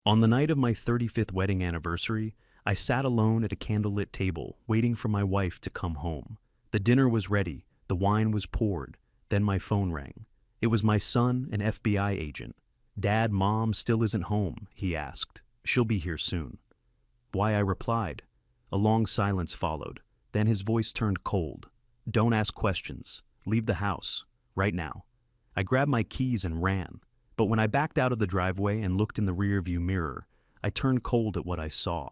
On the night of my 35th wedding anniversary, I sat alone at a candlelit table, waiting for my wife to come home. The dinner was ready, the wine was poured, then my phone rang. It was my son, an FBI agent. "Dad, Mom still isn't home," he asked. "She'll be here soon." Why, I replied. A long silence followed. Then his voice turned cold. "Don't ask questions. Leave the house. Right now." I grabbed my keys and ran. But when I backed out of the driveway and looked in the rearview mirror, I turned cold at what I saw.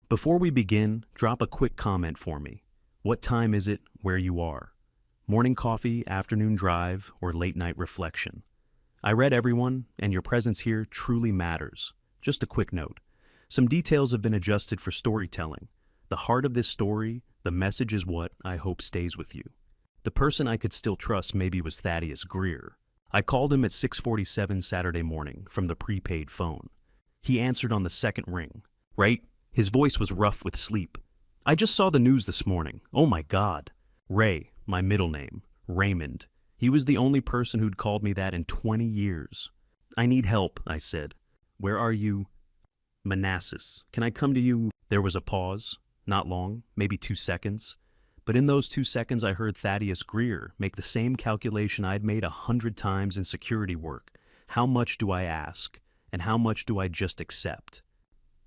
Before we begin, drop a quick comment for me. What time is it where you are? Morning coffee, afternoon drive, or late night reflection? I read everyone, and your presence here truly matters. Just a quick note. Some details have been adjusted for storytelling. The heart of this story, the message is what I hope stays with you. The person I could still trust maybe was Thaddeus Greer. I called him at 6:47 Saturday morning from the prepaid phone. He answered on the second ring. "Right?" His voice was rough with sleep. "I just saw the news this morning. Oh my God." Ray, my middle name. Raymond. He was the only person who'd called me that in 20 years. "I need help," I said. "Where are you?" "Manassas. Can I come to you?" There was a pause. Not long, maybe 2 seconds. But in those 2 seconds, I heard Thaddeus Greer make the same calculation I'd made 100 times in security work. How much do I ask? And how much do I just accept?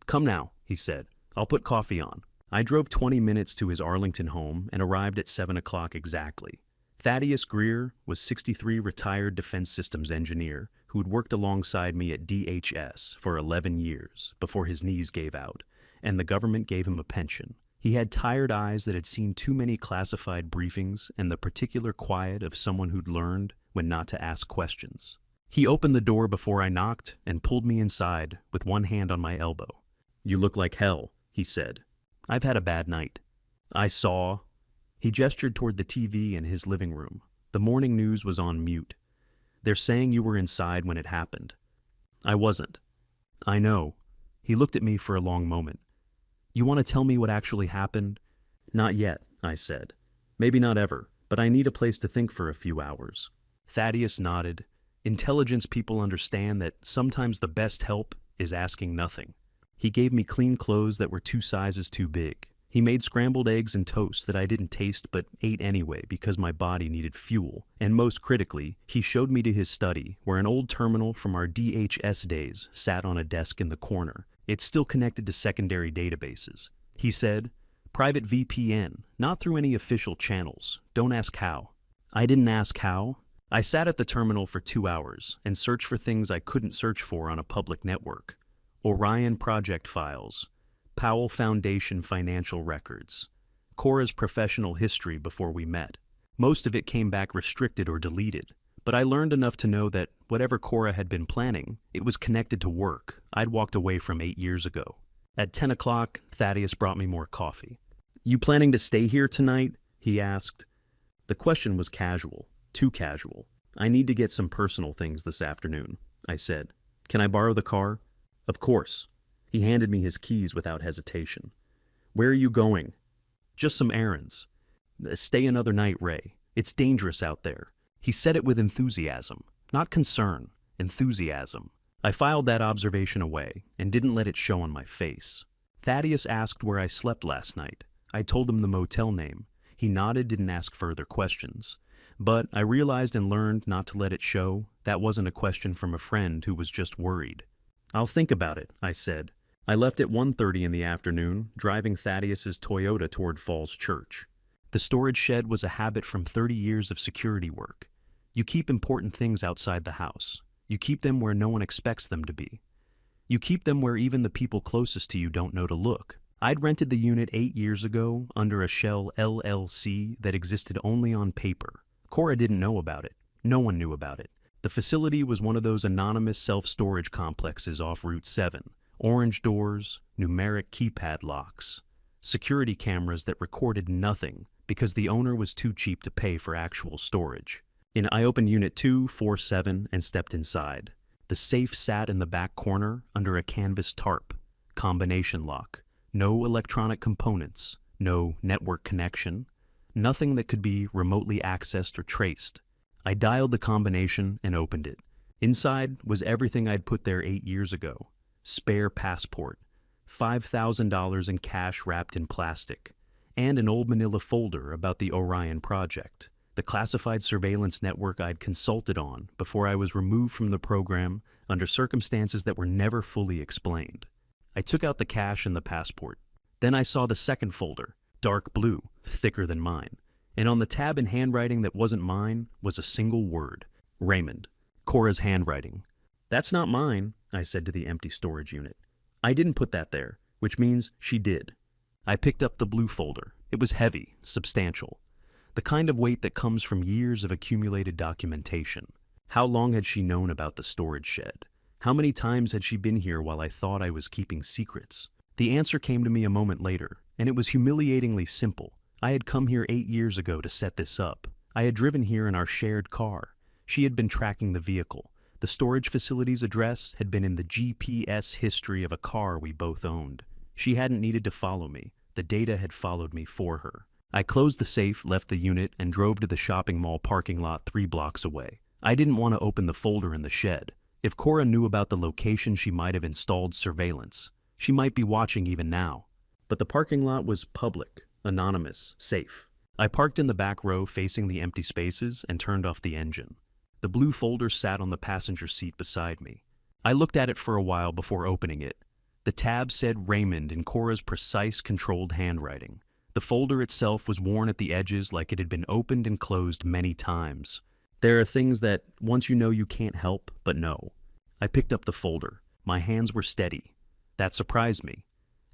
"Come now," he said. "I'll put coffee on." I drove 20 minutes to his Arlington home and arrived at 7 o'clock exactly. Thaddeus Greer was 63, retired defense systems engineer who'd worked alongside me at DHS for 11 years before his knees gave out, and the government gave him a pension. He had tired eyes that had seen too many classified briefings and the particular quiet of someone who'd learned when not to ask questions. He opened the door before I knocked and pulled me inside with one hand on my elbow. "You look like hell," he said. "I've had a bad night." I saw. He gestured toward the TV in his living room. The morning news was on mute. "They're saying you were inside when it happened." "I wasn't." "I know." He looked at me for a long moment. "You want to tell me what actually happened?" "Not yet," I said. "Maybe not ever, but I need a place to think for a few hours." Thaddeus nodded. Intelligence people understand that sometimes the best help is asking nothing. He gave me clean clothes that were 2 sizes too big. He made scrambled eggs and toast that I didn't taste but ate anyway because my body needed fuel. And most critically, he showed me to his study, where an old terminal from our DHS days sat on a desk in the corner. It's still connected to secondary databases. He said, "Private VPN, not through any official channels. Don't ask how." I didn't ask how. I sat at the terminal for 2 hours and searched for things I couldn't search for on a public network. Orion project files, Powell Foundation financial records, Cora's professional history before we met. Most of it came back restricted or deleted, but I learned enough to know that whatever Cora had been planning, it was connected to work I'd walked away from 8 years ago. At 10 o'clock, Thaddeus brought me more coffee. "You planning to stay here tonight?" he asked. The question was casual, too casual. "I need to get some personal things this afternoon," I said. "Can I borrow the car?" "Of course." He handed me his keys without hesitation. "Where are you going?" "Just some errands." "Stay another night, Ray. It's dangerous out there." He said it with enthusiasm, not concern, enthusiasm. I filed that observation away and didn't let it show on my face. Thaddeus asked where I slept last night. I told him the motel name. He nodded, didn't ask further questions. But I realized and learned not to let it show that wasn't a question from a friend who was just worried. "I'll think about it," I said. I left at 1:30 in the afternoon, driving Thaddeus's Toyota toward Falls Church. The storage shed was a habit from 30 years of security work. You keep important things outside the house. You keep them where no one expects them to be. You keep them where even the people closest to you don't know to look. I'd rented the unit 8 years ago under a shell LLC that existed only on paper. Cora didn't know about it. No one knew about it. The facility was one of those anonymous self-storage complexes off Route 7. Orange doors, numeric keypad locks, security cameras that recorded nothing because the owner was too cheap to pay for actual storage. I opened Unit 247 and stepped inside. The safe sat in the back corner under a canvas tarp. Combination lock. No electronic components. No network connection. Nothing that could be remotely accessed or traced. I dialed the combination and opened it. Inside was everything I'd put there 8 years ago. spare passport, $5,000 in cash wrapped in plastic, and an old manila folder about the Orion project, the classified surveillance network I'd consulted on before I was removed from the program under circumstances that were never fully explained. I took out the cash and the passport. Then I saw the second folder, dark blue, thicker than mine, and on the tab in handwriting that wasn't mine was a single word, Raymond, Cora's handwriting. "That's not mine," I said to the empty storage unit. "I didn't put that there," which means she did. I picked up the blue folder. It was heavy, substantial. The kind of weight that comes from years of accumulated documentation. How long had she known about the storage shed? How many times had she been here while I thought I was keeping secrets? The answer came to me a moment later, and it was humiliatingly simple. I had come here 8 years ago to set this up. I had driven here in our shared car. She had been tracking the vehicle. The storage facility's address had been in the GPS history of a car we both owned. She hadn't needed to follow me. The data had followed me for her. I closed the safe, left the unit, and drove to the shopping mall parking lot 3 blocks away. I didn't want to open the folder in the shed. If Cora knew about the location, she might have installed surveillance. She might be watching even now. But the parking lot was public, anonymous, safe. I parked in the back row facing the empty spaces and turned off the engine. The blue folder sat on the passenger seat beside me. I looked at it for a while before opening it. The tab said Raymond in Cora's precise, controlled handwriting. The folder itself was worn at the edges like it had been opened and closed many times. There are things that, once you know, you can't help but know. I picked up the folder. My hands were steady. That surprised me.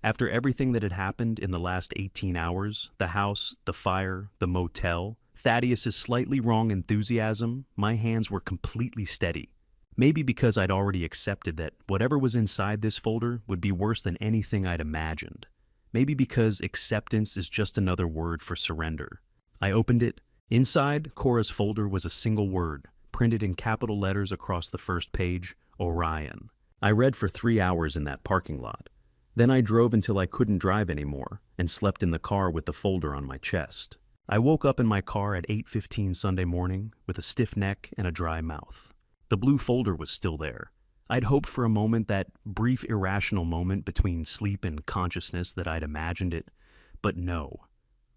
After everything that had happened in the last 18 hours, the house, the fire, the motel, Thaddeus's slightly wrong enthusiasm, my hands were completely steady. Maybe because I'd already accepted that whatever was inside this folder would be worse than anything I'd imagined. Maybe because acceptance is just another word for surrender. I opened it. Inside, Cora's folder was a single word, printed in capital letters across the first page, Orion. I read for 3 hours in that parking lot. Then I drove until I couldn't drive anymore and slept in the car with the folder on my chest. I woke up in my car at 8:15 Sunday morning with a stiff neck and a dry mouth. The blue folder was still there. I'd hoped for a moment, that brief irrational moment between sleep and consciousness that I'd imagined it. But no.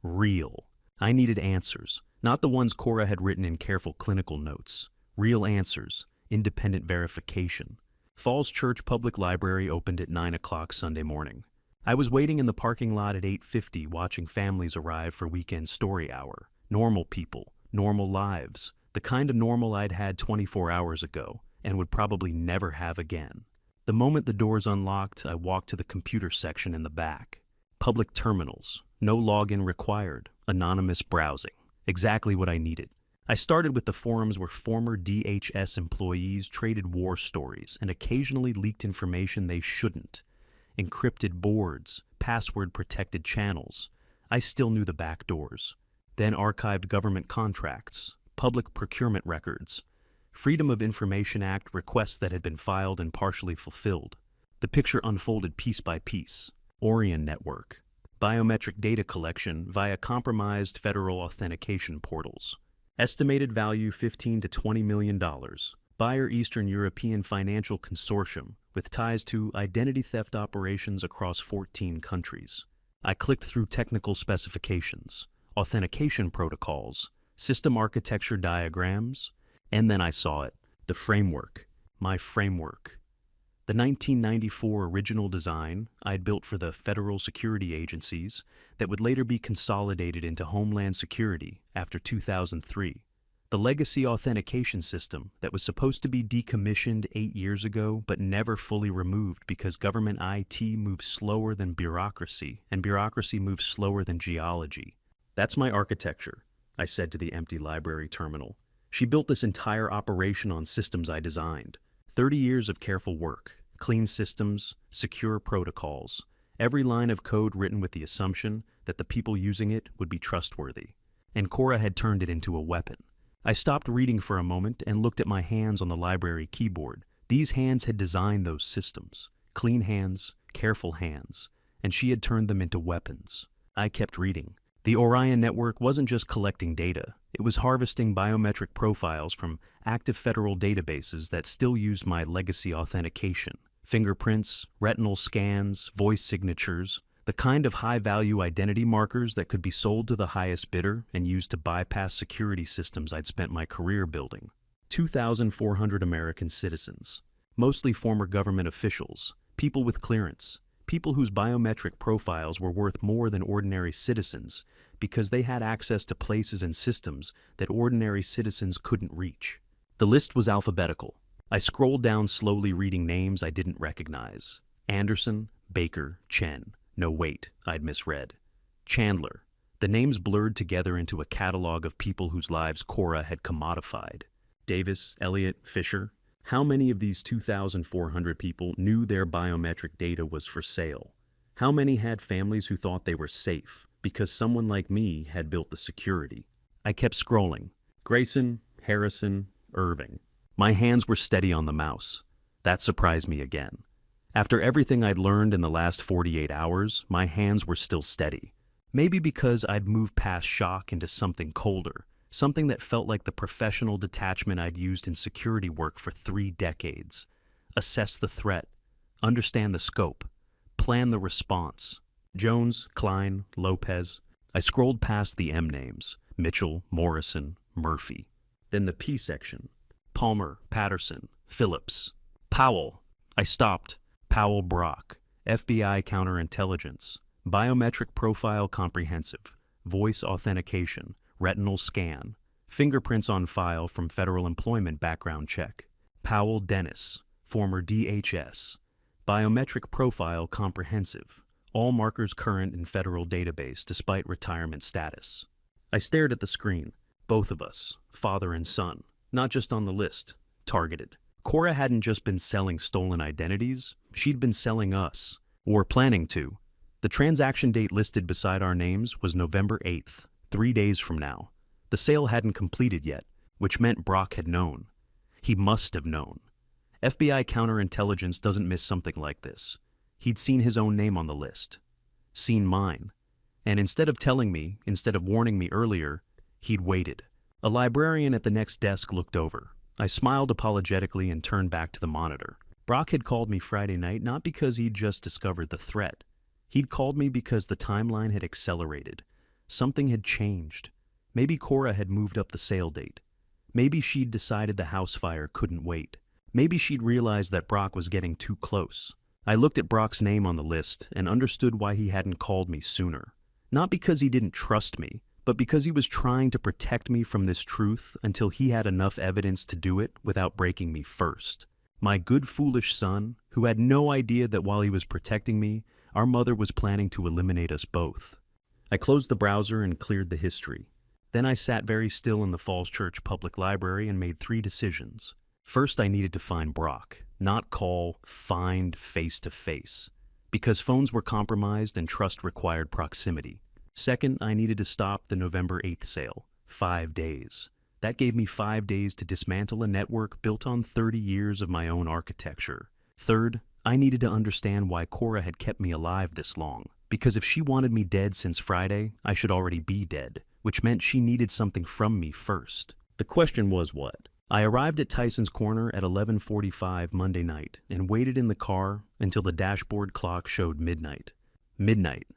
Real. I needed answers, not the ones Cora had written in careful clinical notes. Real answers, independent verification. Falls Church Public Library opened at 9 o'clock Sunday morning. I was waiting in the parking lot at 8:50 watching families arrive for weekend story hour. Normal people, normal lives, the kind of normal I'd had 24 hours ago and would probably never have again. The moment the doors unlocked, I walked to the computer section in the back. Public terminals, no login required, anonymous browsing. Exactly what I needed. I started with the forums where former DHS employees traded war stories and occasionally leaked information they shouldn't. Encrypted boards, password-protected channels. I still knew the back doors. Then archived government contracts, public procurement records, Freedom of Information Act requests that had been filed and partially fulfilled. The picture unfolded piece by piece. Orion Network. Biometric data collection via compromised federal authentication portals. Estimated value $15 to $20 million. Buyer Eastern European Financial Consortium with ties to identity theft operations across 14 countries. I clicked through technical specifications, authentication protocols, system architecture diagrams, and then I saw it, the framework, my framework. The 1994 original design I'd built for the federal security agencies that would later be consolidated into Homeland Security after 2003. The legacy authentication system that was supposed to be decommissioned 8 years ago but never fully removed because government IT moves slower than bureaucracy, and bureaucracy moves slower than geology. That's my architecture, I said to the empty library terminal. She built this entire operation on systems I designed. 30 years of careful work, clean systems, secure protocols, every line of code written with the assumption that the people using it would be trustworthy. And Cora had turned it into a weapon. I stopped reading for a moment and looked at my hands on the library keyboard. These hands had designed those systems. Clean hands, careful hands, and she had turned them into weapons. I kept reading. The Orion Network wasn't just collecting data. It was harvesting biometric profiles from active federal databases that still used my legacy authentication, Fingerprints, retinal scans, voice signatures, the kind of high-value identity markers that could be sold to the highest bidder and used to bypass security systems I'd spent my career building. 2,400 American citizens, mostly former government officials, people with clearance, people whose biometric profiles were worth more than ordinary citizens because they had access to places and systems that ordinary citizens couldn't reach. The list was alphabetical. I scrolled down slowly, reading names I didn't recognize. Anderson, Baker, Chen. No, wait, I'd misread. Chandler. The names blurred together into a catalog of people whose lives Cora had commodified. Davis, Elliott, Fisher. How many of these 2,400 people knew their biometric data was for sale? How many had families who thought they were safe because someone like me had built the security? I kept scrolling. Grayson, Harrison, Irving. My hands were steady on the mouse. That surprised me again. After everything I'd learned in the last 48 hours, my hands were still steady. Maybe because I'd moved past shock into something colder, something that felt like the professional detachment I'd used in security work for 3 decades. Assess the threat, understand the scope, plan the response. Jones, Klein, Lopez. I scrolled past the M names, Mitchell, Morrison, Murphy. Then the P section, Palmer, Patterson, Phillips, Powell. I stopped. Powell Brock, FBI counterintelligence, biometric profile comprehensive, voice authentication, retinal scan, fingerprints on file from federal employment background check. Powell Dennis, former DHS, biometric profile comprehensive, all markers current in federal database despite retirement status. I stared at the screen, both of us, father and son, not just on the list, targeted. Cora hadn't just been selling stolen identities, she'd been selling us, or planning to. The transaction date listed beside our names was November 8th, 3 days from now. The sale hadn't completed yet, which meant Brock had known. He must have known. FBI counterintelligence doesn't miss something like this. He'd seen his own name on the list. Seen mine. And instead of telling me, instead of warning me earlier, he'd waited. A librarian at the next desk looked over. I smiled apologetically and turned back to the monitor. Brock had called me Friday night not because he'd just discovered the threat. He'd called me because the timeline had accelerated. Something had changed. Maybe Cora had moved up the sale date. Maybe she'd decided the house fire couldn't wait. Maybe she'd realized that Brock was getting too close. I looked at Brock's name on the list and understood why he hadn't called me sooner. Not because he didn't trust me, but because he was trying to protect me from this truth until he had enough evidence to do it without breaking me first. My good foolish son, who had no idea that while he was protecting me, our mother was planning to eliminate us both. I closed the browser and cleared the history. Then I sat very still in the Falls Church Public Library and made 3 decisions. First, I needed to find Brock, not call, find face-to-face, because phones were compromised and trust required proximity. Second, I needed to stop the November 8th sale, 5 days. That gave me 5 days to dismantle a network built on 30 years of my own architecture. Third, I needed to understand why Cora had kept me alive this long, because if she wanted me dead since Friday, I should already be dead, which meant she needed something from me first. The question was what? I arrived at Tyson's Corner at 11:45 Monday night and waited in the car until the dashboard clock showed midnight. Midnight.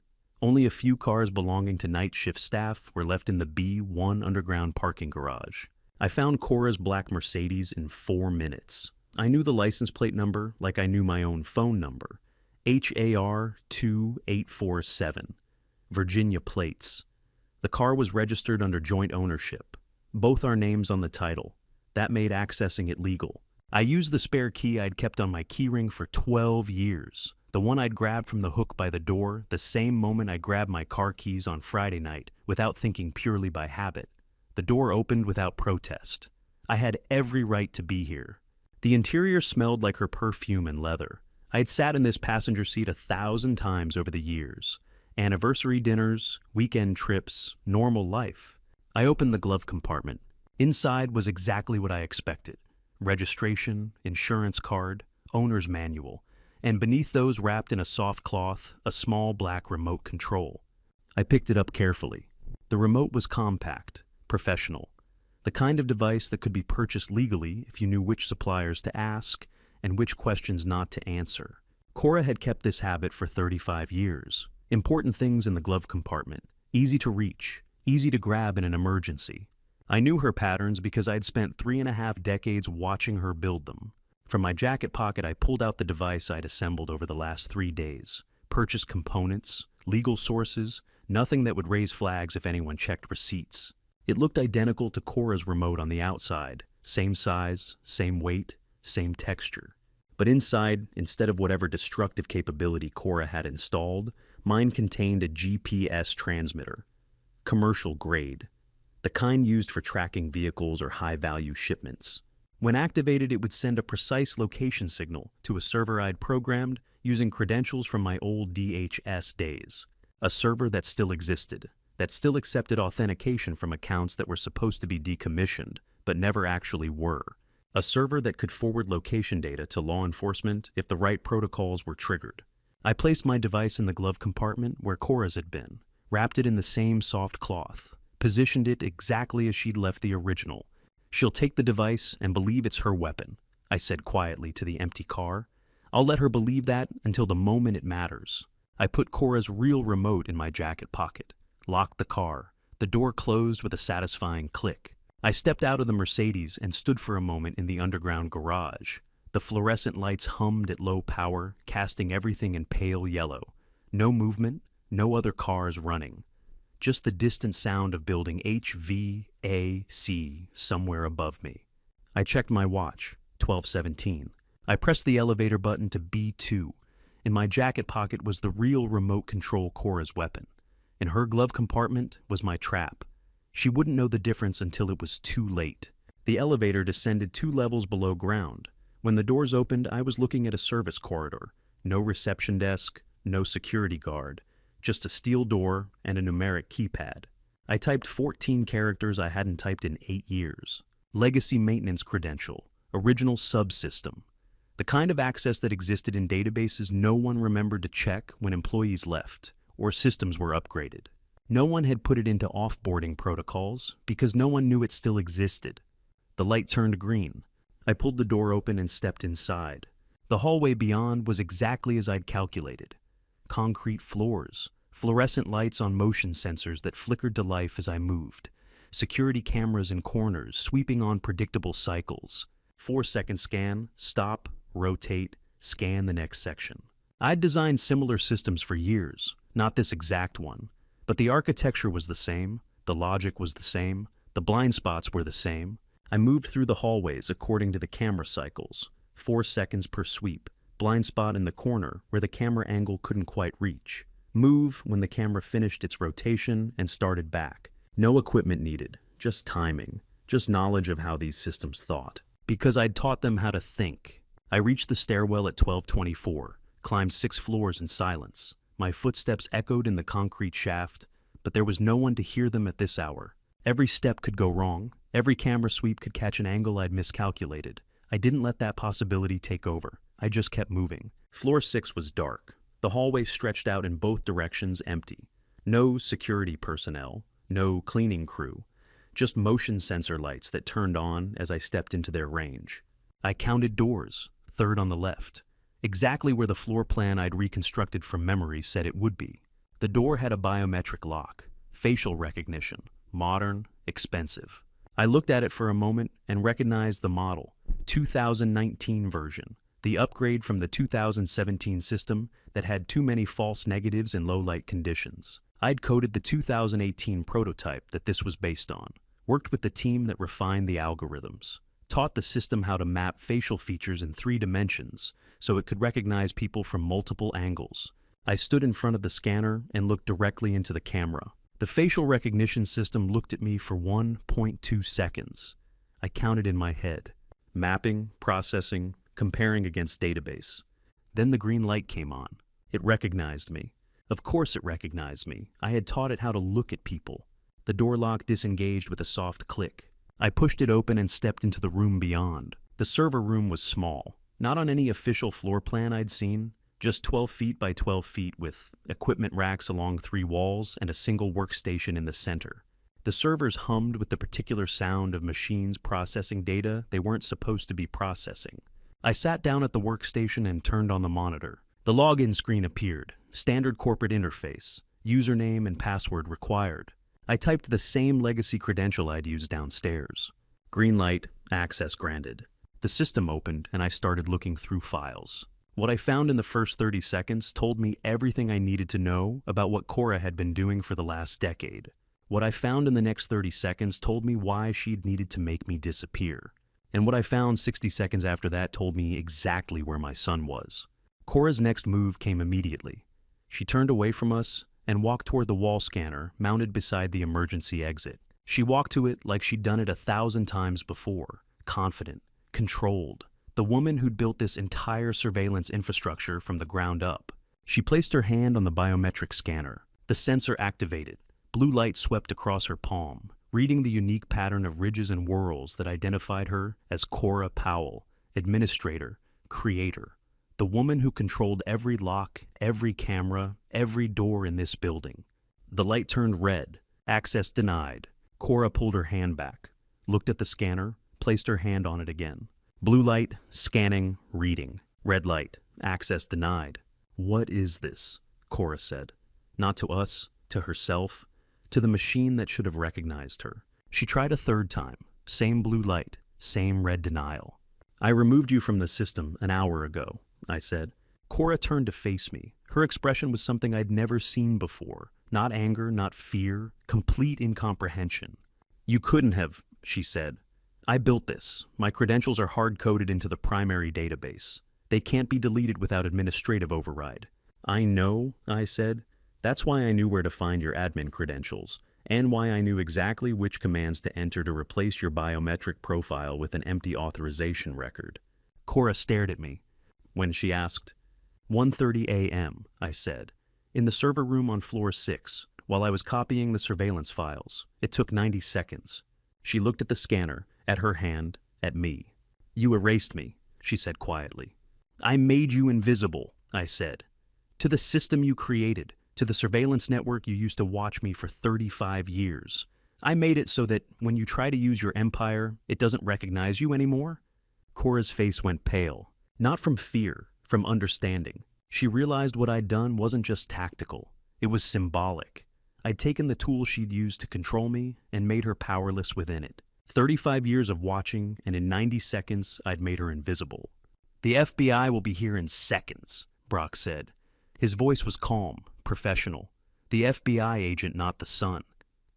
Only a few cars belonging to night shift staff were left in the B1 underground parking garage. I found Cora's black Mercedes in 4 minutes. I knew the license plate number like I knew my own phone number. HAR 2847. Virginia plates. The car was registered under joint ownership. Both our names on the title. That made accessing it legal. I used the spare key I'd kept on my keyring for 12 years. The one I'd grabbed from the hook by the door, the same moment I grabbed my car keys on Friday night, without thinking, purely by habit. The door opened without protest. I had every right to be here. The interior smelled like her perfume and leather. I had sat in this passenger seat 1,000 times over the years. Anniversary dinners, weekend trips, normal life. I opened the glove compartment. Inside was exactly what I expected. Registration, insurance card, owner's manual, and beneath those, wrapped in a soft cloth, a small black remote control. I picked it up carefully. The remote was compact, professional, the kind of device that could be purchased legally if you knew which suppliers to ask and which questions not to answer. Cora had kept this habit for 35 years. Important things in the glove compartment, easy to reach, easy to grab in an emergency. I knew her patterns because I'd spent 3.5 decades watching her build them. From my jacket pocket, I pulled out the device I'd assembled over the last 3 days, purchased components, legal sources, nothing that would raise flags if anyone checked receipts. It looked identical to Cora's remote on the outside, same size, same weight, same texture. But inside, instead of whatever destructive capability Cora had installed, mine contained a GPS transmitter. Commercial grade. The kind used for tracking vehicles or high-value shipments. When activated, it would send a precise location signal to a server I'd programmed using credentials from my old DHS days. A server that still existed, that still accepted authentication from accounts that were supposed to be decommissioned, but never actually were. A server that could forward location data to law enforcement if the right protocols were triggered. I placed my device in the glove compartment where Cora's had been, wrapped it in the same soft cloth, positioned it exactly as she'd left the original. She'll take the device and believe it's her weapon, I said quietly to the empty car. I'll let her believe that until the moment it matters. I put Cora's real remote in my jacket pocket, locked the car. The door closed with a satisfying click. I stepped out of the Mercedes and stood for a moment in the underground garage. The fluorescent lights hummed at low power, casting everything in pale yellow. No movement, no other cars running. Just the distant sound of building HVAC somewhere above me. I checked my watch, 12:17. I pressed the elevator button to B2. In my jacket pocket was the real remote control Cora's weapon. In her glove compartment was my trap. She wouldn't know the difference until it was too late. The elevator descended 2 levels below ground. When the doors opened, I was looking at a service corridor. No reception desk, no security guard, just a steel door and a numeric keypad. I typed 14 characters I hadn't typed in 8 years. Legacy maintenance credential, original subsystem. The kind of access that existed in databases no one remembered to check when employees left or systems were upgraded. No one had put it into offboarding protocols because no one knew it still existed. The light turned green. I pulled the door open and stepped inside. The hallway beyond was exactly as I'd calculated. Concrete floors, fluorescent lights on motion sensors that flickered to life as I moved, security cameras in corners sweeping on predictable cycles. 4-second scan, stop, rotate, scan the next section. I'd designed similar systems for years, not this exact one. But the architecture was the same, the logic was the same, the blind spots were the same. I moved through the hallways according to the camera cycles, 4 seconds per sweep, blind spot in the corner where the camera angle couldn't quite reach. Move when the camera finished its rotation and started back. No equipment needed, just timing, just knowledge of how these systems thought. Because I'd taught them how to think. I reached the stairwell at 12:24, climbed 6 floors in silence. My footsteps echoed in the concrete shaft, but there was no one to hear them at this hour. Every step could go wrong. Every camera sweep could catch an angle I'd miscalculated. I didn't let that possibility take over. I just kept moving. Floor 6 was dark. The hallway stretched out in both directions empty. No security personnel, no cleaning crew, just motion sensor lights that turned on as I stepped into their range. I counted doors, 3rd on the left. Exactly where the floor plan I'd reconstructed from memory said it would be. The door had a biometric lock, facial recognition, modern, expensive. I looked at it for a moment and recognized the model, 2019 version, the upgrade from the 2017 system that had too many false negatives in low-light conditions. I'd coded the 2018 prototype that this was based on, worked with the team that refined the algorithms, taught the system how to map facial features in 3 dimensions so it could recognize people from multiple angles. I stood in front of the scanner and looked directly into the camera. The facial recognition system looked at me for 1.2 seconds. I counted in my head. Mapping, processing, comparing against database. Then the green light came on. It recognized me. Of course it recognized me. I had taught it how to look at people. The door lock disengaged with a soft click. I pushed it open and stepped into the room beyond. The server room was small, not on any official floor plan I'd seen, just 12 feet by 12 feet with equipment racks along 3 walls and a single workstation in the center. The servers hummed with the particular sound of machines processing data they weren't supposed to be processing. I sat down at the workstation and turned on the monitor. The login screen appeared. Standard corporate interface. Username and password required. I typed the same legacy credential I'd used downstairs. Green light, access granted. The system opened and I started looking through files. What I found in the first 30 seconds told me everything I needed to know about what Cora had been doing for the last decade. What I found in the next 30 seconds told me why she'd needed to make me disappear. And what I found 60 seconds after that told me exactly where my son was. Cora's next move came immediately. She turned away from us and walked toward the wall scanner mounted beside the emergency exit. She walked to it like she'd done it 1,000 times before, confident, controlled. The woman who'd built this entire surveillance infrastructure from the ground up. She placed her hand on the biometric scanner. The sensor activated. Blue light swept across her palm, reading the unique pattern of ridges and whorls that identified her as Cora Powell, administrator, creator, the woman who controlled every lock, every camera, every door in this building. The light turned red. Access denied. Cora pulled her hand back, looked at the scanner, placed her hand on it again. Blue light, scanning, reading. Red light, access denied. What is this? Cora said. Not to us, to herself, to the machine that should have recognized her. She tried a third time. Same blue light, same red denial. I removed you from the system an hour ago, I said. Cora turned to face me. Her expression was something I'd never seen before. Not anger, not fear, complete incomprehension. You couldn't have, she said. I built this. My credentials are hard-coded into the primary database. They can't be deleted without administrative override. I know, I said. That's why I knew where to find your admin credentials, and why I knew exactly which commands to enter to replace your biometric profile with an empty authorization record. Cora stared at me. When she asked, 1:30 a.m., I said, in the server room on floor 6, while I was copying the surveillance files. It took 90 seconds. She looked at the scanner, at her hand, at me. You erased me, she said quietly. I made you invisible, I said. To the system you created, to the surveillance network you used to watch me for 35 years. I made it so that when you try to use your empire, it doesn't recognize you anymore. Cora's face went pale, not from fear, from understanding. She realized what I'd done wasn't just tactical. It was symbolic. I'd taken the tool she'd used to control me and made her powerless within it. 35 years of watching, and in 90 seconds, I'd made her invisible. The FBI will be here in seconds, Brock said. His voice was calm, professional. The FBI agent, not the son.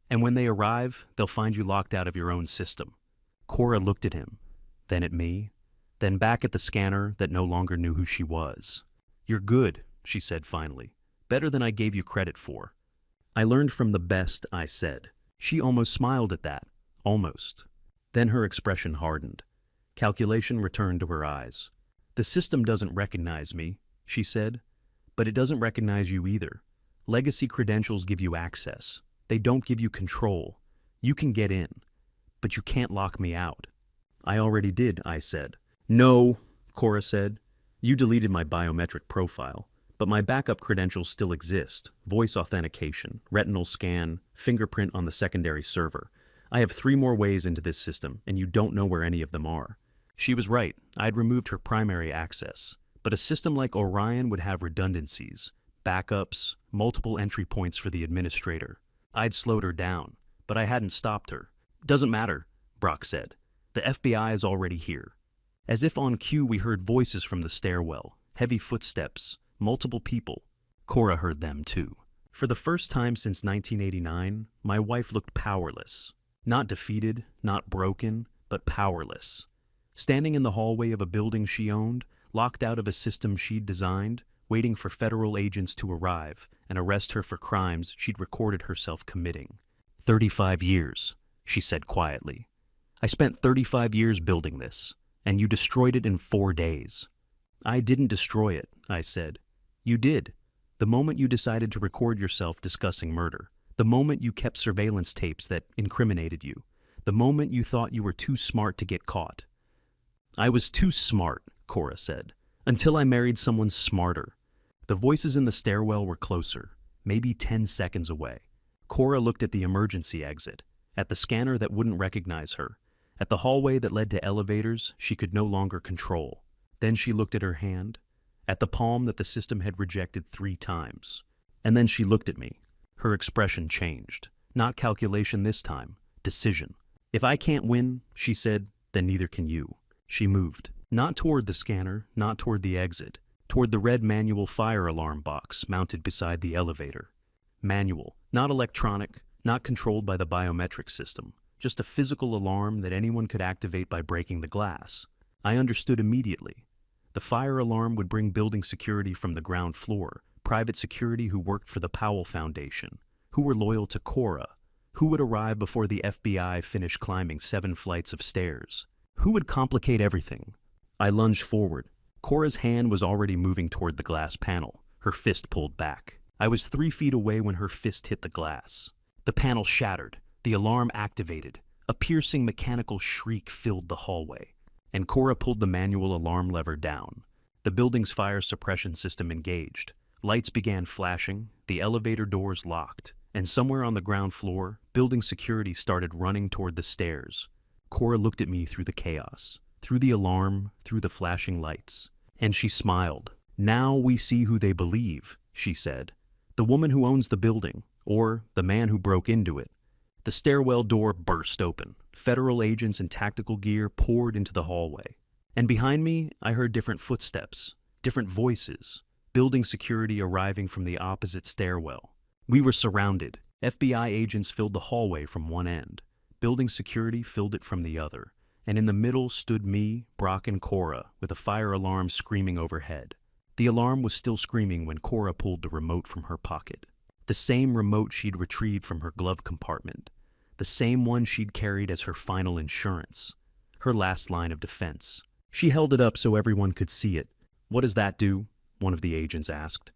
And when they arrive, they'll find you locked out of your own system. Cora looked at him, then at me, then back at the scanner that no longer knew who she was. You're good, she said finally. Better than I gave you credit for. I learned from the best, I said. She almost smiled at that. Almost. Then her expression hardened. Calculation returned to her eyes. The system doesn't recognize me, she said. But it doesn't recognize you either. Legacy credentials give you access. They don't give you control. You can get in, but you can't lock me out. I already did, I said. No, Cora said. You deleted my biometric profile, but my backup credentials still exist. Voice authentication, retinal scan, fingerprint on the secondary server. I have 3 more ways into this system, and you don't know where any of them are. She was right. I'd removed her primary access. But a system like Orion would have redundancies, backups, multiple entry points for the administrator. I'd slowed her down, but I hadn't stopped her. Doesn't matter, Brock said. The FBI is already here. As if on cue, we heard voices from the stairwell, heavy footsteps, multiple people. Cora heard them too. For the first time since 1989, my wife looked powerless. Not defeated, not broken, but powerless. Standing in the hallway of a building she owned, locked out of a system she'd designed, waiting for federal agents to arrive and arrest her for crimes she'd recorded herself committing. 35 years, she said quietly. I spent 35 years building this, and you destroyed it in 4 days. I didn't destroy it, I said. You did. The moment you decided to record yourself discussing murder. The moment you kept surveillance tapes that incriminated you. The moment you thought you were too smart to get caught. I was too smart, Cora said, until I married someone smarter. The voices in the stairwell were closer, maybe 10 seconds away. Cora looked at the emergency exit, at the scanner that wouldn't recognize her, at the hallway that led to elevators she could no longer control. Then she looked at her hand, at the palm that the system had rejected 3 times. And then she looked at me. Her expression changed. Not calculation this time, decision. If I can't win, she said, then neither can you. She moved. Not toward the scanner, not toward the exit. Toward the red manual fire alarm box mounted beside the elevator. Manual, not electronic, not controlled by the biometric system. Just a physical alarm that anyone could activate by breaking the glass. I understood immediately. The fire alarm would bring building security from the ground floor, private security who worked for the Powell Foundation, who were loyal to Cora, who would arrive before the FBI finished climbing 7 flights of stairs. Who would complicate everything? I lunged forward. Cora's hand was already moving toward the glass panel, her fist pulled back. I was 3 feet away when her fist hit the glass. The panel shattered, the alarm activated. A piercing mechanical shriek filled the hallway, and Cora pulled the manual alarm lever down. The building's fire suppression system engaged. Lights began flashing, the elevator doors locked, and somewhere on the ground floor, building security started running toward the stairs. Cora looked at me through the chaos, through the alarm, through the flashing lights, and she smiled. "Now we see who they believe," she said. "The woman who owns the building, or the man who broke into it." The stairwell door burst open. Federal agents in tactical gear poured into the hallway. And behind me, I heard different footsteps, different voices, building security arriving from the opposite stairwell. We were surrounded. FBI agents filled the hallway from one end. Building security filled it from the other. And in the middle stood me, Brock, and Cora, with a fire alarm screaming overhead. The alarm was still screaming when Cora pulled the remote from her pocket. The same remote she'd retrieved from her glove compartment. The same one she'd carried as her final insurance. Her last line of defense. She held it up so everyone could see it. "What does that do?" one of the agents asked.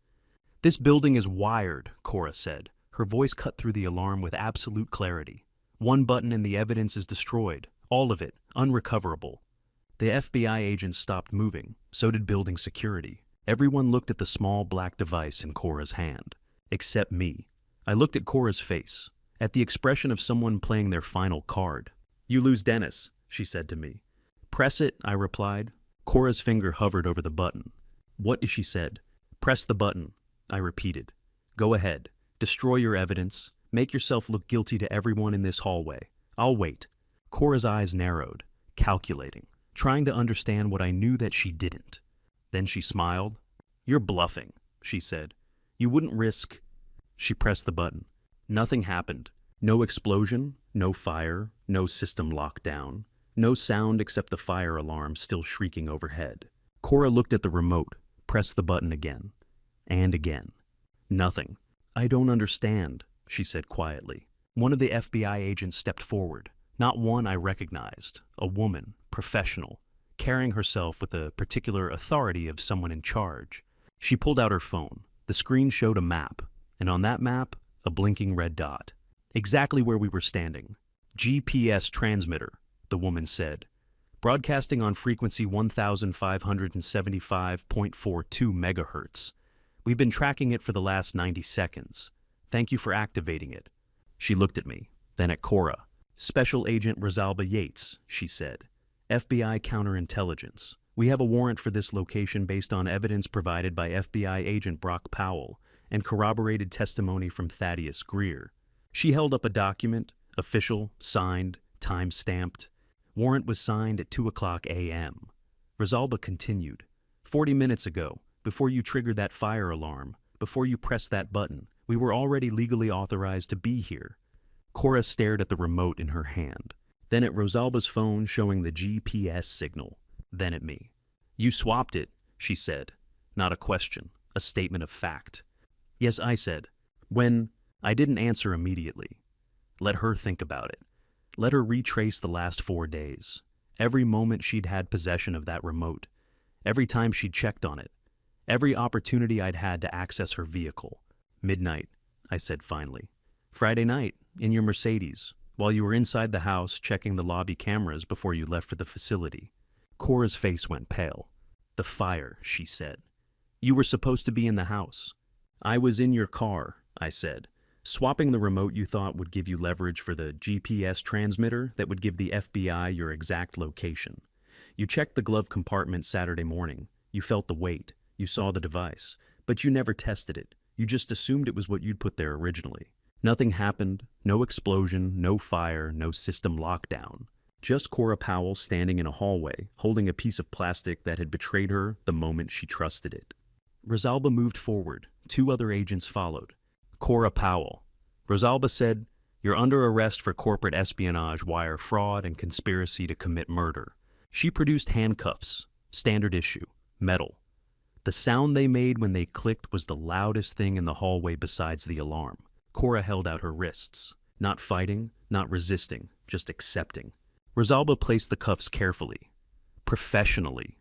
"This building is wired," Cora said. Her voice cut through the alarm with absolute clarity. "One button and the evidence is destroyed. All of it, unrecoverable." The FBI agents stopped moving. So did building security. Everyone looked at the small black device in Cora's hand. Except me. I looked at Cora's face, at the expression of someone playing their final card. "You lose Dennis," she said to me. "Press it," I replied. Cora's finger hovered over the button. "What?" she said. "Press the button," I repeated. "Go ahead. Destroy your evidence. Make yourself look guilty to everyone in this hallway. I'll wait." Cora's eyes narrowed, calculating, trying to understand what I knew that she didn't. Then she smiled. "You're bluffing," she said. "You wouldn't risk..." She pressed the button. Nothing happened. No explosion, no fire, no system lockdown, no sound except the fire alarm still shrieking overhead. Cora looked at the remote, pressed the button again, and again. Nothing. "I don't understand," she said quietly. One of the FBI agents stepped forward. Not one I recognized. A woman, professional, carrying herself with the particular authority of someone in charge. She pulled out her phone. The screen showed a map, and on that map, a blinking red dot. Exactly where we were standing. "GPS transmitter," the woman said. "Broadcasting on frequency 1575.42 megahertz. We've been tracking it for the last 90 seconds. Thank you for activating it." She looked at me, then at Cora. "Special Agent Rosalba Yates," she said. "FBI counterintelligence. We have a warrant for this location based on evidence provided by FBI agent Brock Powell and corroborated testimony from Thaddeus Greer." She held up a document, official, signed, time-stamped. Warrant was signed at 2:00 a.m. Rosalba continued. 40 minutes ago, before you triggered that fire alarm, before you pressed that button, we were already legally authorized to be here." Cora stared at the remote in her hand, then at Rosalba's phone showing the GPS signal, then at me. "You swapped it," she said. Not a question, a statement of fact. "Yes," I said. "When..." I didn't answer immediately. Let her think about it. Let her retrace the last 4 days. Every moment she'd had possession of that remote. Every time she'd checked on it. Every opportunity I'd had to access her vehicle. "Midnight," I said finally. "Friday night, in your Mercedes, while you were inside the house checking the lobby cameras before you left for the facility." Cora's face went pale. "The fire," she said. "You were supposed to be in the house." "I was in your car," I said. "Swapping the remote you thought would give you leverage for the GPS transmitter that would give the FBI your exact location. You checked the glove compartment Saturday morning. You felt the weight. You saw the device. But you never tested it. You just assumed it was what you'd put there originally. Nothing happened. No explosion, no fire, no system lockdown. Just Cora Powell standing in a hallway, holding a piece of plastic that had betrayed her the moment she trusted it. Rosalba moved forward. 2 other agents followed. Cora Powell. Rosalba said, "You're under arrest for corporate espionage, wire fraud, and conspiracy to commit murder." She produced handcuffs, standard issue, metal. The sound they made when they clicked was the loudest thing in the hallway besides the alarm. Cora held out her wrists. Not fighting, not resisting, just accepting. Rosalba placed the cuffs carefully, professionally.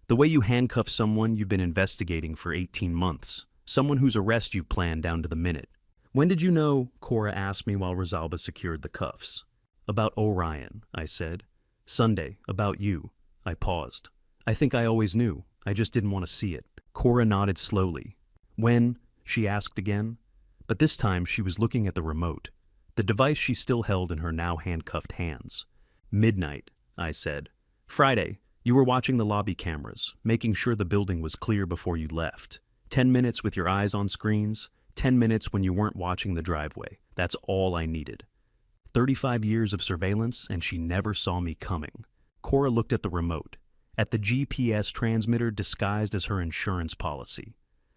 The way you handcuff someone you've been investigating for 18 months, someone whose arrest you've planned down to the minute. "When did you know?" Cora asked me while Rosalba secured the cuffs. "About Orion," I said. "Sunday, about you." I paused. "I think I always knew. I just didn't want to see it." Cora nodded slowly. "When?" she asked again. But this time she was looking at the remote, the device she still held in her now handcuffed hands. "Midnight," I said. "Friday, you were watching the lobby cameras, making sure the building was clear before you left. 10 minutes with your eyes on screens, 10 minutes when you weren't watching the driveway. That's all I needed." 35 years of surveillance, and she never saw me coming. Cora looked at the remote, at the GPS transmitter disguised as her insurance policy,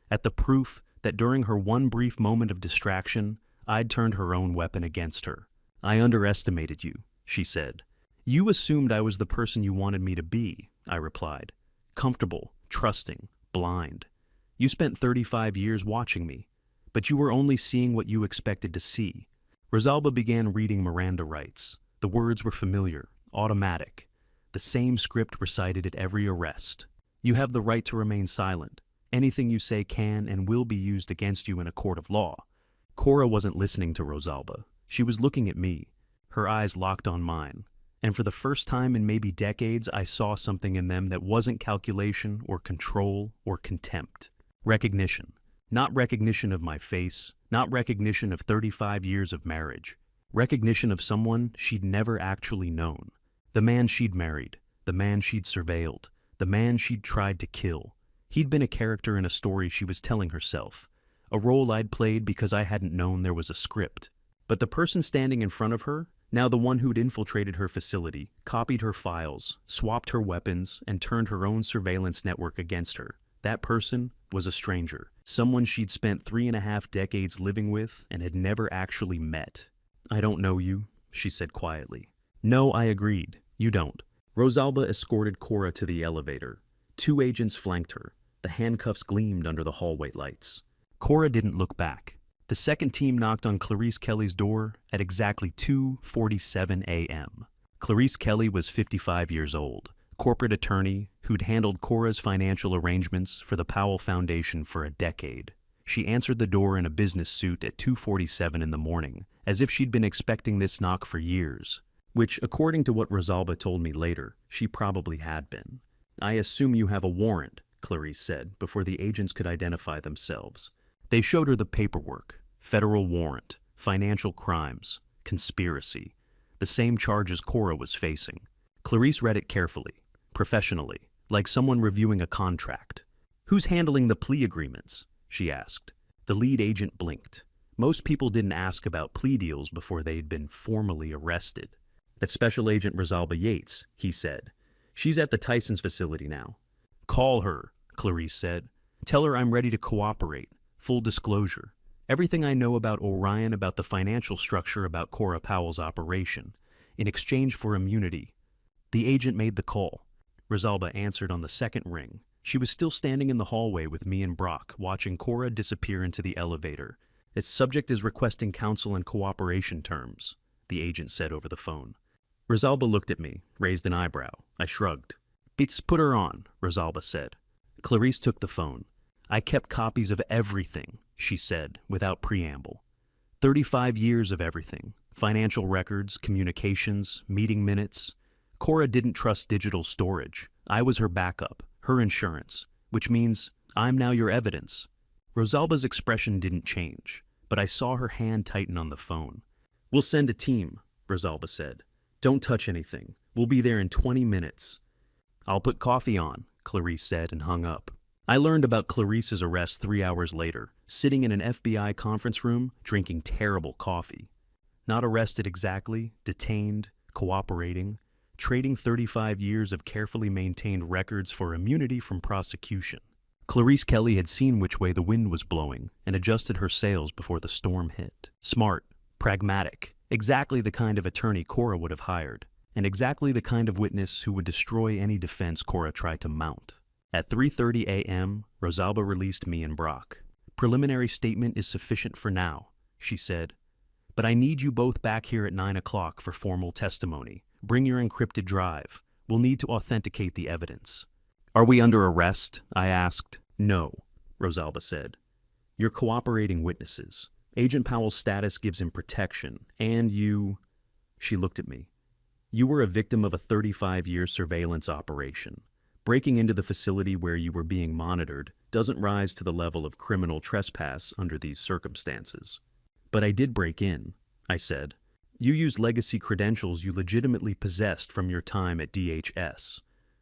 at the proof that during her one brief moment of distraction, I'd turned her own weapon against her. "I underestimated you," she said. "You assumed I was the person you wanted me to be," I replied. "Comfortable, trusting, blind. You spent 35 years watching me, but you were only seeing what you expected to see." Rosalba began reading Miranda rights. The words were familiar, automatic. The same script recited at every arrest. "You have the right to remain silent. Anything you say can and will be used against you in a court of law." Cora wasn't listening to Rosalba. She was looking at me. Her eyes locked on mine. And for the first time in maybe decades, I saw something in them that wasn't calculation or control or contempt. Recognition. Not recognition of my face, not recognition of 35 years of marriage. Recognition of someone she'd never actually known. The man she'd married, the man she'd surveilled, the man she'd tried to kill. He'd been a character in a story she was telling herself, a role I'd played because I hadn't known there was a script. But the person standing in front of her, now the one who'd infiltrated her facility, copied her files, swapped her weapons, and turned her own surveillance network against her, that person was a stranger, someone she'd spent 3.5 decades living with and had never actually met. "I don't know you," she said quietly. "No," I agreed. "You don't." Rosalba escorted Cora to the elevator. 2 agents flanked her. The handcuffs gleamed under the hallway lights. Cora didn't look back. The second team knocked on Clarice Kelly's door at exactly 2:47 a.m. Clarice Kelly was 55 years old, corporate attorney who'd handled Cora's financial arrangements for the Powell Foundation for a decade. She answered the door in a business suit at 2:47 in the morning, as if she'd been expecting this knock for years, which, according to what Rosalba told me later, she probably had been. "I assume you have a warrant," Clarice said, before the agents could identify themselves. They showed her the paperwork. Federal warrant, financial crimes, conspiracy, the same charges Cora was facing. Clarice read it carefully, professionally, like someone reviewing a contract. "Who's handling the plea agreements?" she asked. The lead agent blinked. Most people didn't ask about plea deals before they'd been formally arrested. "That's Special Agent Rosalba Yates," he said. "She's at the Tyson's facility now." "Call her," Clarice said. "Tell her I'm ready to cooperate. Full disclosure. Everything I know about Orion, about the financial structure, about Cora Powell's operation, in exchange for immunity." The agent made the call. Rosalba answered on the second ring. She was still standing in the hallway with me and Brock, watching Cora disappear into the elevator. "Its subject is requesting counsel and cooperation terms," the agent said over the phone. Rosalba looked at me, raised an eyebrow. I shrugged. "It's put her on," Rosalba said. Clarice took the phone. "I kept copies of everything," she said, without preamble. 35 years of everything. Financial records, communications, meeting minutes. Cora didn't trust digital storage. I was her backup, her insurance, which means I'm now your evidence. Rosalba's expression didn't change, but I saw her hand tighten on the phone. "We'll send a team," Rosalba said. "Don't touch anything. We'll be there in 20 minutes. "I'll put coffee on," Clarice said and hung up. I learned about Clarice's arrest 3 hours later, sitting in an FBI conference room, drinking terrible coffee. Not arrested exactly, detained, cooperating, trading 35 years of carefully maintained records for immunity from prosecution. Clarice Kelly had seen which way the wind was blowing and adjusted her sails before the storm hit. Smart, pragmatic, exactly the kind of attorney Cora would have hired, and exactly the kind of witness who would destroy any defense Cora tried to mount. At 3:30 a.m., Rosalba released me and Brock. "Preliminary statement is sufficient for now," she said. "But I need you both back here at 9 o'clock for formal testimony. Bring your encrypted drive. We'll need to authenticate the evidence." "Are we under arrest?" I asked. "No," Rosalba said. "You're cooperating witnesses. Agent Powell's status gives him protection, and you—" She looked at me. "You were a victim of a 35-year surveillance operation. Breaking into the facility where you were being monitored doesn't rise to the level of criminal trespass under these circumstances." "But I did break in," I said. "You used legacy credentials you legitimately possessed from your time at DHS,"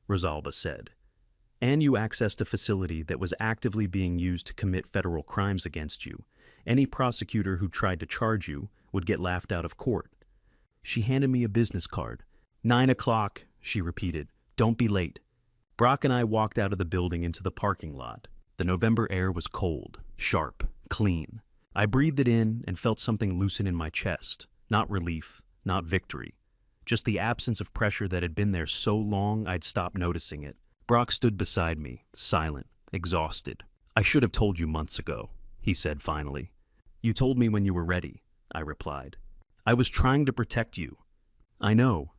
Rosalba said. "And you accessed a facility that was actively being used to commit federal crimes against you. Any prosecutor who tried to charge you would get laughed out of court." She handed me a business card. 9 o'clock, she repeated. "Don't be late." Brock and I walked out of the building into the parking lot. The November air was cold, sharp, clean. I breathed it in and felt something loosen in my chest. Not relief, not victory. Just the absence of pressure that had been there so long I'd stopped noticing it. Brock stood beside me, silent, exhausted. "I should have told you months ago," he said finally. "You told me when you were ready," I replied. "I was trying to protect you." "I know.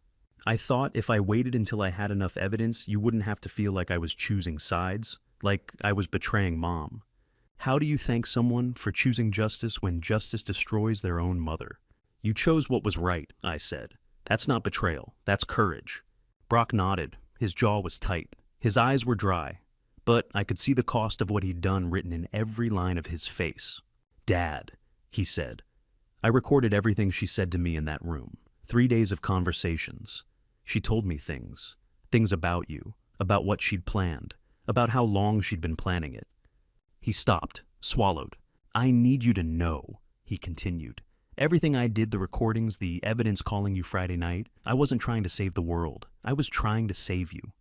I thought if I waited until I had enough evidence, you wouldn't have to feel like I was choosing sides, like I was betraying Mom. How do you thank someone for choosing justice when justice destroys their own mother?" "You chose what was right," I said. "That's not betrayal. That's courage." Brock nodded. His jaw was tight. His eyes were dry. But I could see the cost of what he'd done written in every line of his face. "Dad," he said. I recorded everything she said to me in that room. 3 days of conversations. She told me things. Things about you. About what she'd planned. About how long she'd been planning it. He stopped, swallowed. "I need you to know," he continued. "Everything I did, the recordings, the evidence calling you Friday night, I wasn't trying to save the world. I was trying to save you."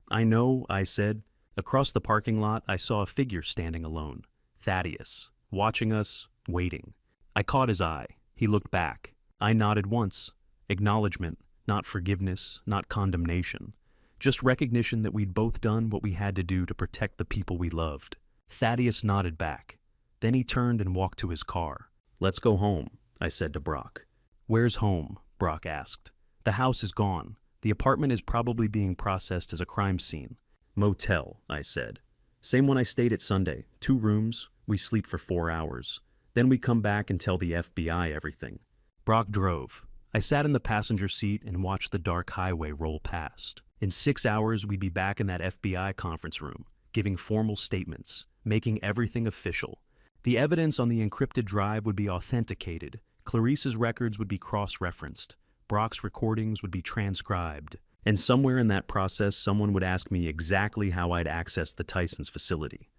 "I know," I said. Across the parking lot, I saw a figure standing alone. Thaddeus, watching us, waiting. I caught his eye. He looked back. I nodded once. Acknowledgement, not forgiveness, not condemnation. Just recognition that we'd both done what we had to do to protect the people we loved. Thaddeus nodded back. Then he turned and walked to his car. "Let's go home," I said to Brock. "Where's home?" Brock asked. "The house is gone. The apartment is probably being processed as a crime scene." "Motel," I said. "Same one I stayed at Sunday. 2 rooms. We sleep for 4 hours. Then we come back and tell the FBI everything." Brock drove. I sat in the passenger seat and watched the dark highway roll past. In 6 hours, we'd be back in that FBI conference room, giving formal statements, making everything official. The evidence on the encrypted drive would be authenticated. Clarice's records would be cross-referenced. Brock's recordings would be transcribed. And somewhere in that process, someone would ask me exactly how I'd accessed the Tyson's facility.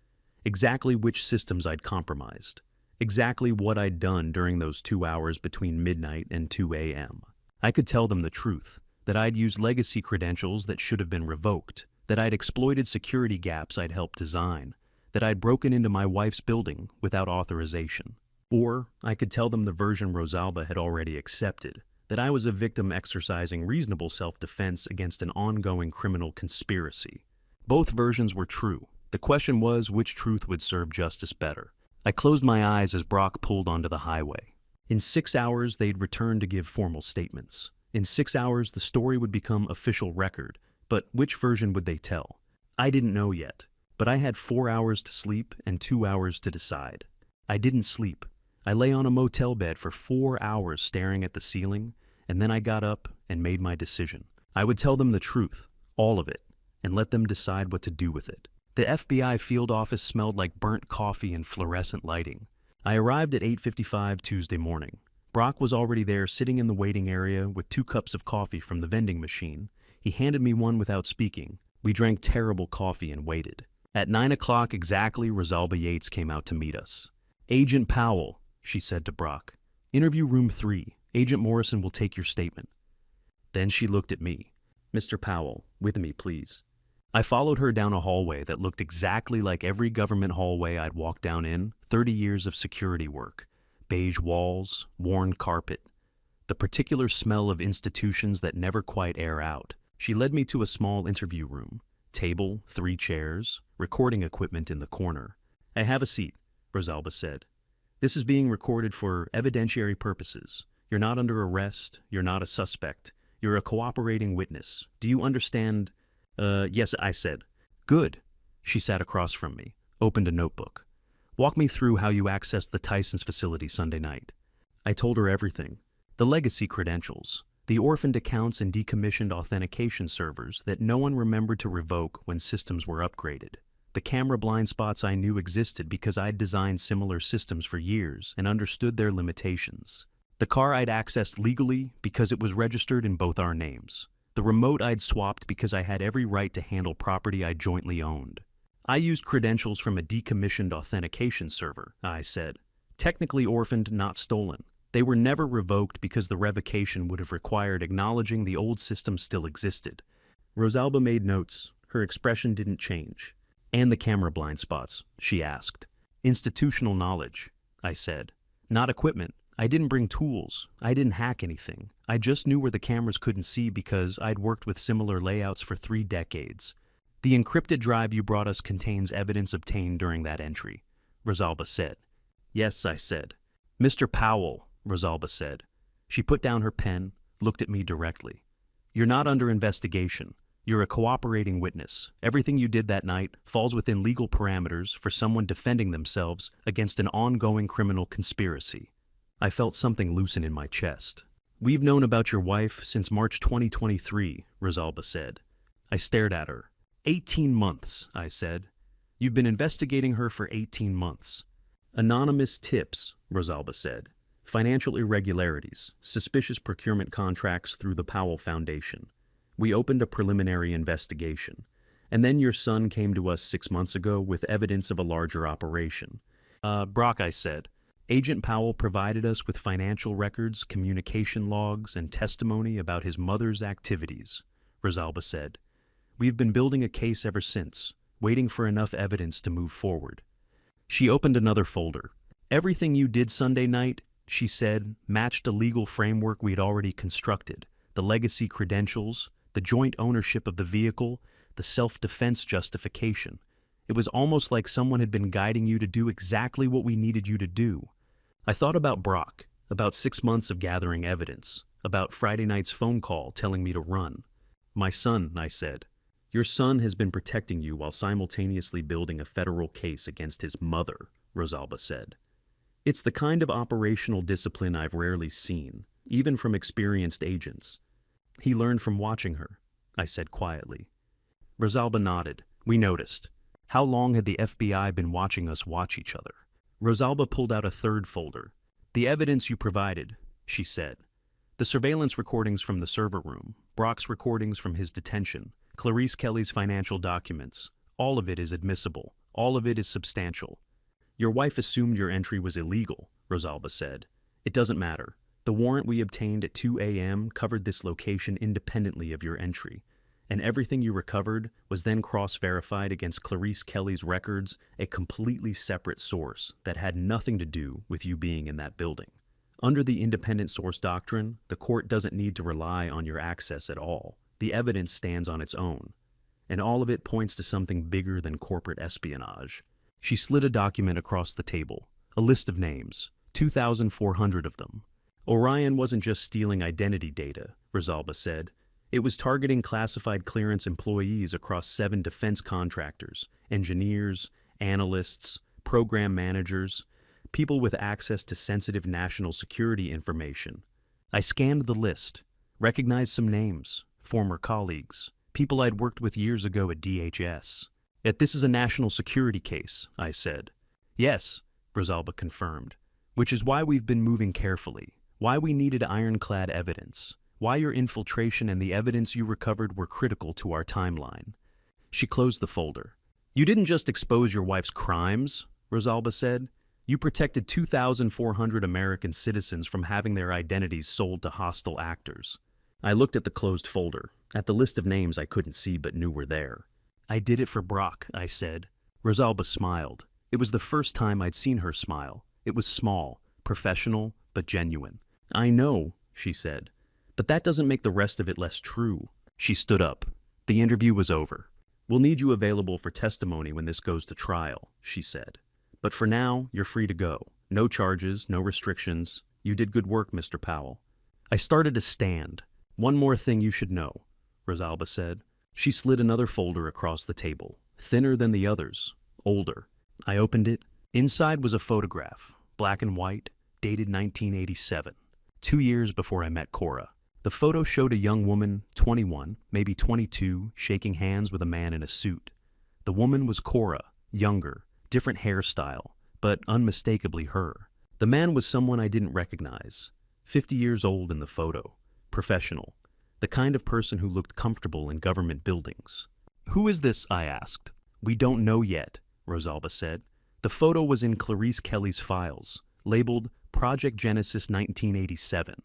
Exactly which systems I'd compromised. Exactly what I'd done during those 2 hours between midnight and 2 a.m. I could tell them the truth, that I'd used legacy credentials that should have been revoked, that I'd exploited security gaps I'd helped design, that I'd broken into my wife's building without authorization. Or I could tell them the version Rosalba had already accepted, that I was a victim exercising reasonable self-defense against an ongoing criminal conspiracy. Both versions were true. The question was which truth would serve justice better. I closed my eyes as Brock pulled onto the highway. In 6 hours, they'd return to give formal statements. In 6 hours, the story would become official record, but which version would they tell? I didn't know yet, but I had 4 hours to sleep and 2 hours to decide. I didn't sleep. I lay on a motel bed for 4 hours staring at the ceiling, and then I got up and made my decision. I would tell them the truth, all of it, and let them decide what to do with it. The FBI field office smelled like burnt coffee and fluorescent lighting. I arrived at 8:55 Tuesday morning. Brock was already there sitting in the waiting area with 2 cups of coffee from the vending machine. He handed me one without speaking. We drank terrible coffee and waited. At 9 o'clock exactly, Rosalba Yates came out to meet us. "Agent Powell," she said to Brock. "Interview room 3. Agent Morrison will take your statement." Then she looked at me. "Mr. Powell, with me, please." I followed her down a hallway that looked exactly like every government hallway I'd walked down in 30 years of security work. Beige walls, worn carpet, the particular smell of institutions that never quite air out. She led me to a small interview room. Table, 3 chairs, recording equipment in the corner. "Have a seat," Rosalba said. "This is being recorded for evidentiary purposes. You're not under arrest. You're not a suspect. You're a cooperating witness. Do you understand?" Yes, I said. "Good." She sat across from me, opened a notebook. "Walk me through how you accessed the Tyson's facility Sunday night." I told her everything. The legacy credentials, the orphaned accounts and decommissioned authentication servers that no one remembered to revoke when systems were upgraded. The camera blind spots I knew existed because I'd designed similar systems for years and understood their limitations. The car I'd accessed legally because it was registered in both our names. The remote I'd swapped because I had every right to handle property I jointly owned. I used credentials from a decommissioned authentication server, I said. Technically orphaned, not stolen. They were never revoked because the revocation would have required acknowledging the old system still existed. Rosalba made notes. Her expression didn't change. "And the camera blind spots?" she asked. "Institutional knowledge," I said. "Not equipment. I didn't bring tools. I didn't hack anything. I just knew where the cameras couldn't see because I'd worked with similar layouts for 3 decades. The encrypted drive you brought us contains evidence obtained during that entry," Rosalba said. "Yes," I said. "Mr. Powell," Rosalba said. She put down her pen, looked at me directly. "You're not under investigation. You're a cooperating witness. Everything you did that night falls within legal parameters for someone defending themselves against an ongoing criminal conspiracy." I felt something loosen in my chest. "We've known about your wife since March 2023, Rosalba said. I stared at her. 18 months, I said. "You've been investigating her for 18 months. "Anonymous tips," Rosalba said. "Financial irregularities, suspicious procurement contracts through the Powell Foundation. We opened a preliminary investigation. And then your son came to us 6 months ago with evidence of a larger operation." Brock, I said. "Agent Powell provided us with financial records, communication logs, and testimony about his mother's activities," Rosalba said. "We've been building a case ever since, waiting for enough evidence to move forward." She opened another folder. "Everything you did Sunday night," she said, "matched a legal framework we'd already constructed. The legacy credentials, the joint ownership of the vehicle, the self-defense justification. It was almost like someone had been guiding you to do exactly what we needed you to do." I thought about Brock, about 6 months of gathering evidence, about Friday night's phone call telling me to run. "My son," I said. "Your son has been protecting you while simultaneously building a federal case against his mother," Rosalba said. "It's the kind of operational discipline I've rarely seen, even from experienced agents." "He learned from watching her," I said quietly. Rosalba nodded. We noticed. How long had the FBI been watching us watch each other? Rosalba pulled out a third folder. "The evidence you provided," she said. "The surveillance recordings from the server room, Brock's recordings from his detention, Clarice Kelly's financial documents. All of it is admissible. All of it is substantial." "Your wife assumed your entry was illegal," Rosalba said. "It doesn't matter. The warrant we obtained at 2 a.m. covered this location independently of your entry, and everything you recovered was then cross-verified against Clarice Kelly's records, a completely separate source that had nothing to do with you being in that building. Under the independent source doctrine, the court doesn't need to rely on your access at all. The evidence stands on its own, and all of it points to something bigger than corporate espionage." She slid a document across the table, a list of names, 2,400 of them. "Orion wasn't just stealing identity data," Rosalba said. "It was targeting classified clearance employees across 7 defense contractors, engineers, analysts, program managers, people with access to sensitive national security information." I scanned the list, recognized some names, former colleagues, people I'd worked with years ago at DHS. "Yet this is a national security case," I said. "Yes," Rosalba confirmed, "which is why we've been moving carefully, why we needed ironclad evidence. why your infiltration and the evidence you recovered were critical to our timeline. She closed the folder. You didn't just expose your wife's crimes, Rosalba said. You protected 2,400 American citizens from having their identities sold to hostile actors. I looked at the closed folder, at the list of names I couldn't see but knew were there. I did it for Brock, I said. Rosalba smiled. It was the first time I'd seen her smile. It was small, professional, but genuine. I know, she said, but that doesn't make the rest of it less true. She stood up. The interview was over. We'll need you available for testimony when this goes to trial, she said. But for now, you're free to go. No charges, no restrictions. You did good work, Mr. Powell. I started to stand. One more thing you should know, Rosalba said. She slid another folder across the table, thinner than the others, older. I opened it. Inside was a photograph, black and white, dated 1987, 2 years before I met Cora. The photo showed a young woman, 21, maybe 22, shaking hands with a man in a suit. The woman was Cora, younger, different hairstyle, but unmistakably her. The man was someone I didn't recognize, 50 years old in the photo, professional, the kind of person who looked comfortable in government buildings. Who is this? I asked. We don't know yet, Rosalba said. The photo was in Clarice Kelly's files, labeled Project Genesis 1987.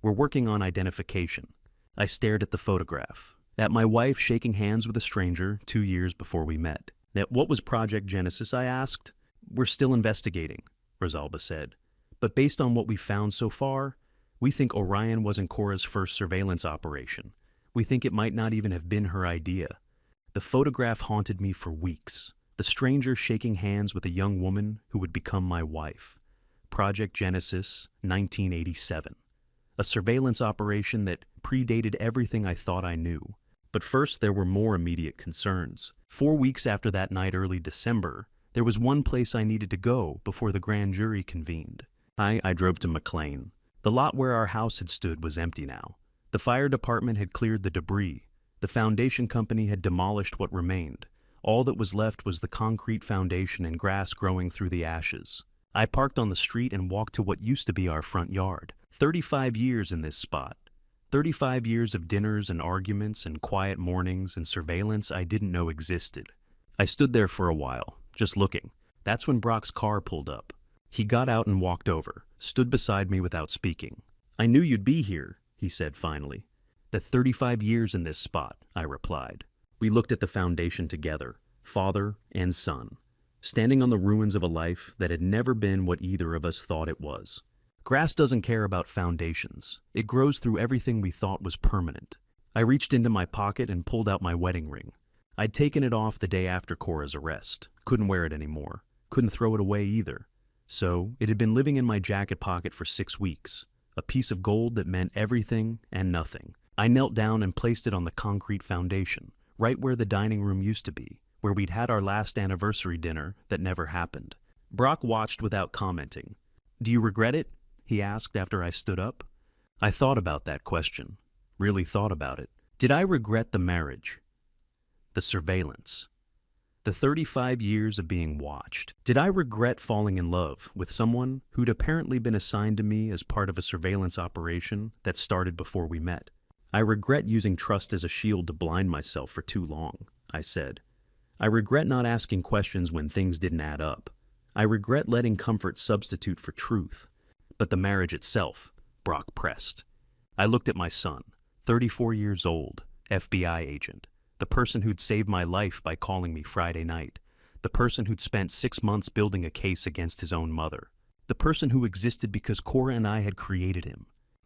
We're working on identification. I stared at the photograph, at my wife shaking hands with a stranger 2 years before we met. Now, what was Project Genesis? I asked. We're still investigating, Rosalba said. But based on what we've found so far, we think Orion wasn't Cora's first surveillance operation. We think it might not even have been her idea. The photograph haunted me for weeks. The stranger shaking hands with a young woman who would become my wife. Project Genesis, 1987. A surveillance operation that predated everything I thought I knew. But first, there were more immediate concerns. 4 weeks after that night, early December, there was one place I needed to go before the grand jury convened. I drove to McLean. The lot where our house had stood was empty now. The fire department had cleared the debris. The foundation company had demolished what remained. All that was left was the concrete foundation and grass growing through the ashes. I parked on the street and walked to what used to be our front yard. 35 years in this spot. 35 years of dinners and arguments and quiet mornings and surveillance I didn't know existed. I stood there for a while, just looking. That's when Brock's car pulled up. He got out and walked over, stood beside me without speaking. I knew you'd be here, he said finally. That 35 years in this spot, I replied. We looked at the foundation together, father and son, standing on the ruins of a life that had never been what either of us thought it was. Grass doesn't care about foundations. It grows through everything we thought was permanent. I reached into my pocket and pulled out my wedding ring. I'd taken it off the day after Cora's arrest. Couldn't wear it anymore. Couldn't throw it away either. So it had been living in my jacket pocket for 6 weeks. A piece of gold that meant everything and nothing. I knelt down and placed it on the concrete foundation, right where the dining room used to be, where we'd had our last anniversary dinner that never happened. Brock watched without commenting. Do you regret it? He asked after I stood up. I thought about that question. Really thought about it. Did I regret the marriage? The surveillance? The 35 years of being watched? Did I regret falling in love with someone who'd apparently been assigned to me as part of a surveillance operation that started before we met? I regret using trust as a shield to blind myself for too long, I said. I regret not asking questions when things didn't add up. I regret letting comfort substitute for truth. But the marriage itself, Brock pressed. I looked at my son, 34 years old, FBI agent, the person who'd saved my life by calling me Friday night, the person who'd spent 6 months building a case against his own mother, the person who existed because Cora and I had created him.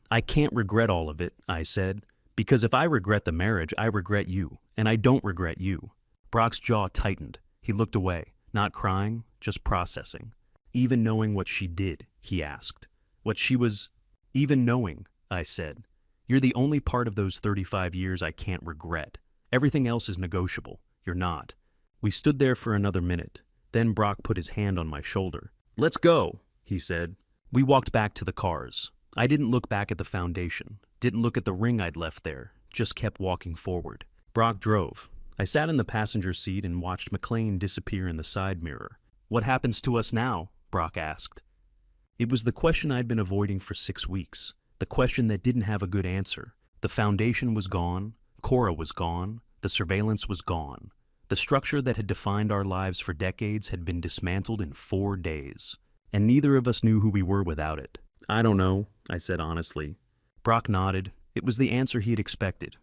I can't regret all of it, I said, because if I regret the marriage, I regret you, and I don't regret you. Brock's jaw tightened. He looked away, not crying, just processing. Even knowing what she did, he asked. What she was even knowing, I said. You're the only part of those 35 years I can't regret. Everything else is negotiable. You're not. We stood there for another minute. Then Brock put his hand on my shoulder. Let's go, he said. We walked back to the cars. I didn't look back at the foundation. Didn't look at the ring I'd left there. Just kept walking forward. Brock drove. I sat in the passenger seat and watched McLean disappear in the side mirror. What happens to us now? Brock asked. It was the question I'd been avoiding for 6 weeks, the question that didn't have a good answer. The foundation was gone, Cora was gone, the surveillance was gone. The structure that had defined our lives for decades had been dismantled in 4 days, and neither of us knew who we were without it. "I don't know," I said honestly. Brock nodded. It was the answer he'd expected.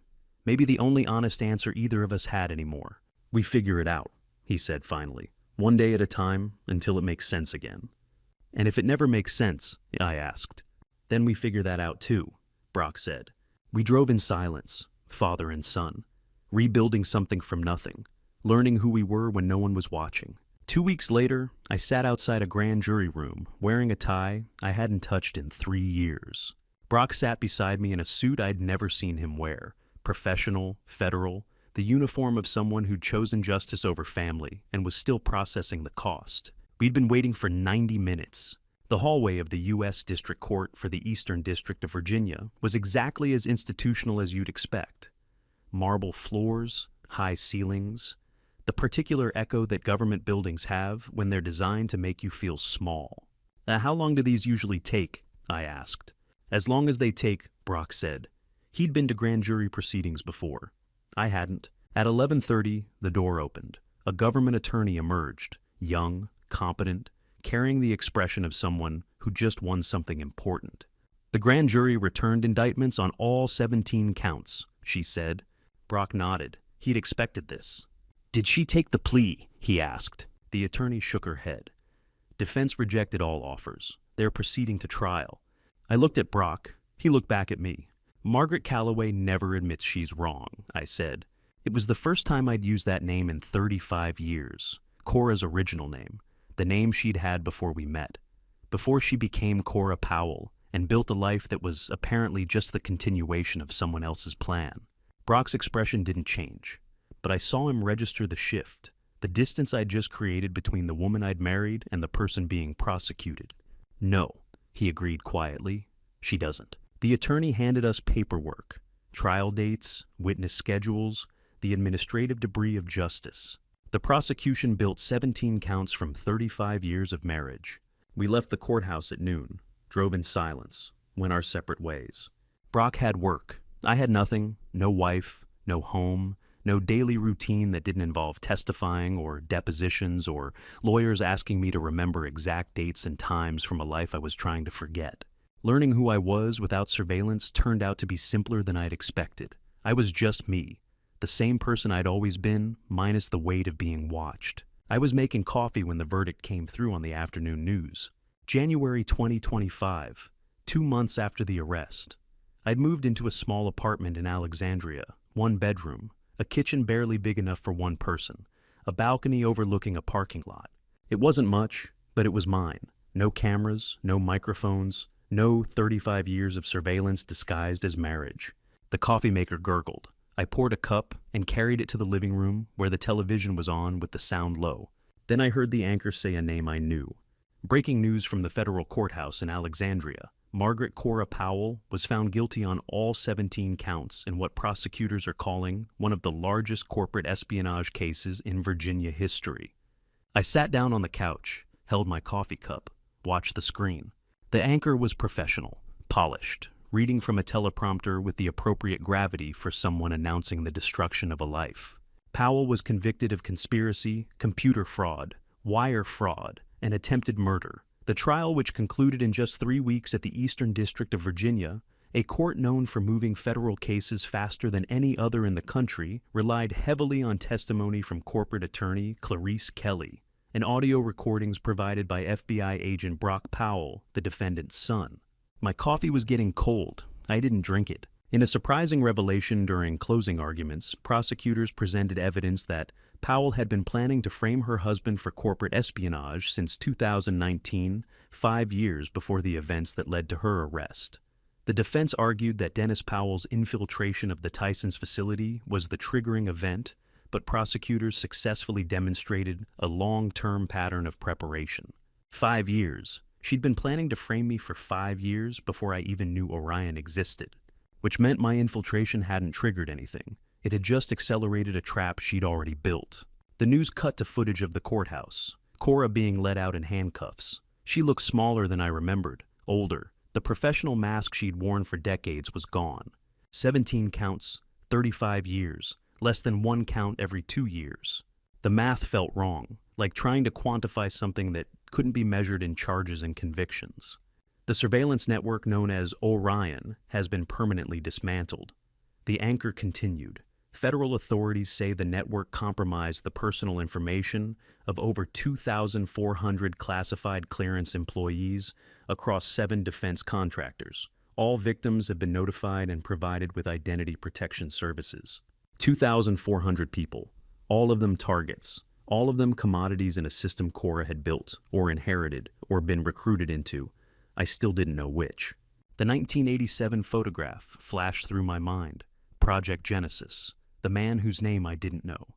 Maybe the only honest answer either of us had anymore. "We figure it out," he said finally. "One day at a time, until it makes sense again." "And if it never makes sense," I asked. "Then we figure that out too," Brock said. We drove in silence, father and son, rebuilding something from nothing, learning who we were when no one was watching. 2 weeks later, I sat outside a grand jury room, wearing a tie I hadn't touched in 3 years. Brock sat beside me in a suit I'd never seen him wear, professional, federal, the uniform of someone who'd chosen justice over family and was still processing the cost. We'd been waiting for 90 minutes. The hallway of the U.S. District Court for the Eastern District of Virginia was exactly as institutional as you'd expect. Marble floors, high ceilings, the particular echo that government buildings have when they're designed to make you feel small. "How long do these usually take?" I asked. "As long as they take," Brock said. He'd been to grand jury proceedings before. I hadn't. At 11:30, the door opened. A government attorney emerged, young, competent, carrying the expression of someone who just won something important. "The grand jury returned indictments on all 17 counts," she said. Brock nodded. He'd expected this. "Did she take the plea?" he asked. The attorney shook her head. "Defense rejected all offers. They're proceeding to trial." I looked at Brock. He looked back at me. "Margaret Calloway never admits she's wrong," I said. It was the first time I'd used that name in 35 years. Cora's original name. The name she'd had before we met. Before she became Cora Powell and built a life that was apparently just the continuation of someone else's plan. Brock's expression didn't change, but I saw him register the shift, the distance I'd just created between the woman I'd married and the person being prosecuted. "No," he agreed quietly. "She doesn't." The attorney handed us paperwork, trial dates, witness schedules, the administrative debris of justice. The prosecution built 17 counts from 35 years of marriage. We left the courthouse at noon, drove in silence, went our separate ways. Brock had work. I had nothing, no wife, no home, no daily routine that didn't involve testifying or depositions or lawyers asking me to remember exact dates and times from a life I was trying to forget. Learning who I was without surveillance turned out to be simpler than I'd expected. I was just me, the same person I'd always been, minus the weight of being watched. I was making coffee when the verdict came through on the afternoon news. January 2025, 2 months after the arrest. I'd moved into a small apartment in Alexandria, 1 bedroom, a kitchen barely big enough for 1 person, a balcony overlooking a parking lot. It wasn't much, but it was mine. No cameras, no microphones, no 35 years of surveillance disguised as marriage. The coffee maker gurgled. I poured a cup and carried it to the living room where the television was on with the sound low. Then I heard the anchor say a name I knew. Breaking news from the federal courthouse in Alexandria. Margaret Cora Powell was found guilty on all 17 counts in what prosecutors are calling one of the largest corporate espionage cases in Virginia history. I sat down on the couch, held my coffee cup, watched the screen. The anchor was professional, polished, reading from a teleprompter with the appropriate gravity for someone announcing the destruction of a life. Powell was convicted of conspiracy, computer fraud, wire fraud, and attempted murder. The trial, which concluded in just 3 weeks at the Eastern District of Virginia, a court known for moving federal cases faster than any other in the country, relied heavily on testimony from corporate attorney Clarice Kelly and audio recordings provided by FBI agent Brock Powell, the defendant's son. My coffee was getting cold. I didn't drink it. In a surprising revelation during closing arguments, prosecutors presented evidence that Powell had been planning to frame her husband for corporate espionage since 2019, 5 years before the events that led to her arrest. The defense argued that Dennis Powell's infiltration of the Tyson's facility was the triggering event, but prosecutors successfully demonstrated a long-term pattern of preparation. 5 years. She'd been planning to frame me for 5 years before I even knew Orion existed, which meant my infiltration hadn't triggered anything. It had just accelerated a trap she'd already built. The news cut to footage of the courthouse, Cora being led out in handcuffs. She looked smaller than I remembered, older. The professional mask she'd worn for decades was gone. 17 counts, 35 years, less than one count every 2 years. The math felt wrong, like trying to quantify something that couldn't be measured in charges and convictions. The surveillance network known as Orion has been permanently dismantled. The anchor continued. Federal authorities say the network compromised the personal information of over 2,400 classified clearance employees across 7 defense contractors. All victims have been notified and provided with identity protection services. 2,400 people, all of them targets, all of them commodities in a system Cora had built or inherited or been recruited into. I still didn't know which. The 1987 photograph flashed through my mind. Project Genesis, the man whose name I didn't know.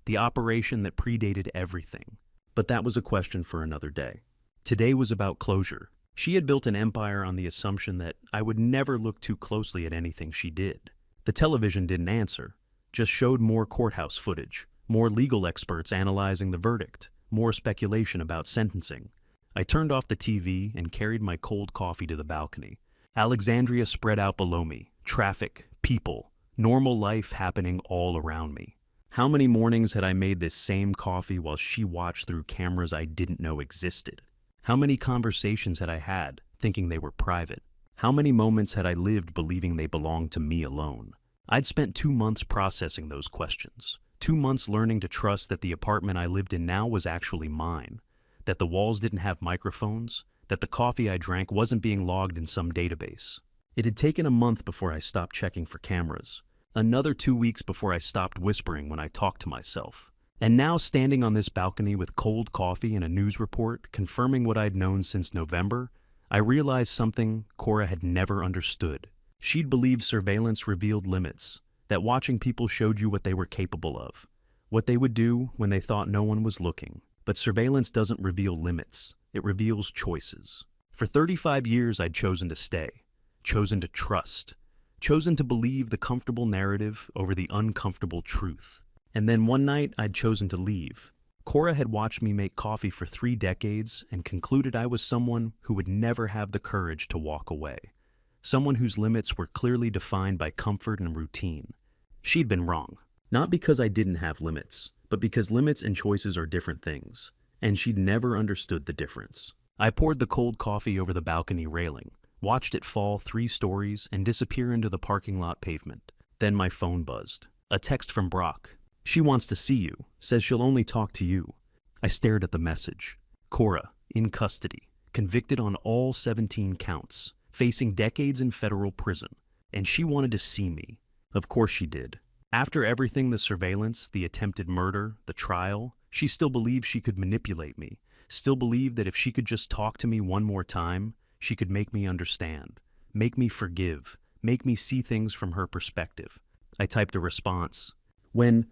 The operation that predated everything. But that was a question for another day. Today was about closure. She had built an empire on the assumption that I would never look too closely at anything she did. The television didn't answer, just showed more courthouse footage, more legal experts analyzing the verdict, more speculation about sentencing. I turned off the TV and carried my cold coffee to the balcony. Alexandria spread out below me, traffic, people, normal life happening all around me. How many mornings had I made this same coffee while she watched through cameras I didn't know existed? How many conversations had I had, thinking they were private? How many moments had I lived believing they belonged to me alone? I'd spent 2 months processing those questions. 2 months learning to trust that the apartment I lived in now was actually mine. That the walls didn't have microphones, that the coffee I drank wasn't being logged in some database. It had taken a month before I stopped checking for cameras, another 2 weeks before I stopped whispering when I talked to myself. And now, standing on this balcony with cold coffee and a news report confirming what I'd known since November, I realized something Cora had never understood. She'd believed surveillance revealed limits, that watching people showed you what they were capable of, what they would do when they thought no one was looking. But surveillance doesn't reveal limits, it reveals choices. For 35 years I'd chosen to stay, chosen to trust, chosen to believe the comfortable narrative over the uncomfortable truth. And then one night I'd chosen to leave. Cora had watched me make coffee for 3 decades and concluded I was someone who would never have the courage to walk away. Someone whose limits were clearly defined by comfort and routine. She'd been wrong. Not because I didn't have limits, but because limits and choices are different things, and she'd never understood the difference. I poured the cold coffee over the balcony railing, watched it fall 3 stories and disappear into the parking lot pavement. Then my phone buzzed. A text from Brock. She wants to see you, says she'll only talk to you. I stared at the message. Cora, in custody, convicted on all 17 counts, facing decades in federal prison, and she wanted to see me. Of course she did. After everything, the surveillance, the attempted murder, the trial, she still believed she could manipulate me, still believed that if she could just talk to me one more time, she could make me understand, make me forgive, make me see things from her perspective. I typed a response. When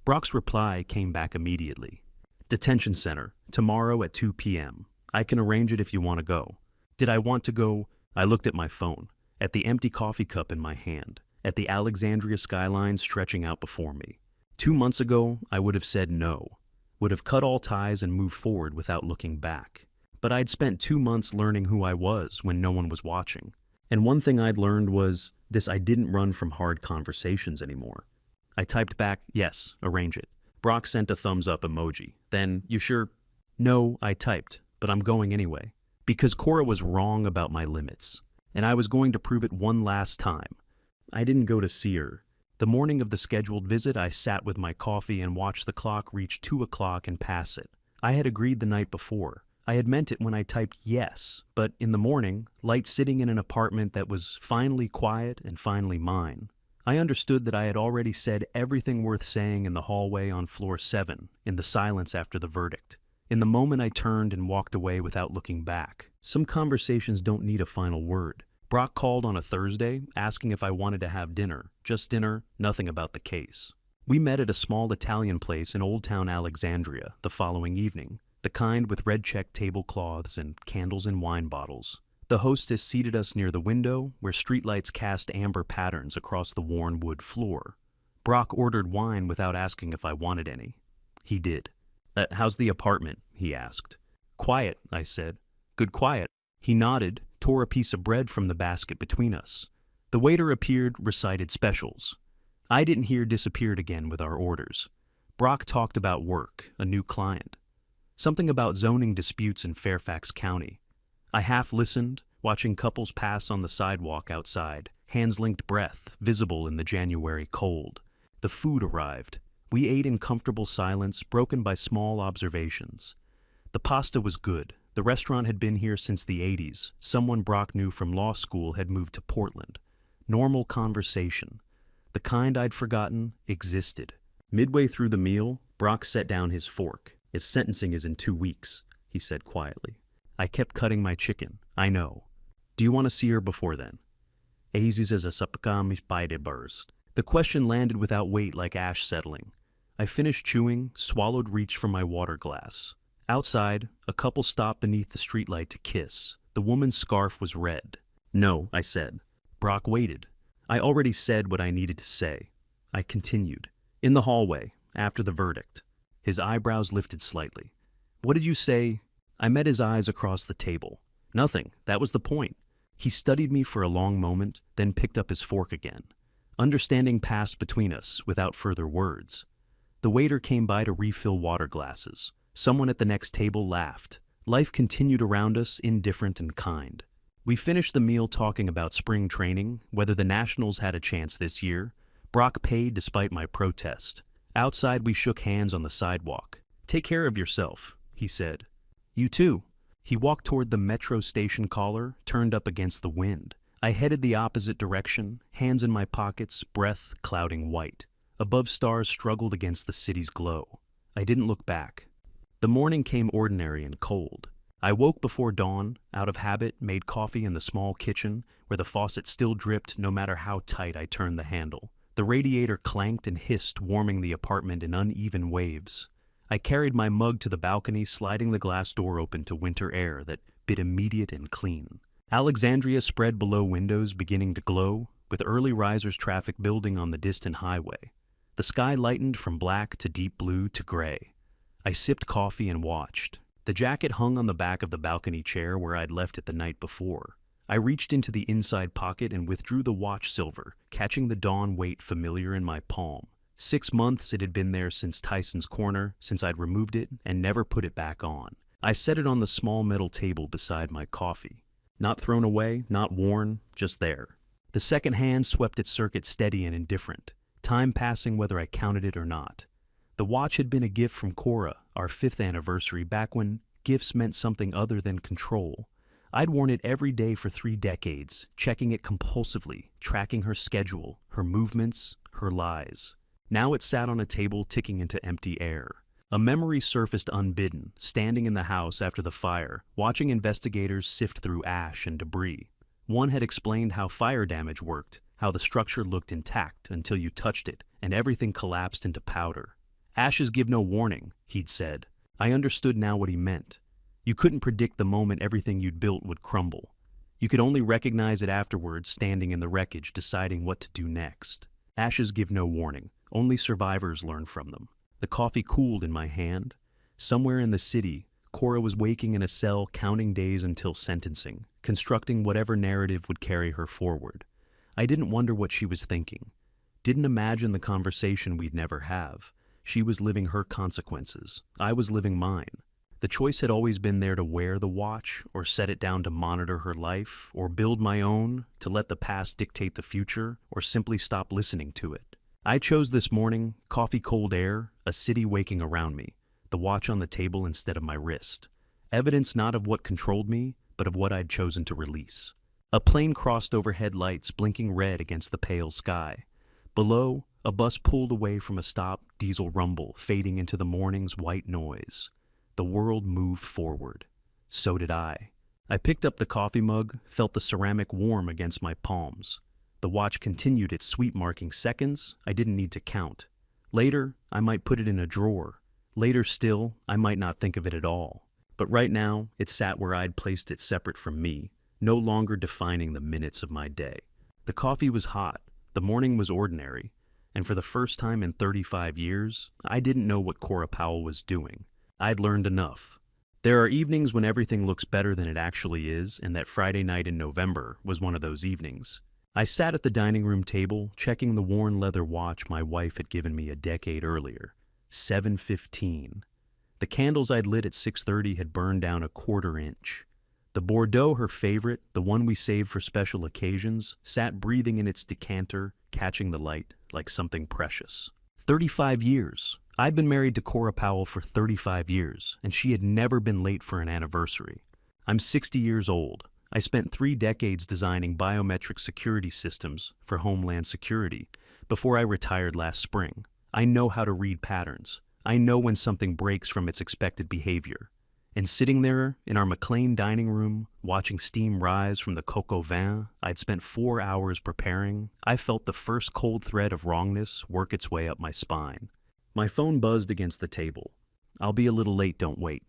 Brock's reply came back immediately. Detention center, tomorrow at 2 p.m. I can arrange it if you want to go. Did I want to go? I looked at my phone, at the empty coffee cup in my hand, at the Alexandria skyline stretching out before me. 2 months ago, I would have said no, would have cut all ties and moved forward without looking back. But I'd spent 2 months learning who I was when no one was watching. And one thing I'd learned was this: I didn't run from hard conversations anymore. I typed back, yes, arrange it. Brock sent a thumbs up emoji. Then, you sure? No, I typed, but I'm going anyway. Because Cora was wrong about my limits, and I was going to prove it one last time. I didn't go to see her. The morning of the scheduled visit, I sat with my coffee and watched the clock reach 2 o'clock and pass it. I had agreed the night before. I had meant it when I typed yes, but in the morning, light sitting in an apartment that was finally quiet and finally mine. I understood that I had already said everything worth saying in the hallway on floor 7, in the silence after the verdict. In the moment I turned and walked away without looking back. Some conversations don't need a final word. Brock called on a Thursday, asking if I wanted to have dinner. Just dinner, nothing about the case. We met at a small Italian place in Old Town Alexandria the following evening, the kind with red-checked tablecloths and candles and wine bottles. The hostess seated us near the window, where streetlights cast amber patterns across the worn wood floor. Brock ordered wine without asking if I wanted any. He did. How's the apartment?" he asked. "Quiet," I said. "Good quiet." He nodded, tore a piece of bread from the basket between us. The waiter appeared, recited specials. I didn't hear disappeared again with our orders. Brock talked about work, a new client. Something about zoning disputes in Fairfax County. I half listened, watching couples pass on the sidewalk outside, hands linked breath, visible in the January cold. The food arrived. We ate in comfortable silence, broken by small observations. The pasta was good. The restaurant had been here since the 80s. Someone Brock knew from law school had moved to Portland. Normal conversation. The kind I'd forgotten existed. Midway through the meal, Brock set down his fork. His sentencing is in 2 weeks, he said quietly. I kept cutting my chicken. I know. Do you want to see her before then? Aziz as a sapkam beide burst. The question landed without weight like ash settling. I finished chewing, swallowed, reached for my water glass. Outside, a couple stopped beneath the streetlight to kiss. The woman's scarf was red. No, I said. Brock waited. I already said what I needed to say. I continued. In the hallway, after the verdict. His eyebrows lifted slightly. What did you say? I met his eyes across the table. Nothing. That was the point. He studied me for a long moment, then picked up his fork again. Understanding passed between us without further words. The waiter came by to refill water glasses. Someone at the next table laughed. Life continued around us, indifferent and kind. We finished the meal talking about spring training, whether the Nationals had a chance this year. Brock paid despite my protest. Outside, we shook hands on the sidewalk. Take care of yourself, he said. You too. He walked toward the metro station collar, turned up against the wind. I headed the opposite direction, hands in my pockets, breath clouding white. Above, stars struggled against the city's glow. I didn't look back. The morning came ordinary and cold. I woke before dawn, out of habit, made coffee in the small kitchen, where the faucet still dripped no matter how tight I turned the handle. The radiator clanked and hissed, warming the apartment in uneven waves. I carried my mug to the balcony, sliding the glass door open to winter air that bit immediate and clean. Alexandria spread below windows, beginning to glow, with early risers traffic building on the distant highway. The sky lightened from black to deep blue to gray. I sipped coffee and watched. The jacket hung on the back of the balcony chair where I'd left it the night before. I reached into the inside pocket and withdrew the watch silver, catching the dawn weight familiar in my palm. 6 months it had been there since Tyson's Corner, since I'd removed it and never put it back on. I set it on the small metal table beside my coffee. Not thrown away, not worn, just there. The second hand swept its circuit steady and indifferent, time passing whether I counted it or not. The watch had been a gift from Cora, our 5th anniversary, back when gifts meant something other than control. I'd worn it every day for 3 decades, checking it compulsively, tracking her schedule, her movements, her lies. Now it sat on a table ticking into empty air. A memory surfaced unbidden, standing in the house after the fire, watching investigators sift through ash and debris. One had explained how fire damage worked, how the structure looked intact until you touched it, and everything collapsed into powder. Ashes give no warning, he'd said. I understood now what he meant. You couldn't predict the moment everything you'd built would crumble. You could only recognize it afterwards, standing in the wreckage, deciding what to do next. Ashes give no warning. Only survivors learn from them. The coffee cooled in my hand. Somewhere in the city, Cora was waking in a cell, counting days until sentencing, constructing whatever narrative would carry her forward. I didn't wonder what she was thinking. Didn't imagine the conversation we'd never have. She was living her consequences. I was living mine. The choice had always been there to wear the watch, or set it down to monitor her life, or build my own, to let the past dictate the future, or simply stop listening to it. I chose this morning, coffee, cold air, a city waking around me, the watch on the table instead of my wrist. Evidence not of what controlled me, but of what I'd chosen to release. A plane crossed overhead lights, blinking red against the pale sky. Below, a bus pulled away from a stop, diesel rumble, fading into the morning's white noise. The world moved forward. So did I. I picked up the coffee mug, felt the ceramic warm against my palms. The watch continued its sweep, marking seconds I didn't need to count. Later, I might put it in a drawer. Later still, I might not think of it at all. But right now, it sat where I'd placed it separate from me, no longer defining the minutes of my day. The coffee was hot, the morning was ordinary, and for the first time in 35 years, I didn't know what Cora Powell was doing. I'd learned enough. There are evenings when everything looks better than it actually is, and that Friday night in November was one of those evenings. I sat at the dining room table, checking the worn leather watch my wife had given me a decade earlier. 7:15. The candles I'd lit at 6:30 had burned down a quarter inch. The Bordeaux, her favorite, the one we saved for special occasions, sat breathing in its decanter, catching the light like something precious. 35 years. I'd been married to Cora Powell for 35 years, and she had never been late for an anniversary. I'm 60 years old. I spent 3 decades designing biometric security systems for Homeland Security before I retired last spring. I know how to read patterns. I know when something breaks from its expected behavior. And sitting there in our McLean dining room, watching steam rise from the coq au vin I'd spent 4 hours preparing, I felt the first cold thread of wrongness work its way up my spine. My phone buzzed against the table. "I'll be a little late, don't wait."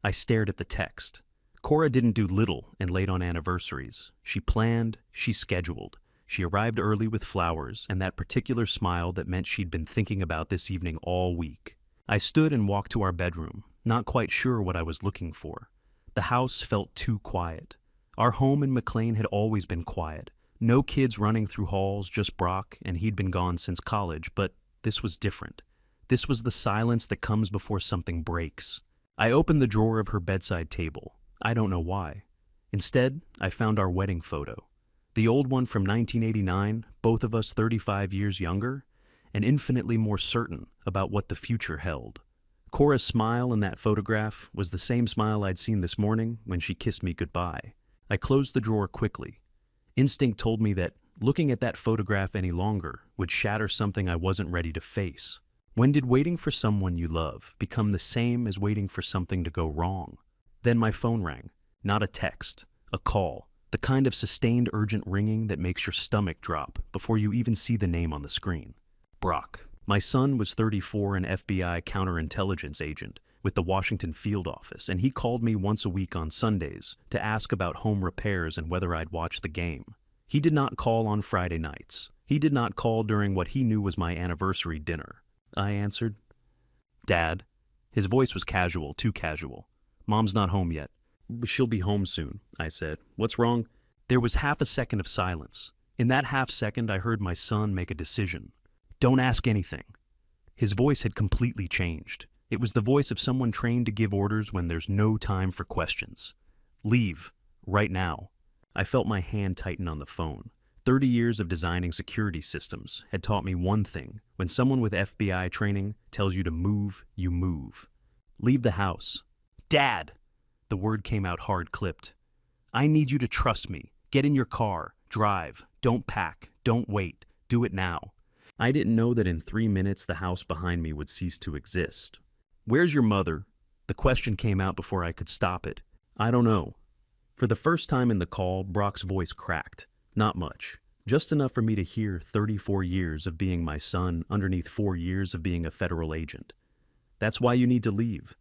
I stared at the text. Cora didn't do little and late on anniversaries. She planned, she scheduled. She arrived early with flowers and that particular smile that meant she'd been thinking about this evening all week. I stood and walked to our bedroom, not quite sure what I was looking for. The house felt too quiet. Our home in McLean had always been quiet. No kids running through halls, just Brock, and he'd been gone since college, but this was different. This was the silence that comes before something breaks. I opened the drawer of her bedside table. I don't know why. Instead, I found our wedding photo. The old one from 1989, both of us 35 years younger, and infinitely more certain about what the future held. Cora's smile in that photograph was the same smile I'd seen this morning when she kissed me goodbye. I closed the drawer quickly. Instinct told me that looking at that photograph any longer would shatter something I wasn't ready to face. When did waiting for someone you love become the same as waiting for something to go wrong? Then my phone rang. Not a text, a call. The kind of sustained urgent ringing that makes your stomach drop before you even see the name on the screen. Brock. My son was 34, an FBI counterintelligence agent with the Washington field office, and he called me once a week on Sundays to ask about home repairs and whether I'd watch the game. He did not call on Friday nights. He did not call during what he knew was my anniversary dinner. I answered. "Dad." His voice was casual, too casual. "Mom's not home yet." "She'll be home soon," I said. "What's wrong?" There was half a second of silence. In that half second, I heard my son make a decision. "Don't ask anything." His voice had completely changed. It was the voice of someone trained to give orders when there's no time for questions. "Leave. Right now." I felt my hand tighten on the phone. 30 years of designing security systems had taught me one thing. When someone with FBI training tells you to move, you move. "Leave the house." "Dad!" The word came out hard-clipped. "I need you to trust me. Get in your car. Drive. Don't pack. Don't wait. Do it now." I didn't know that in 3 minutes the house behind me would cease to exist. "Where's your mother?" The question came out before I could stop it. "I don't know." For the first time in the call, Brock's voice cracked. Not much. Just enough for me to hear 34 years of being my son underneath 4 years of being a federal agent. "That's why you need to leave."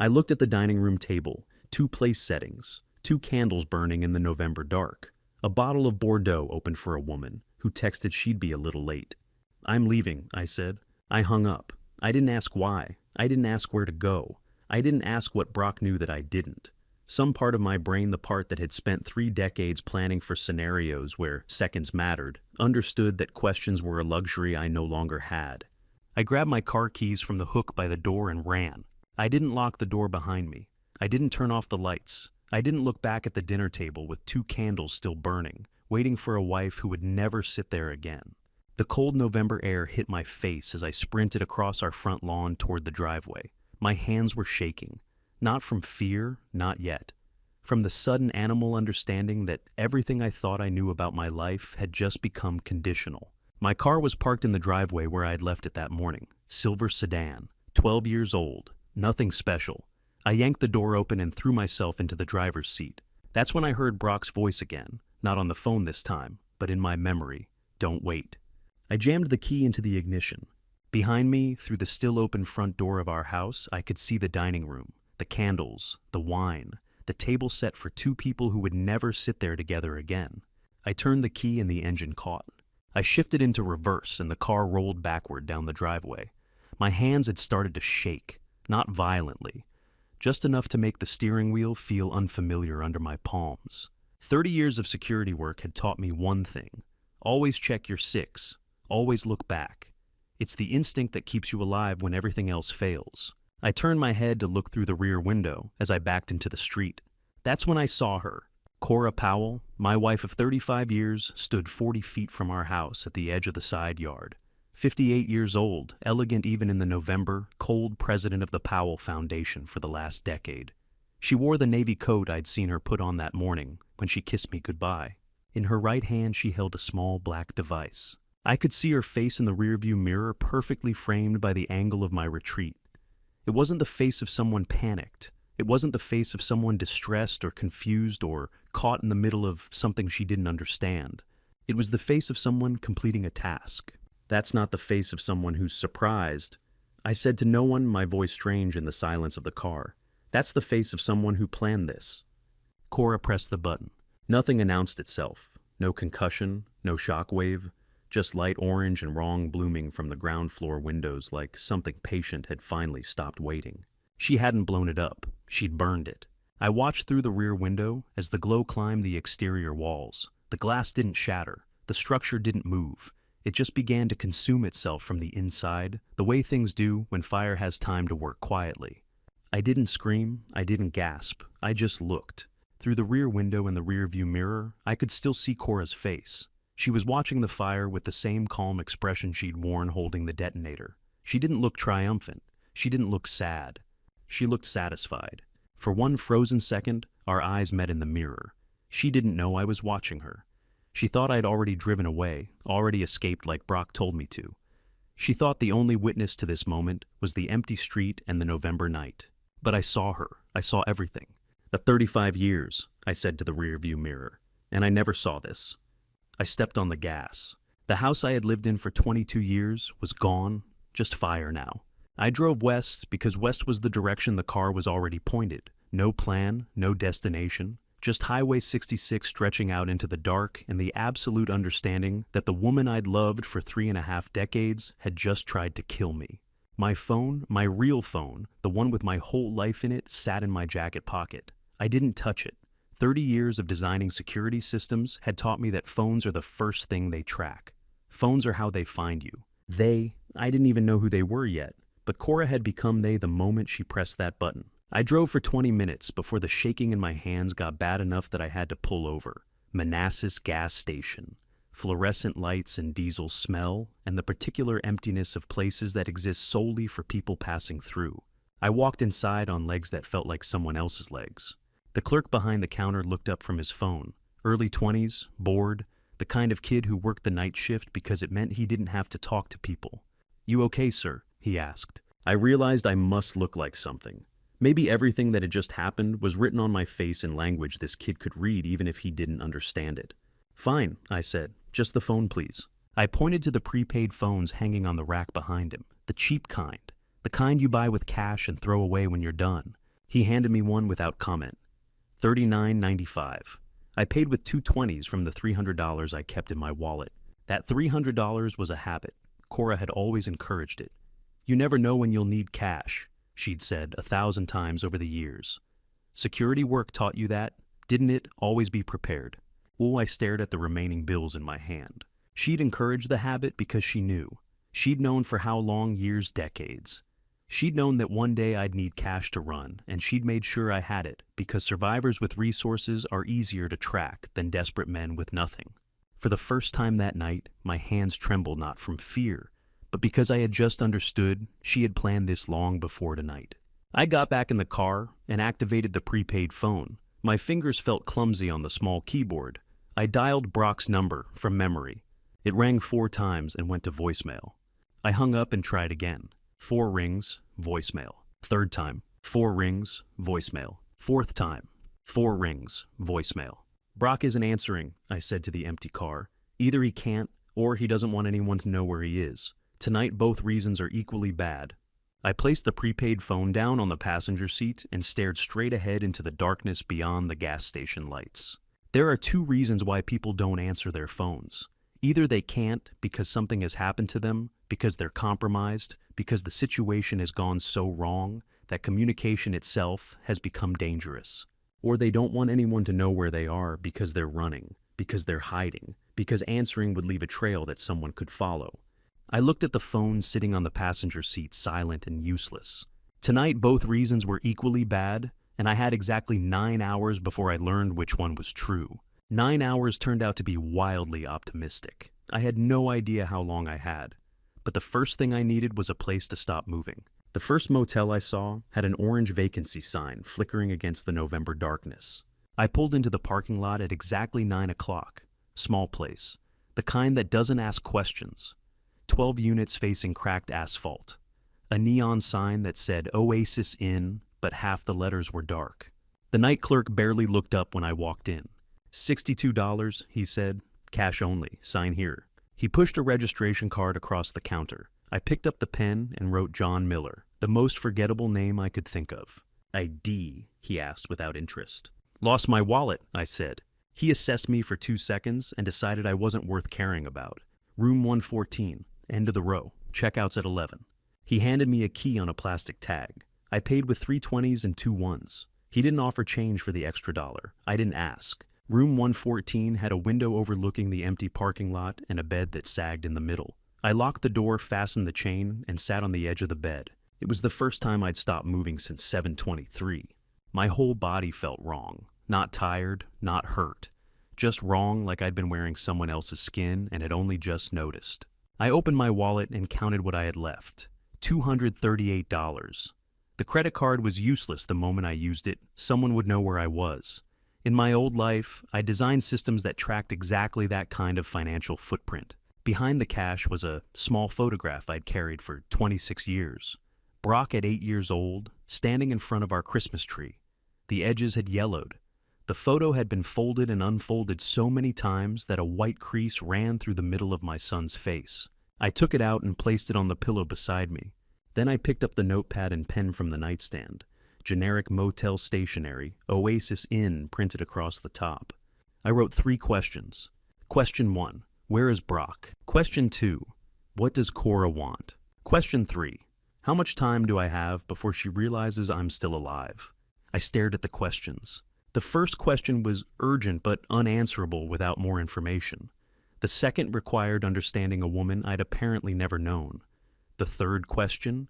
I looked at the dining room table. 2 place settings. 2 candles burning in the November dark. A bottle of Bordeaux open for a woman who texted she'd be a little late. "I'm leaving," I said. I hung up. I didn't ask why. I didn't ask where to go. I didn't ask what Brock knew that I didn't. Some part of my brain, the part that had spent 3 decades planning for scenarios where seconds mattered, understood that questions were a luxury I no longer had. I grabbed my car keys from the hook by the door and ran. I didn't lock the door behind me. I didn't turn off the lights. I didn't look back at the dinner table with 2 candles still burning, waiting for a wife who would never sit there again. The cold November air hit my face as I sprinted across our front lawn toward the driveway. My hands were shaking. Not from fear, not yet. From the sudden animal understanding that everything I thought I knew about my life had just become conditional. My car was parked in the driveway where I had left it that morning. Silver sedan, 12 years old, nothing special. I yanked the door open and threw myself into the driver's seat. That's when I heard Brock's voice again, not on the phone this time, but in my memory. "Don't wait." I jammed the key into the ignition. Behind me, through the still open front door of our house, I could see the dining room, the candles, the wine, the table set for 2 people who would never sit there together again. I turned the key and the engine caught. I shifted into reverse and the car rolled backward down the driveway. My hands had started to shake, not violently, just enough to make the steering wheel feel unfamiliar under my palms. 30 years of security work had taught me one thing. Always check your six. Always look back. It's the instinct that keeps you alive when everything else fails. I turned my head to look through the rear window as I backed into the street. That's when I saw her. Cora Powell, my wife of 35 years, stood 40 feet from our house at the edge of the side yard. 58 years old, elegant even in the November, cold president of the Powell Foundation for the last decade. She wore the navy coat I'd seen her put on that morning when she kissed me goodbye. In her right hand she held a small black device. I could see her face in the rearview mirror, perfectly framed by the angle of my retreat. It wasn't the face of someone panicked. It wasn't the face of someone distressed or confused or caught in the middle of something she didn't understand. It was the face of someone completing a task. That's not the face of someone who's surprised. I said to no one, my voice strange in the silence of the car. That's the face of someone who planned this. Cora pressed the button. Nothing announced itself. No concussion, no shockwave, just light orange and wrong blooming from the ground floor windows like something patient had finally stopped waiting. She hadn't blown it up. She'd burned it. I watched through the rear window as the glow climbed the exterior walls. The glass didn't shatter. The structure didn't move. It just began to consume itself from the inside, the way things do when fire has time to work quietly. I didn't scream. I didn't gasp. I just looked. Through the rear window in the rearview mirror, I could still see Cora's face. She was watching the fire with the same calm expression she'd worn holding the detonator. She didn't look triumphant. She didn't look sad. She looked satisfied. For one frozen second, our eyes met in the mirror. She didn't know I was watching her. She thought I'd already driven away, already escaped like Brock told me to. She thought the only witness to this moment was the empty street and the November night. But I saw her. I saw everything. The 35 years, I said to the rearview mirror, and I never saw this. I stepped on the gas. The house I had lived in for 22 years was gone, just fire now. I drove west because west was the direction the car was already pointed. No plan, no destination, just Highway 66 stretching out into the dark and the absolute understanding that the woman I'd loved for 3.5 decades had just tried to kill me. My phone, my real phone, the one with my whole life in it, sat in my jacket pocket. I didn't touch it. 30 years of designing security systems had taught me that phones are the first thing they track. Phones are how they find you. I didn't even know who they were yet, but Cora had become they the moment she pressed that button. I drove for 20 minutes before the shaking in my hands got bad enough that I had to pull over. Manassas gas station. Fluorescent lights and diesel smell, and the particular emptiness of places that exist solely for people passing through. I walked inside on legs that felt like someone else's legs. The clerk behind the counter looked up from his phone. Early 20s, bored, the kind of kid who worked the night shift because it meant he didn't have to talk to people. "You okay, sir?" he asked. I realized I must look like something. Maybe everything that had just happened was written on my face in language this kid could read even if he didn't understand it. "Fine," I said. "Just the phone, please." I pointed to the prepaid phones hanging on the rack behind him, the cheap kind, the kind you buy with cash and throw away when you're done. He handed me one without comment. $39.95. I paid with two 20s from the $300 I kept in my wallet. That $300 was a habit. Cora had always encouraged it. "You never know when you'll need cash," she'd said 1,000 times over the years. Security work taught you that, didn't it? Always be prepared. Oh, I stared at the remaining bills in my hand. She'd encouraged the habit because she knew. She'd known for how long? Years, decades. She'd known that one day I'd need cash to run, and she'd made sure I had it, because survivors with resources are easier to track than desperate men with nothing. For the first time that night, my hands trembled not from fear, but because I had just understood she had planned this long before tonight. I got back in the car and activated the prepaid phone. My fingers felt clumsy on the small keyboard. I dialed Brock's number from memory. It rang 4 times and went to voicemail. I hung up and tried again. 4 rings, voicemail. 3rd time, 4 rings, voicemail. 4th time, 4 rings, voicemail. "Brock isn't answering," I said to the empty car. "Either he can't, or he doesn't want anyone to know where he is. Tonight both reasons are equally bad." I placed the prepaid phone down on the passenger seat and stared straight ahead into the darkness beyond the gas station lights. There are 2 reasons why people don't answer their phones. Either they can't because something has happened to them, because they're compromised, because the situation has gone so wrong that communication itself has become dangerous. Or they don't want anyone to know where they are because they're running, because they're hiding, because answering would leave a trail that someone could follow. I looked at the phone sitting on the passenger seat, silent and useless. Tonight, both reasons were equally bad, and I had exactly 9 hours before I learned which one was true. 9 hours turned out to be wildly optimistic. I had no idea how long I had, but the first thing I needed was a place to stop moving. The first motel I saw had an orange vacancy sign flickering against the November darkness. I pulled into the parking lot at exactly 9 o'clock. Small place, the kind that doesn't ask questions. 12 units facing cracked asphalt. A neon sign that said Oasis Inn, but half the letters were dark. The night clerk barely looked up when I walked in. $62, he said. Cash only. Sign here. He pushed a registration card across the counter. I picked up the pen and wrote John Miller, the most forgettable name I could think of. ID, he asked without interest. Lost my wallet, I said. He assessed me for 2 seconds and decided I wasn't worth caring about. Room 114, end of the row. Checkout's at 11. He handed me a key on a plastic tag. I paid with 3 20s and 2 1s. He didn't offer change for the extra dollar. I didn't ask. Room 114 had a window overlooking the empty parking lot and a bed that sagged in the middle. I locked the door, fastened the chain, and sat on the edge of the bed. It was the first time I'd stopped moving since 7:23. My whole body felt wrong. Not tired, not hurt. Just wrong, like I'd been wearing someone else's skin and had only just noticed. I opened my wallet and counted what I had left. $238. The credit card was useless the moment I used it. Someone would know where I was. In my old life, I designed systems that tracked exactly that kind of financial footprint. Behind the cash was a small photograph I'd carried for 26 years. Brock at 8 years old, standing in front of our Christmas tree. The edges had yellowed. The photo had been folded and unfolded so many times that a white crease ran through the middle of my son's face. I took it out and placed it on the pillow beside me. Then I picked up the notepad and pen from the nightstand. Generic motel stationery, Oasis Inn printed across the top. I wrote 3 questions. Question 1, where is Brock? Question 2, what does Cora want? Question 3, how much time do I have before she realizes I'm still alive? I stared at the questions. The first question was urgent but unanswerable without more information. The second required understanding a woman I'd apparently never known. The third question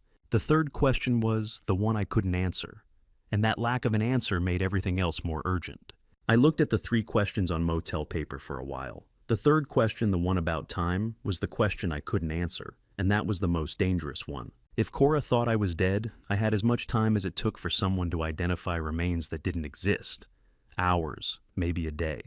was the one I couldn't answer, and that lack of an answer made everything else more urgent. I looked at the 3 questions on motel paper for a while. The third question, the one about time, was the question I couldn't answer, and that was the most dangerous one. If Cora thought I was dead, I had as much time as it took for someone to identify remains that didn't exist. Hours, maybe a day.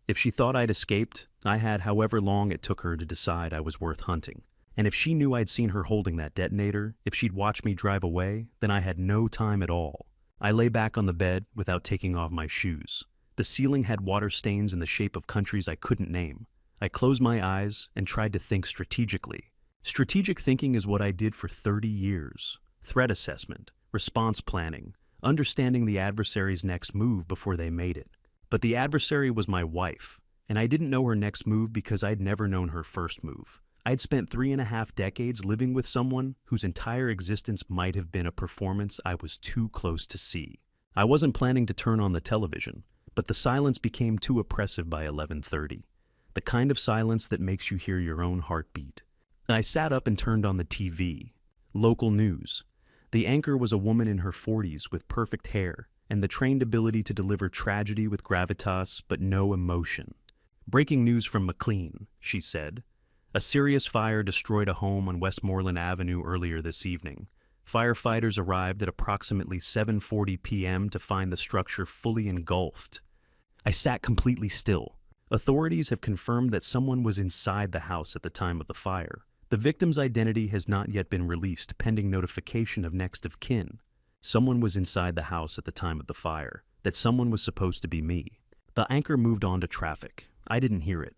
If she thought I'd escaped, I had however long it took her to decide I was worth hunting. And if she knew I'd seen her holding that detonator, if she'd watched me drive away, then I had no time at all. I lay back on the bed without taking off my shoes. The ceiling had water stains in the shape of countries I couldn't name. I closed my eyes and tried to think strategically. Strategic thinking is what I did for 30 years. Threat assessment, response planning, understanding the adversary's next move before they made it. But the adversary was my wife, and I didn't know her next move because I'd never known her first move. I'd spent 3.5 decades living with someone whose entire existence might have been a performance I was too close to see. I wasn't planning to turn on the television, but the silence became too oppressive by 11:30. The kind of silence that makes you hear your own heartbeat. I sat up and turned on the TV. Local news. The anchor was a woman in her 40s with perfect hair and the trained ability to deliver tragedy with gravitas but no emotion. Breaking news from McLean, she said. A serious fire destroyed a home on Westmoreland Avenue earlier this evening. Firefighters arrived at approximately 7:40 p.m. to find the structure fully engulfed. I sat completely still. Authorities have confirmed that someone was inside the house at the time of the fire. The victim's identity has not yet been released, pending notification of next of kin. Someone was inside the house at the time of the fire. That someone was supposed to be me. The anchor moved on to traffic. I didn't hear it.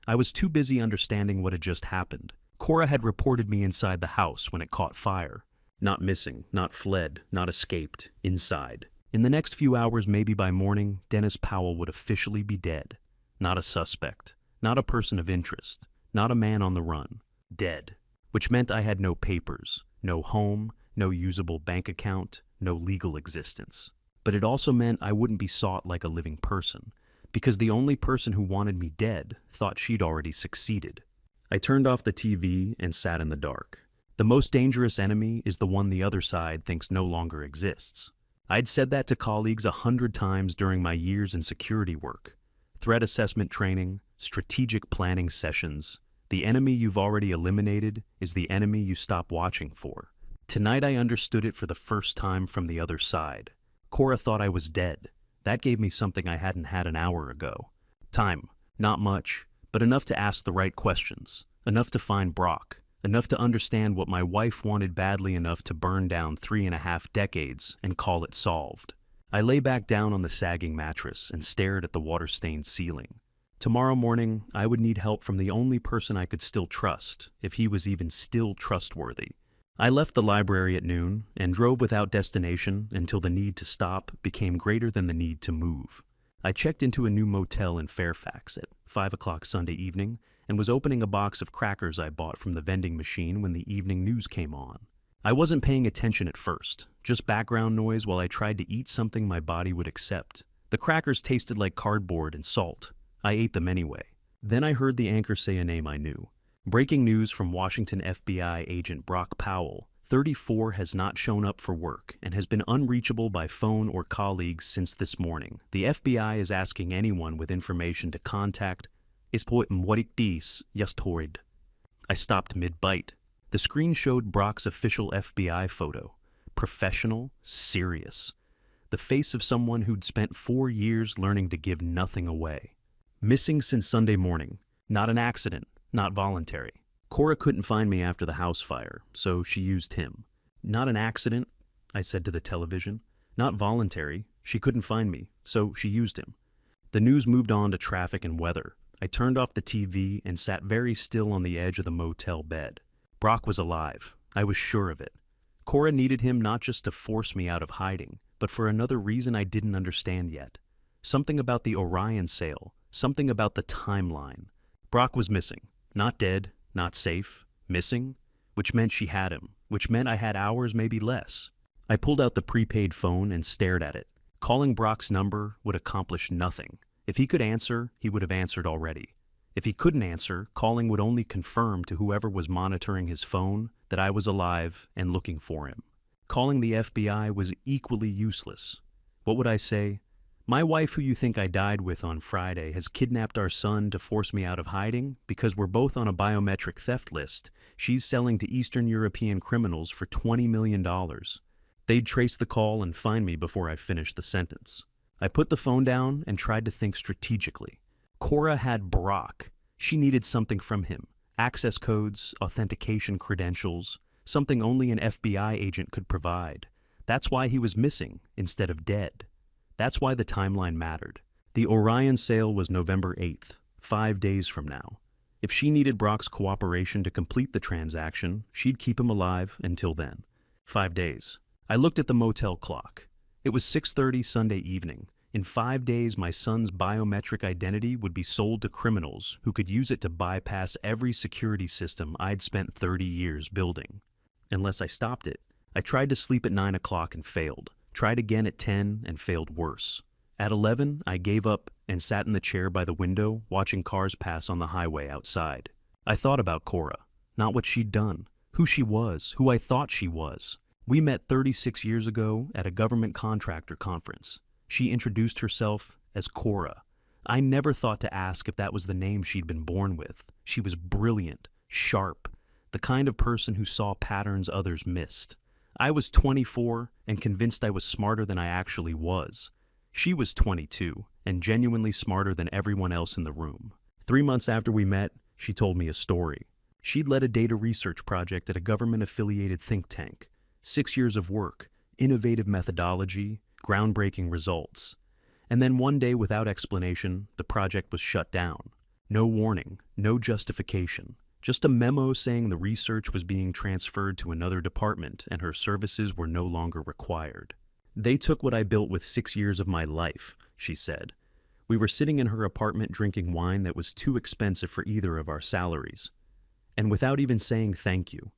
I was too busy understanding what had just happened. Cora had reported me inside the house when it caught fire. Not missing, not fled, not escaped. Inside. In the next few hours, maybe by morning, Dennis Powell would officially be dead. Not a suspect. Not a person of interest. Not a man on the run. Dead. Which meant I had no papers, no home, no usable bank account, no legal existence. But it also meant I wouldn't be sought like a living person. because the only person who wanted me dead thought she'd already succeeded. I turned off the TV and sat in the dark. The most dangerous enemy is the one the other side thinks no longer exists. I'd said that to colleagues 100 times during my years in security work. Threat assessment training, strategic planning sessions. The enemy you've already eliminated is the enemy you stop watching for. Tonight I understood it for the first time from the other side. Cora thought I was dead. That gave me something I hadn't had an hour ago. Time. Not much, but enough to ask the right questions. Enough to find Brock. Enough to understand what my wife wanted badly enough to burn down 3.5 decades and call it solved. I lay back down on the sagging mattress and stared at the water-stained ceiling. Tomorrow morning, I would need help from the only person I could still trust, if he was even still trustworthy. I left the library at noon and drove without destination until the need to stop became greater than the need to move. I checked into a new motel in Fairfax at 5 o'clock Sunday evening and was opening a box of crackers I bought from the vending machine when the evening news came on. I wasn't paying attention at first, just background noise while I tried to eat something my body would accept. The crackers tasted like cardboard and salt. I ate them anyway. Then I heard the anchor say a name I knew. Breaking news from Washington FBI agent Brock Powell, 34, has not shown up for work and has been unreachable by phone or colleagues since this morning. The FBI is asking anyone with information to contact Yastorid. I stopped mid-bite. The screen showed Brock's official FBI photo. Professional, serious. The face of someone who'd spent 4 years learning to give nothing away. Missing since Sunday morning. Not an accident. Not voluntary. Cora couldn't find me after the house fire, so she used him. Not an accident, I said to the television. Not voluntary. She couldn't find me, so she used him. The news moved on to traffic and weather. I turned off the TV and sat very still on the edge of the motel bed. Brock was alive. I was sure of it. Cora needed him not just to force me out of hiding, but for another reason I didn't understand yet. Something about the Orion sale. Something about the timeline. Brock was missing. Not dead, not safe, missing, which meant she had him, which meant I had hours, maybe less. I pulled out the prepaid phone and stared at it. Calling Brock's number would accomplish nothing. If he could answer, he would have answered already. If he couldn't answer, calling would only confirm to whoever was monitoring his phone that I was alive and looking for him. Calling the FBI was equally useless. What would I say? My wife, who you think I died with on Friday, has kidnapped our son to force me out of hiding because we're both on a biometric theft list. She's selling to Eastern European criminals for $20 million. They'd trace the call and find me before I finished the sentence. I put the phone down and tried to think strategically. Cora had Brock. She needed something from him. Access codes, authentication credentials, something only an FBI agent could provide. That's why he was missing instead of dead. That's why the timeline mattered. The Orion sale was November 8th, 5 days from now. If she needed Brock's cooperation to complete the transaction, she'd keep him alive until then. 5 days. I looked at the motel clock. It was 6:30 Sunday evening. In 5 days, my son's biometric identity would be sold to criminals who could use it to bypass every security system I'd spent 30 years building. Unless I stopped it. I tried to sleep at 9 o'clock and failed. Tried again at 10 and failed worse. At 11, I gave up and sat in the chair by the window watching cars pass on the highway outside. I thought about Cora, not what she'd done, who she was, who I thought she was. We met 36 years ago at a government contractor conference. She introduced herself as Cora. I never thought to ask if that was the name she'd been born with. She was brilliant, sharp, the kind of person who saw patterns others missed. I was 24 and convinced I was smarter than I actually was. She was 22 and genuinely smarter than everyone else in the room. 3 months after we met, she told me a story. She'd led a data research project at a government-affiliated think tank. 6 years of work, innovative methodology, groundbreaking results. And then one day, without explanation, the project was shut down. No warning, no justification. Just a memo saying the research was being transferred to another department and her services were no longer required. They took what I built with 6 years of my life, she said. We were sitting in her apartment drinking wine that was too expensive for either of our salaries. And without even saying thank you.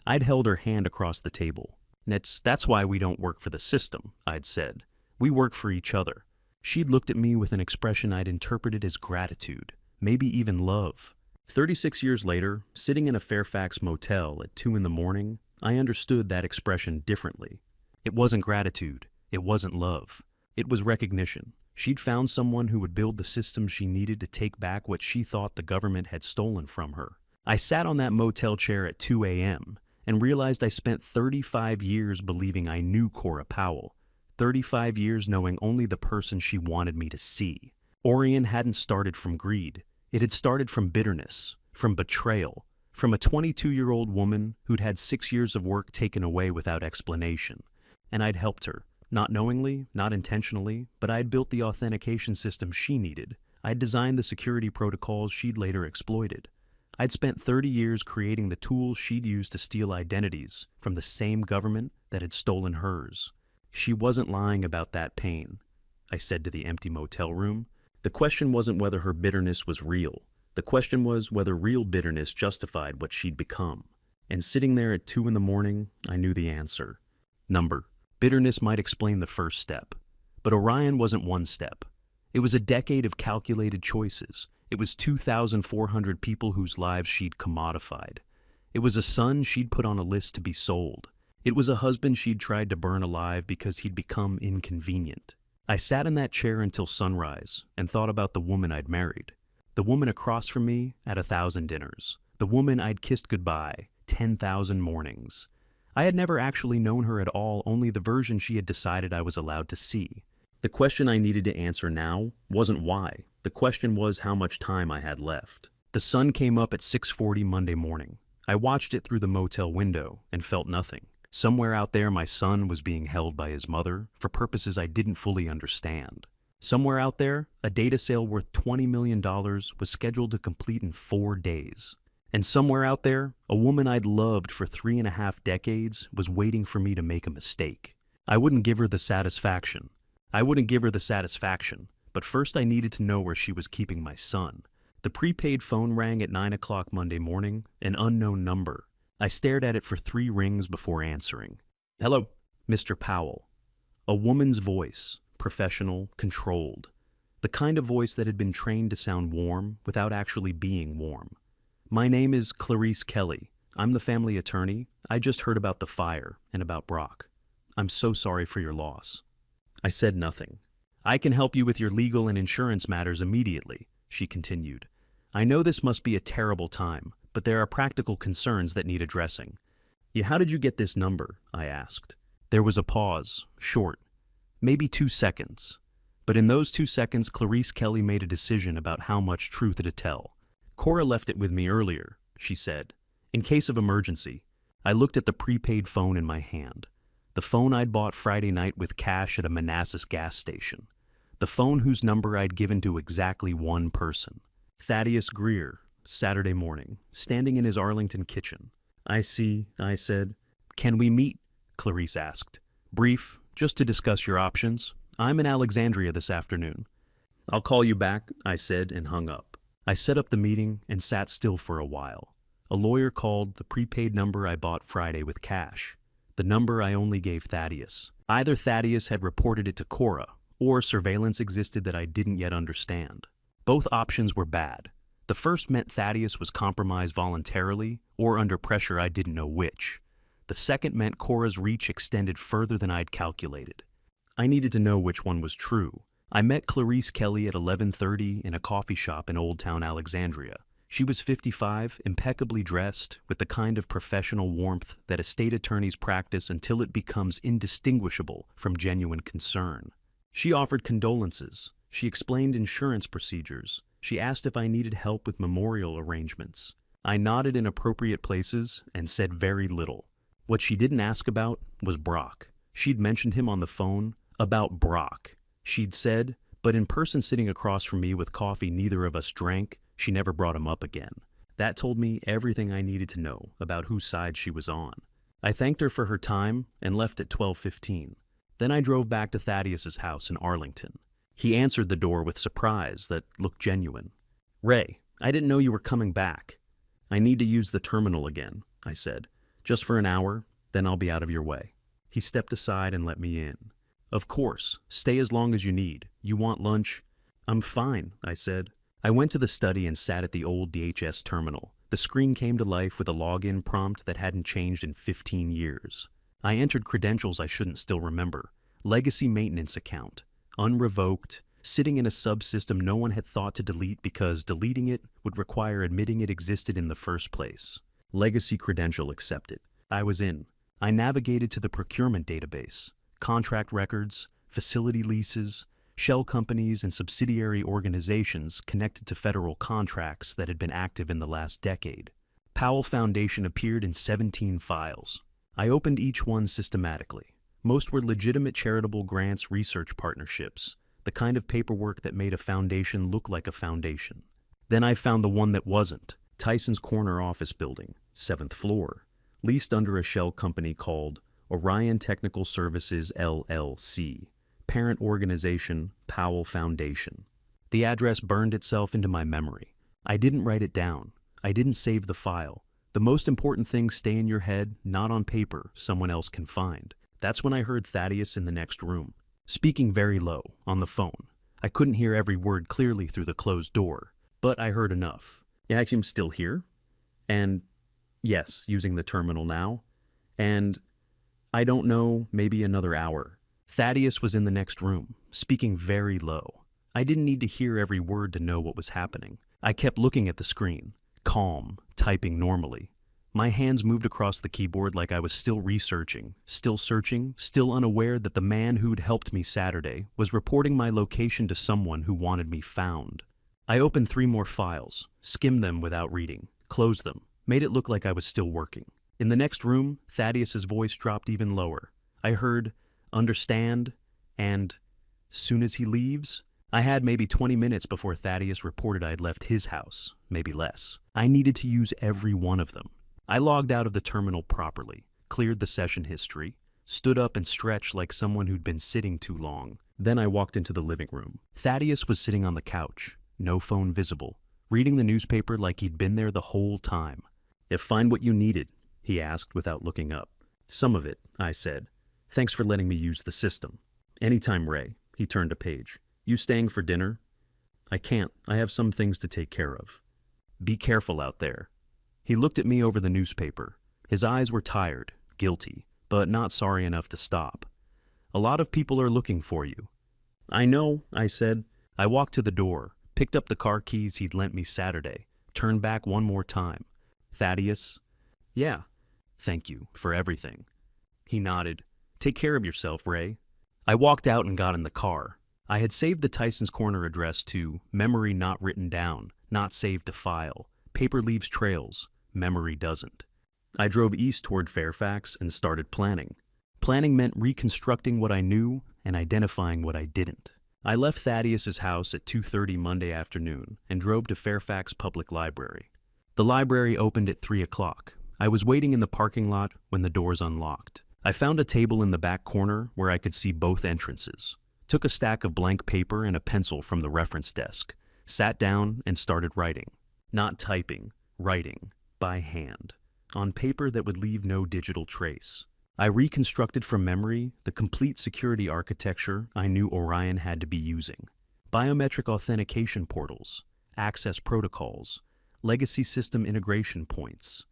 I'd held her hand across the table. That's why we don't work for the system, I'd said. We work for each other. She'd looked at me with an expression I'd interpreted as gratitude, maybe even love. 36 years later, sitting in a Fairfax motel at 2 in the morning, I understood that expression differently. It wasn't gratitude. It wasn't love. It was recognition. She'd found someone who would build the systems she needed to take back what she thought the government had stolen from her. I sat on that motel chair at 2 a.m. and realized I spent 35 years believing I knew Cora Powell. 35 years knowing only the person she wanted me to see. Orion hadn't started from greed. It had started from bitterness, from betrayal, from a 22-year-old woman who'd had 6 years of work taken away without explanation. And I'd helped her, not knowingly, not intentionally, but I'd built the authentication system she needed. I'd designed the security protocols she'd later exploited. I'd spent 30 years creating the tools she'd used to steal identities from the same government that had stolen hers. She wasn't lying about that pain, I said to the empty motel room. The question wasn't whether her bitterness was real. The question was whether real bitterness justified what she'd become. And sitting there at 2 in the morning, I knew the answer. Number. Bitterness might explain the first step. But Orion wasn't one step. It was a decade of calculated choices. It was 2,400 people whose lives she'd commodified. It was a son she'd put on a list to be sold. It was a husband she'd tried to burn alive because he'd become inconvenient. I sat in that chair until sunrise and thought about the woman I'd married. The woman across from me at 1,000 dinners. The woman I'd kissed goodbye 10,000 mornings. I had never actually known her at all, only the version she had decided I was allowed to see. The question I needed to answer now wasn't why. The question was how much time I had left. The sun came up at 6:40 Monday morning. I watched it through the motel window and felt nothing. Somewhere out there, my son was being held by his mother for purposes I didn't fully understand. Somewhere out there, a data sale worth $20 million was scheduled to complete in 4 days. And somewhere out there, a woman I'd loved for 3.5 decades was waiting for me to make a mistake. I wouldn't give her the satisfaction. But first I needed to know where she was keeping my son. The prepaid phone rang at 9 o'clock Monday morning, an unknown number. I stared at it for 3 rings before answering. Hello, Mr. Powell. A woman's voice, professional, controlled. The kind of voice that had been trained to sound warm without actually being warm. My name is Clarice Kelly. I'm the family attorney. I just heard about the fire and about Brock. I'm so sorry for your loss. I said nothing. I can help you with your legal and insurance matters immediately, she continued. I know this must be a terrible time, but there are practical concerns that need addressing. Yeah, how did you get this number? I asked. There was a pause, short, maybe 2 seconds. But in those 2 seconds, Clarice Kelly made a decision about how much truth to tell. Cora left it with me earlier, she said. In case of emergency. I looked at the prepaid phone in my hand. The phone I'd bought Friday night with cash at a Manassas gas station. The phone whose number I'd given to exactly one person. Thaddeus Greer. Saturday morning, standing in his Arlington kitchen. I see, I said. Can we meet? Clarice asked. Brief, just to discuss your options. I'm in Alexandria this afternoon. I'll call you back, I said and hung up. I set up the meeting and sat still for a while. A lawyer called the prepaid number I bought Friday with cash. The number I only gave Thaddeus. Either Thaddeus had reported it to Cora, or surveillance existed that I didn't yet understand. Both options were bad. The first meant Thaddeus was compromised voluntarily or under pressure I didn't know which. The second meant Cora's reach extended further than I'd calculated. I needed to know which one was true. I met Clarice Kelly at 11:30 in a coffee shop in Old Town Alexandria. She was 55, impeccably dressed, with the kind of professional warmth that a state attorneys practice until it becomes indistinguishable from genuine concern. She offered condolences. She explained insurance procedures. She asked if I needed help with memorial arrangements. I nodded in appropriate places and said very little. What she didn't ask about was Brock. She'd mentioned him on the phone, about Brock. She'd said, but in person sitting across from me with coffee neither of us drank, she never brought him up again. That told me everything I needed to know about whose side she was on. I thanked her for her time and left at 12:15. Then I drove back to Thaddeus's house in Arlington. He answered the door with surprise that looked genuine. Ray, I didn't know you were coming back. I need to use the terminal again, I said. Just for an hour, then I'll be out of your way. He stepped aside and let me in. Of course, stay as long as you need. You want lunch? I'm fine, I said. I went to the study and sat at the old DHS terminal. The screen came to life with a login prompt that hadn't changed in 15 years. I entered credentials I shouldn't still remember. Legacy maintenance account. Unrevoked. Sitting in a subsystem no one had thought to delete because deleting it would require admitting it existed in the first place. Legacy credential accepted. I was in. I navigated to the procurement database. Contract records, facility leases, shell companies and subsidiary organizations connected to federal contracts that had been active in the last decade. Powell Foundation appeared in 17 files. I opened each one systematically. Most were legitimate charitable grants research partnerships, the kind of paperwork that made a foundation look like a foundation. Then I found the one that wasn't. Tyson's Corner office building, 7th floor, leased under a shell company called Orion Technical Services LLC, parent organization Powell Foundation. The address burned itself into my memory. I didn't write it down. I didn't save the file. The most important things stay in your head, not on paper someone else can find. That's when I heard Thaddeus in the next room, speaking very low, on the phone. I couldn't hear every word clearly through the closed door, but I heard enough. Yeah, actually, I'm still here. And yes, using the terminal now. And I don't know, maybe another hour. Thaddeus was in the next room, speaking very low. I didn't need to hear every word to know what was happening. I kept looking at the screen, calm, typing normally. My hands moved across the keyboard like I was still researching, still searching, still unaware that the man who'd helped me Saturday was reporting my location to someone who wanted me found. I opened 3 more files, skimmed them without reading, closed them, made it look like I was still working. In the next room, Thaddeus's voice dropped even lower. I heard, understand, and soon as he leaves? I had maybe 20 minutes before Thaddeus reported I'd left his house, maybe less. I needed to use every one of them. I logged out of the terminal properly, cleared the session history, stood up and stretched like someone who'd been sitting too long. Then I walked into the living room. Thaddeus was sitting on the couch, no phone visible, reading the newspaper like he'd been there the whole time. Find what you needed, he asked without looking up. Some of it, I said. Thanks for letting me use the system. Anytime, Ray. He turned a page. You staying for dinner? I can't. I have some things to take care of. Be careful out there. He looked at me over the newspaper. His eyes were tired, guilty, but not sorry enough to stop. A lot of people are looking for you. I know, I said. I walked to the door, picked up the car keys he'd lent me Saturday, turned back one more time. Thaddeus? Yeah. Thank you for everything. He nodded. Take care of yourself, Ray. I walked out and got in the car. I had saved the Tyson's Corner address to memory not written down, not saved to file. Paper leaves trails, memory doesn't. I drove east toward Fairfax and started planning. Planning meant reconstructing what I knew and identifying what I didn't. I left Thaddeus's house at 2:30 Monday afternoon and drove to Fairfax Public Library. The library opened at 3 o'clock. I was waiting in the parking lot when the doors unlocked. I found a table in the back corner where I could see both entrances. Took a stack of blank paper and a pencil from the reference desk, sat down and started writing. Not typing, writing, by hand, on paper that would leave no digital trace. I reconstructed from memory the complete security architecture I knew Orion had to be using. Biometric authentication portals, access protocols, legacy system integration points.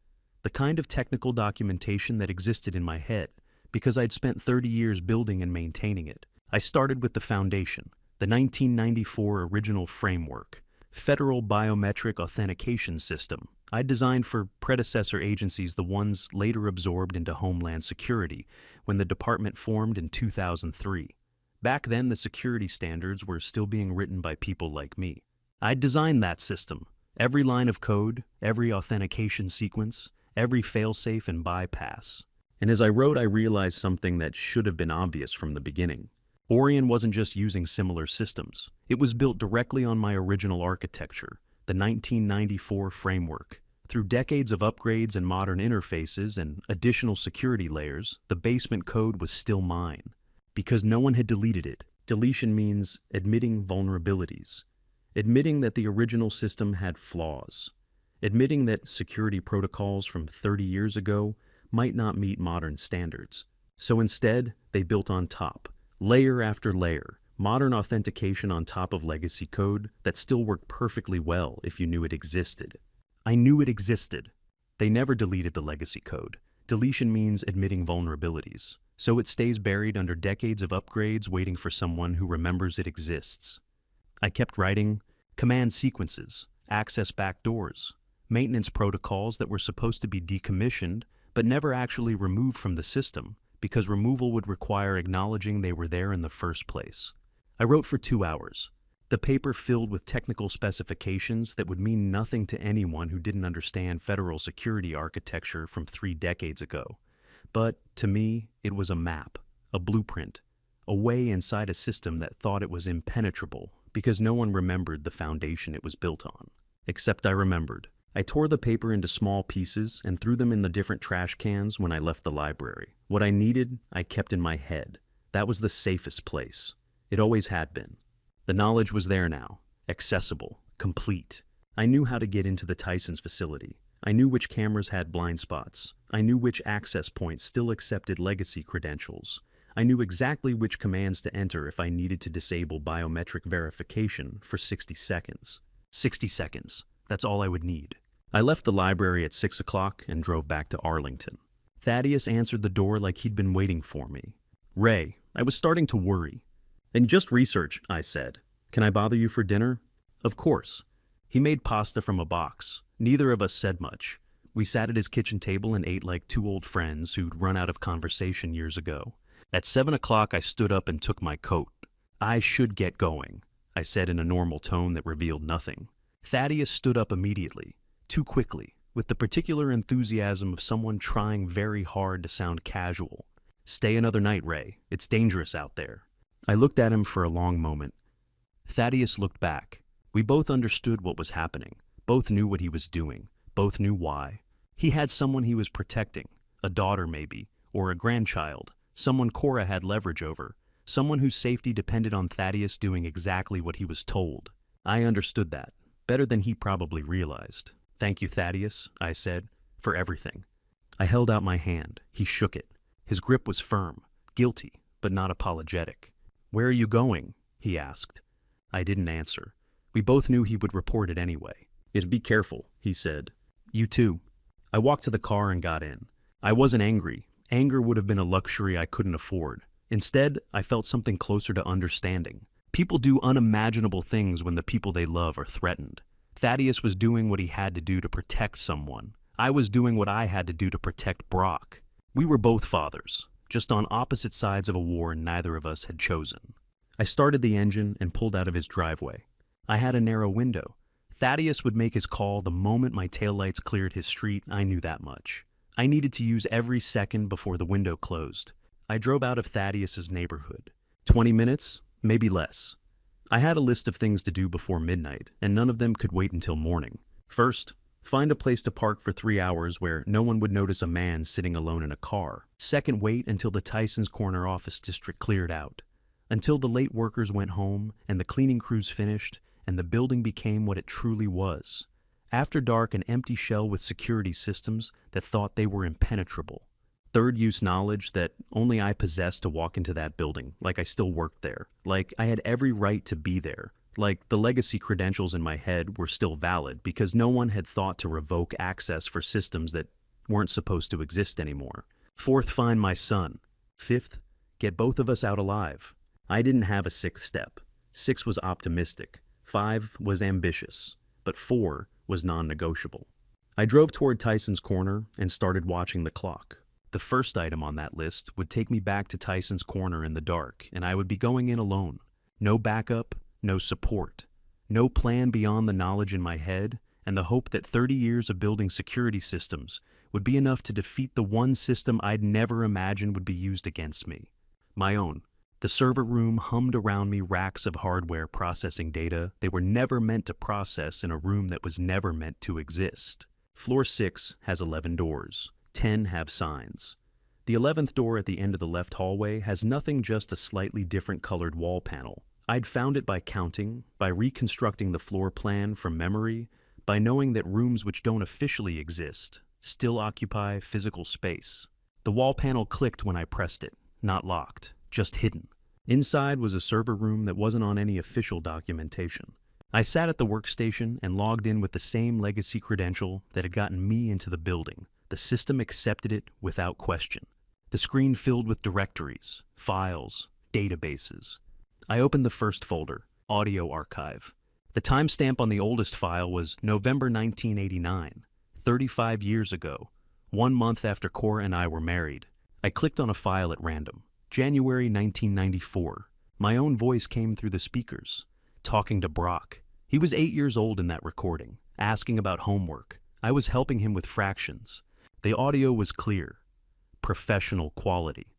The kind of technical documentation that existed in my head because I'd spent 30 years building and maintaining it. I started with the foundation, the 1994 original framework, Federal Biometric Authentication System. I'd designed for predecessor agencies, the ones later absorbed into Homeland Security when the department formed in 2003. Back then, the security standards were still being written by people like me. I'd designed that system, every line of code, every authentication sequence, every failsafe and bypass. And as I wrote, I realized something that should have been obvious from the beginning. Orion wasn't just using similar systems. It was built directly on my original architecture, the 1994 framework. Through decades of upgrades and modern interfaces and additional security layers, the basement code was still mine. Because no one had deleted it. Deletion means admitting vulnerabilities. Admitting that the original system had flaws. Admitting that security protocols from 30 years ago might not meet modern standards. So instead, they built on top, Layer after layer, modern authentication on top of legacy code that still worked perfectly well if you knew it existed. I knew it existed. They never deleted the legacy code. Deletion means admitting vulnerabilities, so it stays buried under decades of upgrades waiting for someone who remembers it exists. I kept writing command sequences, access backdoors, maintenance protocols that were supposed to be decommissioned but never actually removed from the system because removal would require acknowledging they were there in the first place. I wrote for 2 hours. The paper filled with technical specifications that would mean nothing to anyone who didn't understand federal security architecture from 3 decades ago. But to me, it was a map, a blueprint, a way inside a system that thought it was impenetrable because no one remembered the foundation it was built on. Except I remembered. I tore the paper into small pieces and threw them in the different trash cans when I left the library. What I needed, I kept in my head. That was the safest place. It always had been. The knowledge was there now, accessible, complete. I knew how to get into the Tysons facility. I knew which cameras had blind spots. I knew which access points still accepted legacy credentials. I knew exactly which commands to enter if I needed to disable biometric verification for 60 seconds. 60 seconds. That's all I would need. I left the library at 6 o'clock and drove back to Arlington. Thaddeus answered the door like he'd been waiting for me. Ray, I was starting to worry. And just research, I said. Can I bother you for dinner? Of course. He made pasta from a box. Neither of us said much. We sat at his kitchen table and ate like 2 old friends who'd run out of conversation years ago. At 7 o'clock, I stood up and took my coat. I should get going, I said in a normal tone that revealed nothing. Thaddeus stood up immediately, too quickly, with the particular enthusiasm of someone trying very hard to sound casual. Stay another night, Ray. It's dangerous out there. I looked at him for a long moment. Thaddeus looked back. We both understood what was happening. Both knew what he was doing. Both knew why. He had someone he was protecting, a daughter maybe, or a grandchild, someone Cora had leverage over, someone whose safety depended on Thaddeus doing exactly what he was told. I understood that, better than he probably realized. Thank you, Thaddeus, I said, for everything. I held out my hand. He shook it. His grip was firm, guilty, but not apologetic. Where are you going? He asked. I didn't answer. We both knew he would report it anyway. Be careful, he said. You too. I walked to the car and got in. I wasn't angry. Anger would have been a luxury I couldn't afford. Instead, I felt something closer to understanding. People do unimaginable things when the people they love are threatened. Thaddeus was doing what he had to do to protect someone. I was doing what I had to do to protect Brock. We were both fathers, just on opposite sides of a war neither of us had chosen. I started the engine and pulled out of his driveway. I had a narrow window. Thaddeus would make his call the moment my taillights cleared his street. I knew that much. I needed to use every second before the window closed. I drove out of Thaddeus's neighborhood. 20 minutes, maybe less. I had a list of things to do before midnight, and none of them could wait until morning. First, find a place to park for 3 hours where no one would notice a man sitting alone in a car. Second, wait until the Tysons Corner office district cleared out. Until the late workers went home and the cleaning crews finished and the building became what it truly was. After dark, an empty shell with security systems that thought they were impenetrable. Third, use knowledge that only I possessed to walk into that building, like I still worked there, like I had every right to be there, like the legacy credentials in my head were still valid because no one had thought to revoke access for systems that weren't supposed to exist anymore. Fourth, find my son. Fifth, get both of us out alive. I didn't have a 6th step. 6 was optimistic. 5 was ambitious. But 4 was non-negotiable. I drove toward Tysons Corner and started watching the clock. The first item on that list would take me back to Tysons Corner in the dark, and I would be going in alone. No backup, no support. No plan beyond the knowledge in my head and the hope that 30 years of building security systems would be enough to defeat the one system I'd never imagined would be used against me. My own. The server room hummed around me, racks of hardware processing data they were never meant to process in a room that was never meant to exist. Floor 6 has 11 doors. 10 have signs. The 11th door at the end of the left hallway has nothing, just a slightly different colored wall panel. I'd found it by counting, by reconstructing the floor plan from memory, by knowing that rooms which don't officially exist still occupy physical space. The wall panel clicked when I pressed it, not locked. Just hidden. Inside was a server room that wasn't on any official documentation. I sat at the workstation and logged in with the same legacy credential that had gotten me into the building. The system accepted it without question. The screen filled with directories, files, databases. I opened the first folder, Audio Archive. The timestamp on the oldest file was November 1989, 35 years ago, 1 month after Cora and I were married. I clicked on a file at random. January 1994. My own voice came through the speakers, talking to Brock. He was 8 years old in that recording, asking about homework. I was helping him with fractions. The audio was clear, professional quality.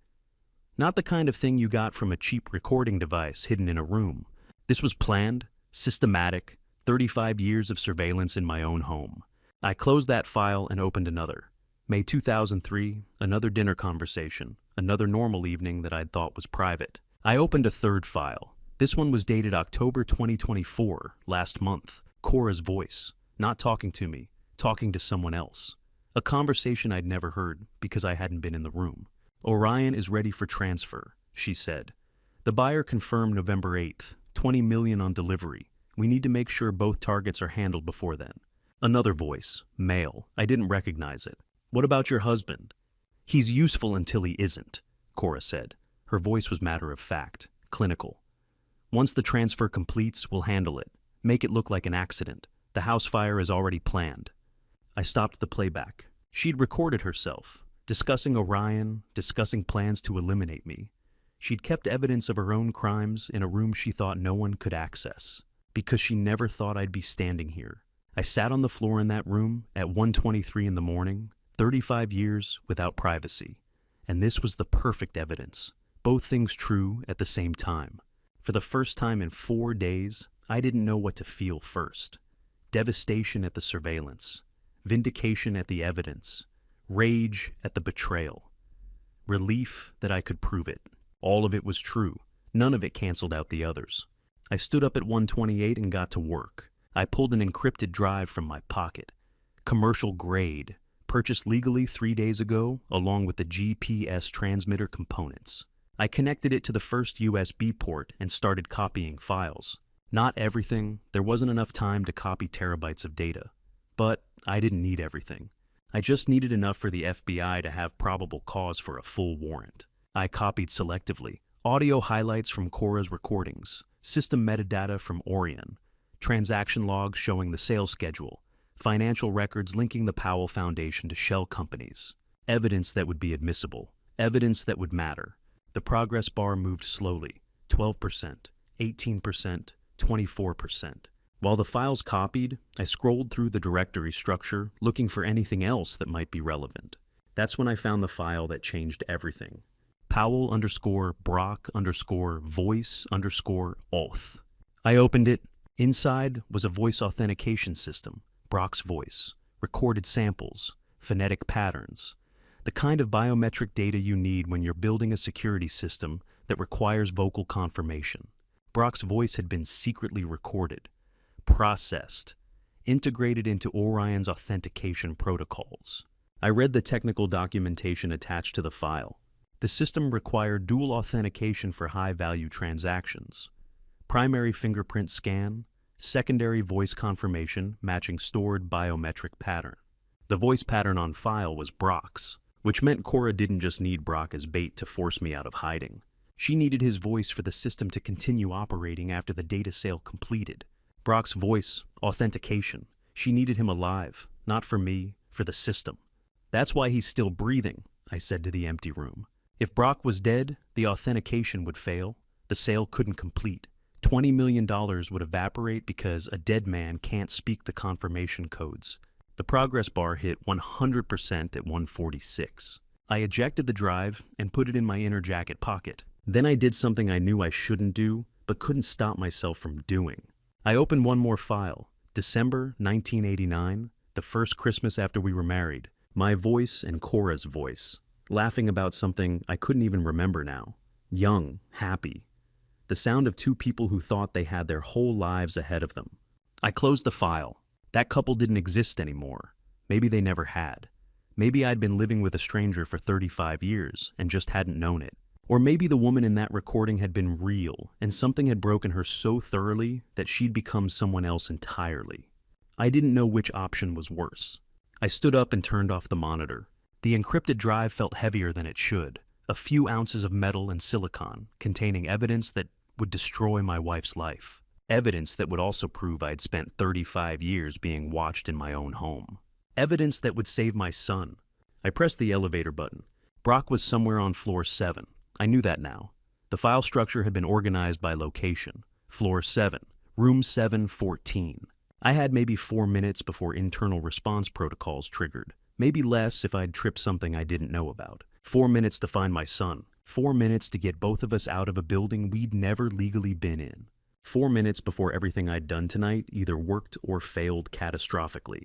Not the kind of thing you got from a cheap recording device hidden in a room. This was planned, systematic, 35 years of surveillance in my own home. I closed that file and opened another. May 2003, another dinner conversation, another normal evening that I'd thought was private. I opened a third file. This one was dated October 2024, last month. Cora's voice, not talking to me, talking to someone else. A conversation I'd never heard because I hadn't been in the room. Orion is ready for transfer, she said. The buyer confirmed November 8th, 20 million on delivery. We need to make sure both targets are handled before then. Another voice, male. I didn't recognize it. What about your husband? He's useful until he isn't, Cora said. Her voice was matter of fact, clinical. Once the transfer completes, we'll handle it. Make it look like an accident. The house fire is already planned. I stopped the playback. She'd recorded herself, discussing Orion, discussing plans to eliminate me. She'd kept evidence of her own crimes in a room she thought no one could access, because she never thought I'd be standing here. I sat on the floor in that room at 1:23 in the morning, 35 years without privacy. And this was the perfect evidence. Both things true at the same time. For the first time in 4 days, I didn't know what to feel first. Devastation at the surveillance. Vindication at the evidence. Rage at the betrayal. Relief that I could prove it. All of it was true. None of it canceled out the others. I stood up at 1:28 and got to work. I pulled an encrypted drive from my pocket. Commercial grade. Purchased legally 3 days ago, along with the GPS transmitter components. I connected it to the first USB port and started copying files. Not everything. There wasn't enough time to copy terabytes of data. But I didn't need everything. I just needed enough for the FBI to have probable cause for a full warrant. I copied selectively. Audio highlights from Cora's recordings, system metadata from Orion, transaction logs showing the sales schedule, financial records linking the Powell Foundation to shell companies, evidence that would be admissible, evidence that would matter. The progress bar moved slowly, 12%, 18%, 24%. While the files copied, I scrolled through the directory structure, looking for anything else that might be relevant. That's when I found the file that changed everything. Powell_Brock_voice_auth. I opened it. Inside was a voice authentication system, Brock's voice, recorded samples, phonetic patterns, the kind of biometric data you need when you're building a security system that requires vocal confirmation. Brock's voice had been secretly recorded, processed, integrated into Orion's authentication protocols. I read the technical documentation attached to the file. The system required dual authentication for high-value transactions, primary fingerprint scan, secondary voice confirmation matching stored biometric pattern. The voice pattern on file was Brock's, which meant Cora didn't just need Brock as bait to force me out of hiding. She needed his voice for the system to continue operating after the data sale completed. Brock's voice, authentication. She needed him alive, not for me, for the system. That's why he's still breathing, I said to the empty room. If Brock was dead, the authentication would fail. The sale couldn't complete. $20 million would evaporate because a dead man can't speak the confirmation codes. The progress bar hit 100% at 146. I ejected the drive and put it in my inner jacket pocket. Then I did something I knew I shouldn't do, but couldn't stop myself from doing. I opened one more file. December 1989, the first Christmas after we were married. My voice and Cora's voice, laughing about something I couldn't even remember now. Young, happy. The sound of two people who thought they had their whole lives ahead of them. I closed the file. That couple didn't exist anymore. Maybe they never had. Maybe I'd been living with a stranger for 35 years and just hadn't known it. Or maybe the woman in that recording had been real, and something had broken her so thoroughly that she'd become someone else entirely. I didn't know which option was worse. I stood up and turned off the monitor. The encrypted drive felt heavier than it should, a few ounces of metal and silicon, containing evidence that would destroy my wife's life. Evidence that would also prove I'd spent 35 years being watched in my own home. Evidence that would save my son. I pressed the elevator button. Brock was somewhere on floor 7. I knew that now. The file structure had been organized by location. Floor 7, room 714. I had maybe 4 minutes before internal response protocols triggered. Maybe less if I'd tripped something I didn't know about. 4 minutes to find my son. 4 minutes to get both of us out of a building we'd never legally been in. 4 minutes before everything I'd done tonight either worked or failed catastrophically.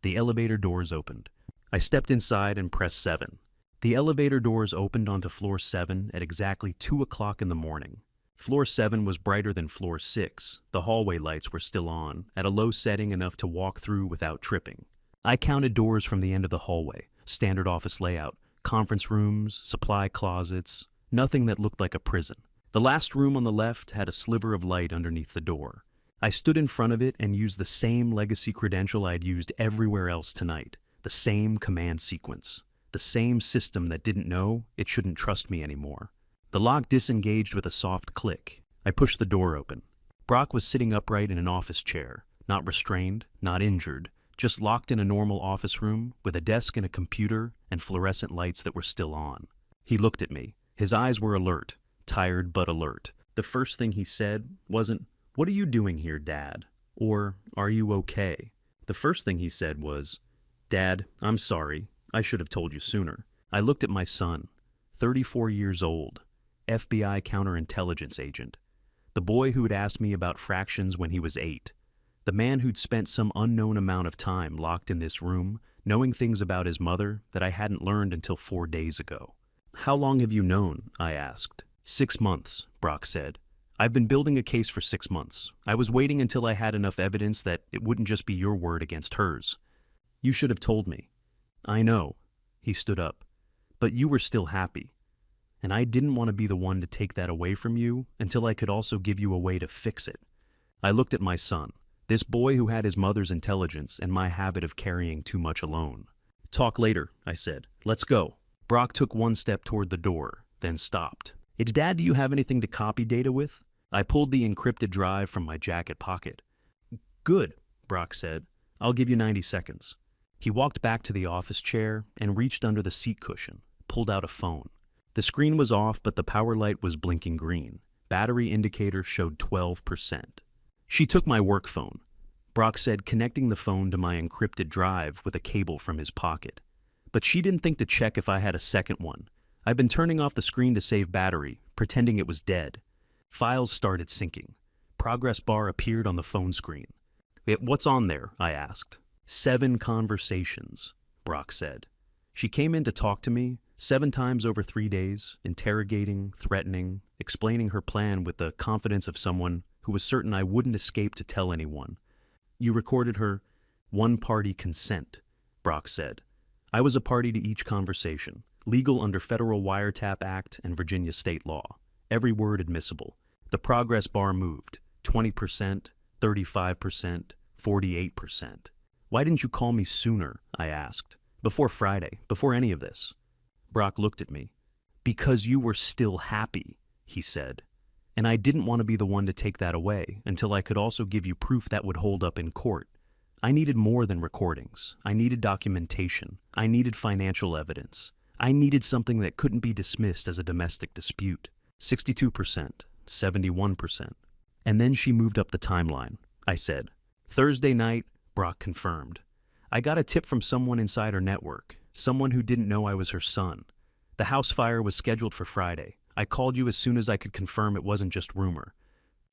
The elevator doors opened. I stepped inside and pressed 7. The elevator doors opened onto floor 7 at exactly 2 o'clock in the morning. Floor 7 was brighter than floor 6. The hallway lights were still on, at a low setting enough to walk through without tripping. I counted doors from the end of the hallway, standard office layout, conference rooms, supply closets, nothing that looked like a prison. The last room on the left had a sliver of light underneath the door. I stood in front of it and used the same legacy credential I'd used everywhere else tonight, the same command sequence, the same system that didn't know it shouldn't trust me anymore. The lock disengaged with a soft click. I pushed the door open. Brock was sitting upright in an office chair, not restrained, not injured, just locked in a normal office room with a desk and a computer and fluorescent lights that were still on. He looked at me. His eyes were alert, tired but alert. The first thing he said wasn't, "What are you doing here, Dad?" or "Are you okay?" The first thing he said was, "Dad, I'm sorry. I should have told you sooner." I looked at my son, 34 years old, FBI counterintelligence agent. The boy who'd asked me about fractions when he was 8. The man who'd spent some unknown amount of time locked in this room, knowing things about his mother that I hadn't learned until 4 days ago. "How long have you known?" I asked. 6 months, Brock said. "I've been building a case for 6 months. I was waiting until I had enough evidence that it wouldn't just be your word against hers." "You should have told me." "I know." He stood up. "But you were still happy. And I didn't want to be the one to take that away from you until I could also give you a way to fix it." I looked at my son, this boy who had his mother's intelligence and my habit of carrying too much alone. "Talk later," I said. "Let's go." Brock took 1 step toward the door, then stopped. "It's Dad, do you have anything to copy data with?" I pulled the encrypted drive from my jacket pocket. "Good," Brock said. "I'll give you 90 seconds. He walked back to the office chair and reached under the seat cushion, pulled out a phone. The screen was off, but the power light was blinking green. Battery indicator showed 12%. She took my work phone. Brock said, connecting the phone to my encrypted drive with a cable from his pocket. But she didn't think to check if I had a second one. I'd been turning off the screen to save battery, pretending it was dead. Files started syncing. Progress bar appeared on the phone screen. "What's on there?" I asked. 7 conversations, Brock said. She came in to talk to me 7 times over 3 days, interrogating, threatening, explaining her plan with the confidence of someone who was certain I wouldn't escape to tell anyone. "You recorded her one-party consent," Brock said. "I was a party to each conversation, legal under Federal Wiretap Act and Virginia state law. Every word admissible. The progress bar moved, 20%, 35%, 48%. "Why didn't you call me sooner?" I asked. "Before Friday, before any of this." Brock looked at me. "Because you were still happy," he said. "And I didn't want to be the one to take that away until I could also give you proof that would hold up in court. I needed more than recordings. I needed documentation. I needed financial evidence. I needed something that couldn't be dismissed as a domestic dispute." 62%, 71%. "And then she moved up the timeline," I said. "Thursday night," Brock confirmed. "I got a tip from someone inside her network, someone who didn't know I was her son. The house fire was scheduled for Friday. I called you as soon as I could confirm it wasn't just rumor."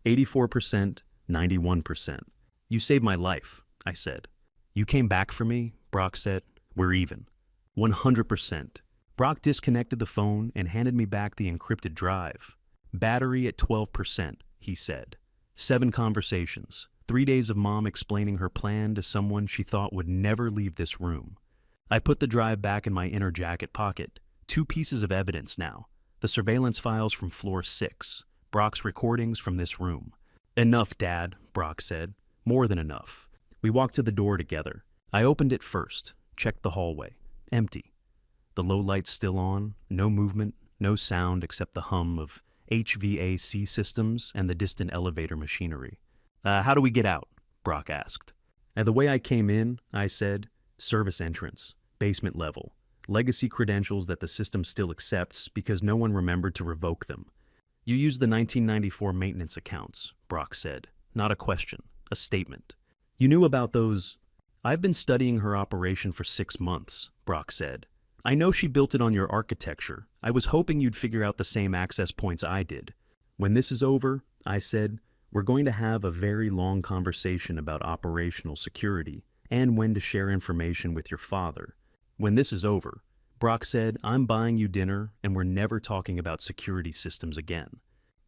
84%, 91%. "You saved my life," I said. "You came back for me," Brock said. "We're even." 100%. Brock disconnected the phone and handed me back the encrypted drive. "Battery at 12%, he said. 7 conversations. 3 days of Mom explaining her plan to someone she thought would never leave this room. I put the drive back in my inner jacket pocket. 2 pieces of evidence now. The surveillance files from floor 6. Brock's recordings from this room. Enough, Dad, Brock said. More than enough. We walked to the door together. I opened it first, checked the hallway. Empty. The low lights still on, no movement, no sound except the hum of HVAC systems and the distant elevator machinery. How do we get out? Brock asked. And the way I came in, I said, service entrance, basement level, legacy credentials that the system still accepts because no one remembered to revoke them. You used the 1994 maintenance accounts, Brock said. Not a question, a statement. You knew about those. I've been studying her operation for 6 months, Brock said. I know she built it on your architecture. I was hoping you'd figure out the same access points I did. When this is over, I said, we're going to have a very long conversation about operational security and when to share information with your father. When this is over, Brock said, I'm buying you dinner and we're never talking about security systems again.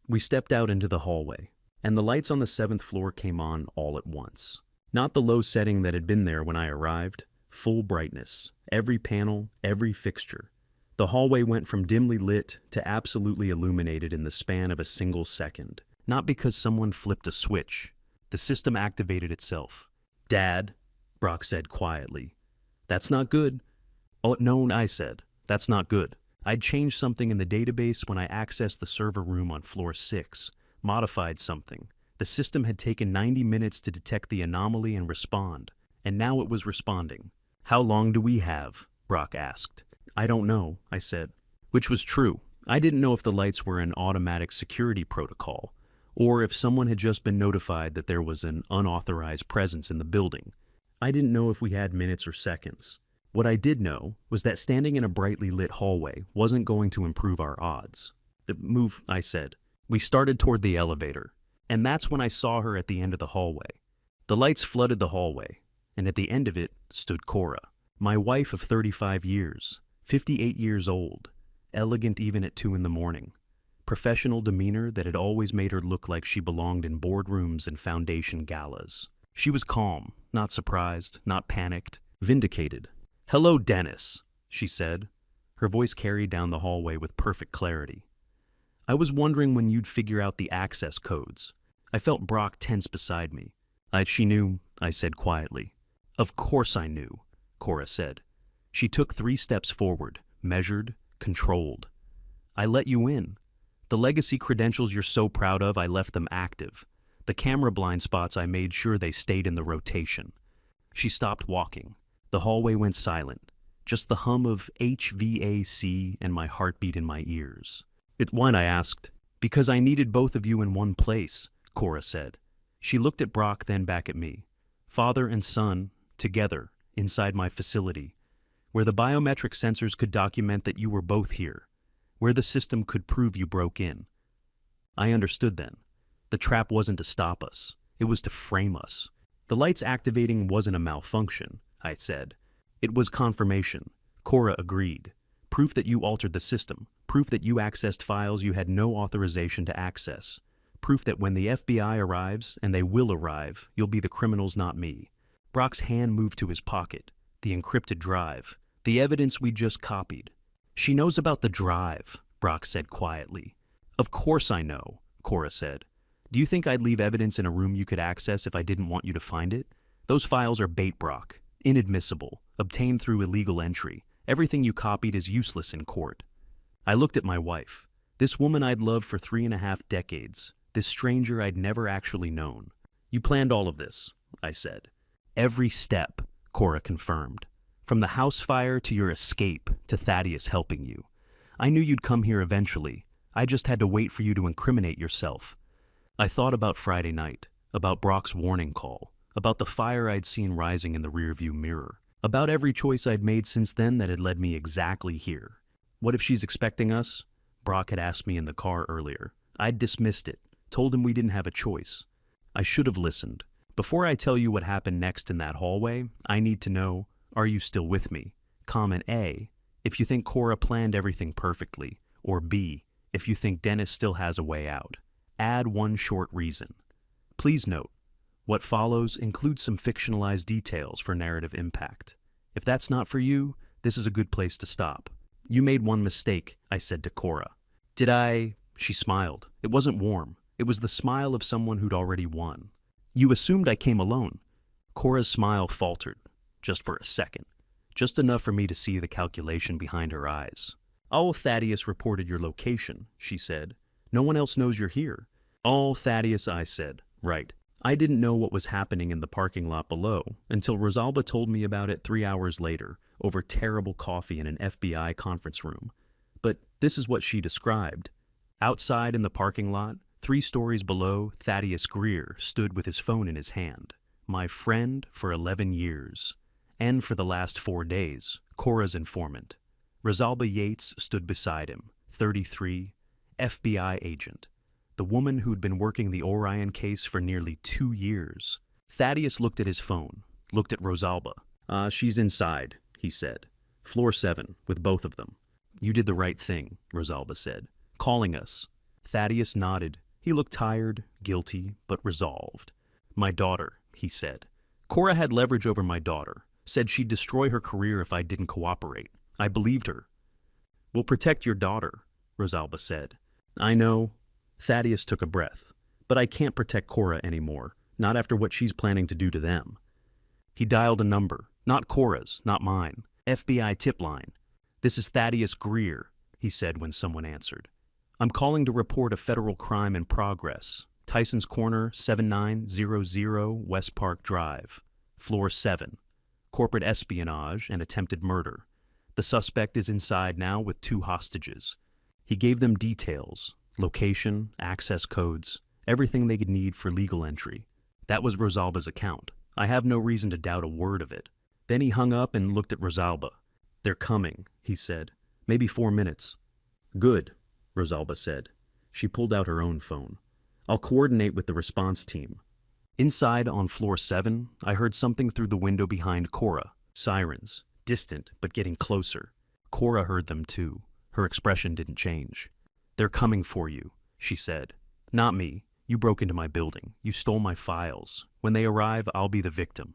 We stepped out into the hallway, and the lights on the 7th floor came on all at once. Not the low setting that had been there when I arrived, full brightness, every panel, every fixture. The hallway went from dimly lit to absolutely illuminated in the span of a single second. Not because someone flipped a switch. The system activated itself. Dad, Brock said quietly. That's not good. Oh, no, I said. That's not good. I'd changed something in the database when I accessed the server room on floor 6. Modified something. The system had taken 90 minutes to detect the anomaly and respond. And now it was responding. How long do we have? Brock asked. I don't know, I said. Which was true. I didn't know if the lights were an automatic security protocol, or if someone had just been notified that there was an unauthorized presence in the building. I didn't know if we had minutes or seconds. What I did know was that standing in a brightly lit hallway wasn't going to improve our odds. Move, I said. We started toward the elevator, and that's when I saw her at the end of the hallway. The lights flooded the hallway, and at the end of it stood Cora, my wife of 35 years, 58 years old, elegant even at 2 in the morning. Professional demeanor that had always made her look like she belonged in boardrooms and foundation galas. She was calm, not surprised, not panicked, vindicated. Hello, Dennis, she said. Her voice carried down the hallway with perfect clarity. I was wondering when you'd figure out the access codes. I felt Brock tense beside me. She knew, I said quietly. Of course I knew, Cora said. She took 3 steps forward, measured, controlled. I let you in. The legacy credentials you're so proud of, I left them active. The camera blind spots, I made sure they stayed in the rotation. She stopped walking. The hallway went silent. Just the hum of HVAC and my heartbeat in my ears. Why? I asked. Because I needed both of you in one place, Cora said. She looked at Brock, then back at me. Father and son, together, inside my facility, where the biometric sensors could document that you were both here, where the system could prove you broke in. I understood then. The trap wasn't to stop us. It was to frame us. The lights activating wasn't a malfunction, I said. It was confirmation. Cora agreed. Proof that you altered the system. Proof that you accessed files you had no authorization to access. Proof that when the FBI arrives, and they will arrive, you'll be the criminals, not me. Brock's hand moved to his pocket. The encrypted drive. The evidence we just copied. She knows about the drive, Brock said quietly. Of course I know, Cora said. Do you think I'd leave evidence in a room you could access if I didn't want you to find it? Those files are bait, Brock. Inadmissible. Obtained through illegal entry. Everything you copied is useless in court. I looked at my wife. This woman I'd loved for 3.5 decades. This stranger I'd never actually known. You planned all of this, I said. Every step, Cora confirmed. From the house fire to your escape to Thaddeus helping you. I knew you'd come here eventually. I just had to wait for you to incriminate yourself. I thought about Friday night, about Brock's warning call, about the fire I'd seen rising in the rearview mirror, about every choice I'd made since then that had led me exactly here. What if she's expecting us? Brock had asked me in the car earlier. I'd dismissed it, told him we didn't have a choice. I should have listened. Before I tell you what happened next in that hallway, I need to know, are you still with me? Comment A, if you think Cora planned everything perfectly, or B, if you think Dennis still has a way out. Add one short reason. Please note, what follows includes some fictionalized details for narrative impact. If that's not for you, this is a good place to stop. You made one mistake, I said to Cora. Did I? She smiled. It wasn't warm. It was the smile of someone who'd already won. You assumed I came alone. Cora's smile faltered, just for a second, just enough for me to see the calculation behind her eyes. Oh, Thaddeus reported your location, she said. No one else knows you're here. Oh, Thaddeus, I said. Right. I didn't know what was happening in the parking lot below until Rosalba told me about it 3 hours later over terrible coffee in an FBI conference room. But this is what she described. Outside in the parking lot, 3 stories below, Thaddeus Greer stood with his phone in his hand. My friend for 11 years. And for the last 4 days, Cora's informant. Rosalba Yates stood beside him, 33, FBI agent. The woman who'd been working the Orion case for nearly 2 years. Thaddeus looked at his phone, looked at Rosalba. She's inside, he said. Floor 7, with both of them. You did the right thing, Rosalba said. Calling us. Thaddeus nodded. He looked tired, guilty, but resolved. My daughter, he said. Cora had leverage over my daughter, said she'd destroy her career if I didn't cooperate. I believed her. We'll protect your daughter, Rosalba said. I know. Thaddeus took a breath. But I can't protect Cora anymore, not after what she's planning to do to them. He dialed a number, not Cora's, not mine. FBI tip line. This is Thaddeus Greer, he said when someone answered. I'm calling to report a federal crime in progress. Tyson's Corner, 7900 West Park Drive. Floor 7. Corporate espionage and attempted murder. The suspect is inside now with 2 hostages. He gave them details, location, access codes, everything they could need for legal entry. That was Rosalba's account. I have no reason to doubt a word of it. Then he hung up and looked at Rosalba. They're coming, he said. Maybe 4 minutes. Good, Rosalba said. She pulled out her own phone. I'll coordinate with the response team. Inside on floor 7, I heard something through the window behind Cora. Sirens. Distant, but getting closer. Cora heard them too. Her expression didn't change. They're coming for you, she said. Not me. You broke into my building. You stole my files. When they arrive, I'll be the victim.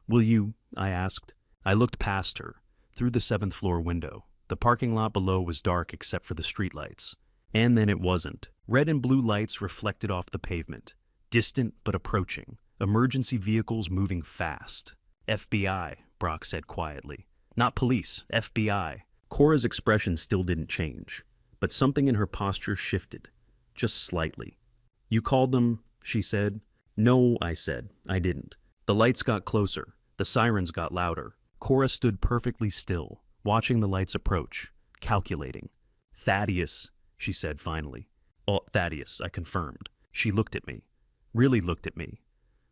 Will you? I asked. I looked past her, through the 7th floor window. The parking lot below was dark except for the streetlights. And then it wasn't. Red and blue lights reflected off the pavement. Distant but approaching. Emergency vehicles moving fast. FBI, Brock said quietly. Not police, FBI. Cora's expression still didn't change, but something in her posture shifted, just slightly. You called them, she said. No, I said. I didn't. The lights got closer. The sirens got louder. Cora stood perfectly still, watching the lights approach, calculating. Thaddeus, she said finally. Oh, Thaddeus, I confirmed. She looked at me. Really looked at me.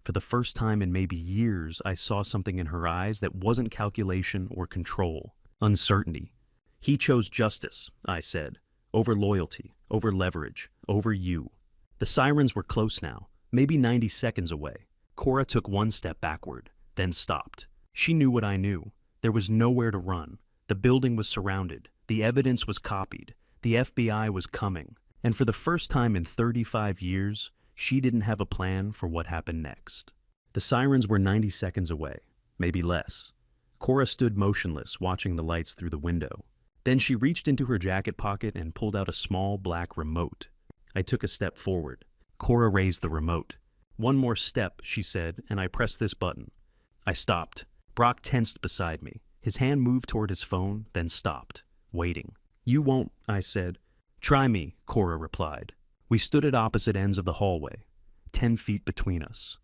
For the first time in maybe years, I saw something in her eyes that wasn't calculation or control. Uncertainty. He chose justice, I said. Over loyalty, over leverage, over you. The sirens were close now, maybe 90 seconds away. Cora took 1 step backward, then stopped. She knew what I knew. There was nowhere to run. The building was surrounded. The evidence was copied. The FBI was coming. And for the first time in 35 years, she didn't have a plan for what happened next. The sirens were 90 seconds away, maybe less. Cora stood motionless, watching the lights through the window. Then she reached into her jacket pocket and pulled out a small black remote. I took a step forward. Cora raised the remote. 1 more step, she said, and I pressed this button. I stopped. Brock tensed beside me. His hand moved toward his phone, then stopped, waiting. You won't, I said. Try me, Cora replied. We stood at opposite ends of the hallway, 10 feet between us.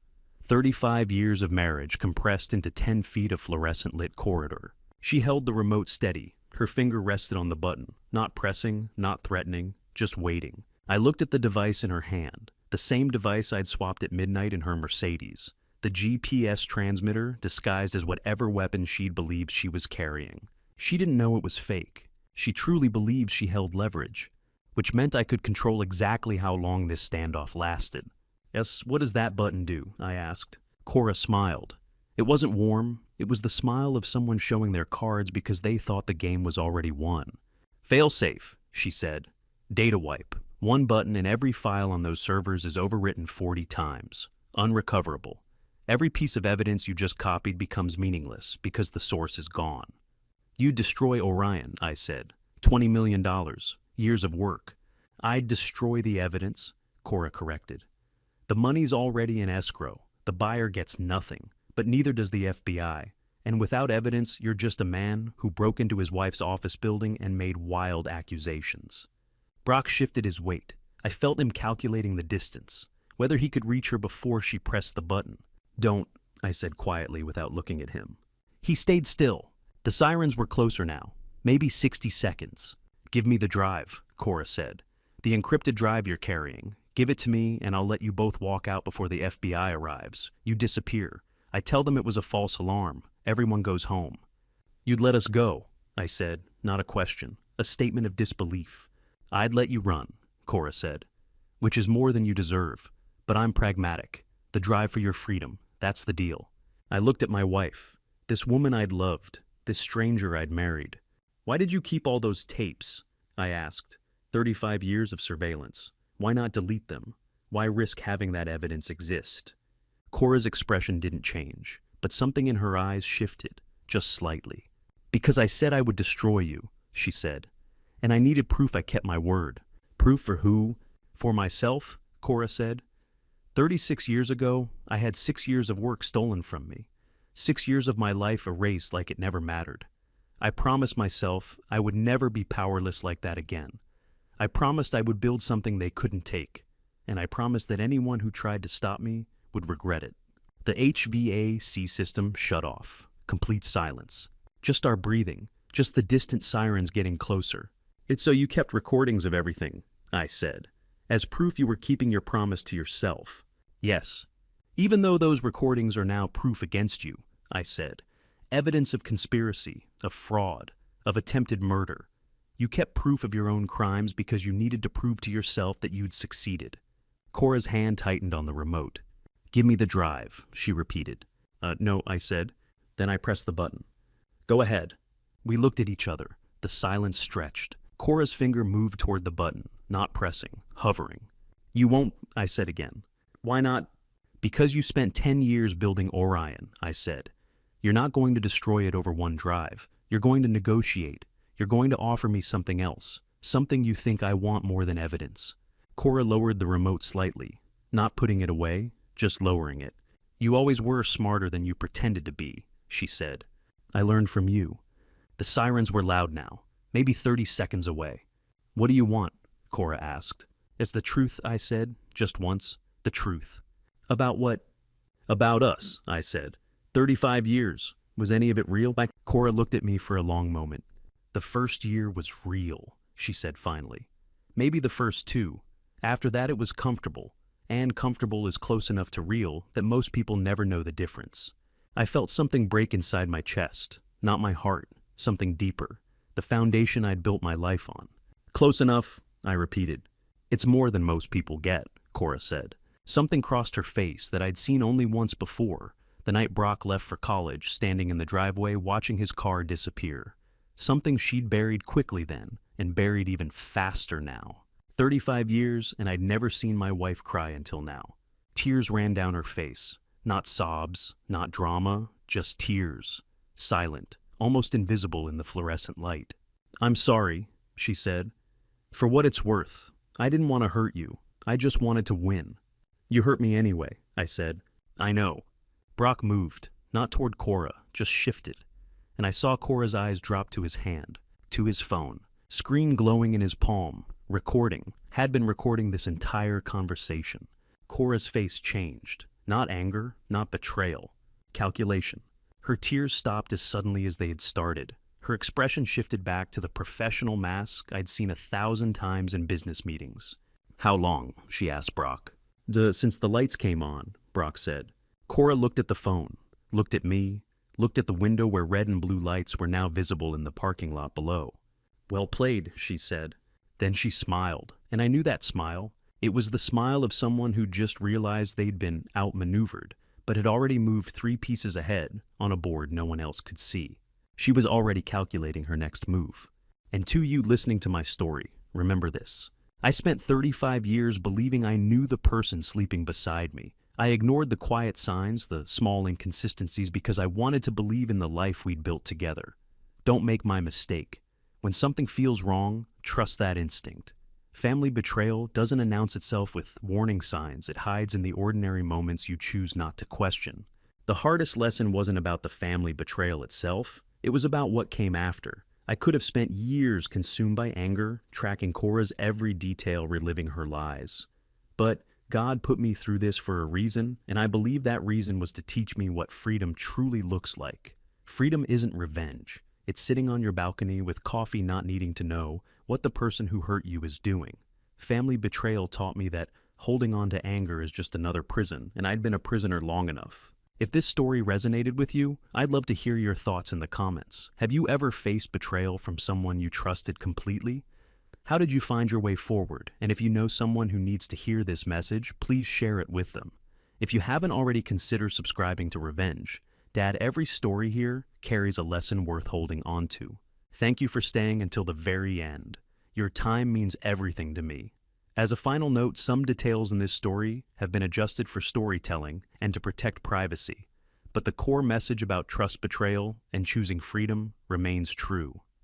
35 years of marriage compressed into 10 feet of fluorescent-lit corridor. She held the remote steady. Her finger rested on the button, not pressing, not threatening, just waiting. I looked at the device in her hand, the same device I'd swapped at midnight in her Mercedes, the GPS transmitter disguised as whatever weapon she'd believed she was carrying. She didn't know it was fake. She truly believed she held leverage, which meant I could control exactly how long this standoff lasted. Yes, what does that button do? I asked. Cora smiled. It wasn't warm. It was the smile of someone showing their cards because they thought the game was already won. Failsafe, she said. Data wipe. 1 button and every file on those servers is overwritten 40 times. Unrecoverable. Every piece of evidence you just copied becomes meaningless because the source is gone. You destroy Orion, I said. $20 million. Years of work. I'd destroy the evidence, Cora corrected. The money's already in escrow. The buyer gets nothing, but neither does the FBI. And without evidence, you're just a man who broke into his wife's office building and made wild accusations. Brock shifted his weight. I felt him calculating the distance, whether he could reach her before she pressed the button. Don't, I said quietly without looking at him. He stayed still. The sirens were closer now, maybe 60 seconds. Give me the drive, Cora said. The encrypted drive you're carrying. Give it to me and I'll let you both walk out before the FBI arrives. You disappear. I tell them it was a false alarm. Everyone goes home. You'd let us go, I said, not a question, a statement of disbelief. I'd let you run, Cora said, which is more than you deserve. But I'm pragmatic. The drive for your freedom, that's the deal. I looked at my wife, this woman I'd loved, this stranger I'd married. Why did you keep all those tapes? I asked. 35 years of surveillance. Why not delete them? Why risk having that evidence exist? Cora's expression didn't change, but something in her eyes shifted, just slightly. Because I said I would destroy you, she said. And I needed proof I kept my word. Proof for who? For myself, Cora said. 36 years ago, I had 6 years of work stolen from me. 6 years of my life erased like it never mattered. I promised myself I would never be powerless like that again. I promised I would build something they couldn't take. And I promised that anyone who tried to stop me would regret it. The HVAC system shut off. Complete silence. Just our breathing. Just the distant sirens getting closer. It's so you kept recordings of everything, I said, as proof you were keeping your promise to yourself. Yes. Even though those recordings are now proof against you, I said. Evidence of conspiracy, of fraud, of attempted murder. You kept proof of your own crimes because you needed to prove to yourself that you'd succeeded. Cora's hand tightened on the remote. Give me the drive, she repeated. No, I said. Then I pressed the button. Go ahead. We looked at each other. The silence stretched. Cora's finger moved toward the button, not pressing, hovering. You won't, I said again. Why not? Because you spent 10 years building Orion, I said. You're not going to destroy it over one drive. You're going to negotiate. You're going to offer me something else, something you think I want more than evidence. Cora lowered the remote slightly, not putting it away, just lowering it. You always were smarter than you pretended to be, she said. I learned from you. The sirens were loud now, maybe 30 seconds away. What do you want? Cora asked. It's the truth, I said, just once. The truth. About what? About us, I said. 35 years. Was any of it real? Cora looked at me for a long moment. The first year was real, she said finally. Maybe the first 2. After that it was comfortable, and comfortable is close enough to real that most people never know the difference. I felt something break inside my chest, not my heart, something deeper, the foundation I'd built my life on. Close enough, I repeated. It's more than most people get, Cora said. Something crossed her face that I'd seen only once before, the night Brock left for college, standing in the driveway watching his car disappear. Something she'd buried quickly then, and buried even faster now. 35 years, and I'd never seen my wife cry until now. Tears ran down her face. Not sobs, not drama, just tears. Silent, almost invisible in the fluorescent light. I'm sorry, she said. For what it's worth, I didn't want to hurt you. I just wanted to win. You hurt me anyway, I said. I know. Brock moved, not toward Cora, just shifted. And I saw Cora's eyes drop to his hand, to his phone. Screen glowing in his palm, recording, had been recording this entire conversation. Cora's face changed. Not anger, not betrayal. Calculation. Her tears stopped as suddenly as they had started. Her expression shifted back to the professional mask I'd seen 1,000 times in business meetings. How long? She asked Brock. Since the lights came on, Brock said. Cora looked at the phone, looked at me, looked at the window where red and blue lights were now visible in the parking lot below. Well played, she said. Then she smiled, and I knew that smile. It was the smile of someone who just realized they'd been outmaneuvered, but had already moved 3 pieces ahead on a board no one else could see. She was already calculating her next move. And to you listening to my story, remember this. I spent 35 years believing I knew the person sleeping beside me. I ignored the quiet signs, the small inconsistencies, because I wanted to believe in the life we'd built together. Don't make my mistake. When something feels wrong, trust that instinct. Family betrayal doesn't announce itself with warning signs, it hides in the ordinary moments you choose not to question. The hardest lesson wasn't about the family betrayal itself, it was about what came after. I could have spent years consumed by anger, tracking Cora's every detail, reliving her lies. But God put me through this for a reason, and I believe that reason was to teach me what freedom truly looks like. Freedom isn't revenge. It's sitting on your balcony with coffee, not needing to know what the person who hurt you is doing. Family betrayal taught me that holding on to anger is just another prison, and I'd been a prisoner long enough. If this story resonated with you, I'd love to hear your thoughts in the comments. Have you ever faced betrayal from someone you trusted completely? How did you find your way forward? And if you know someone who needs to hear this message, please share it with them. If you haven't already, consider subscribing to Revenge. Dad, every story here carries a lesson worth holding on to. Thank you for staying until the very end. Your time means everything to me. As a final note, some details in this story have been adjusted for storytelling and to protect privacy, but the core message about trust betrayal and choosing freedom remains true.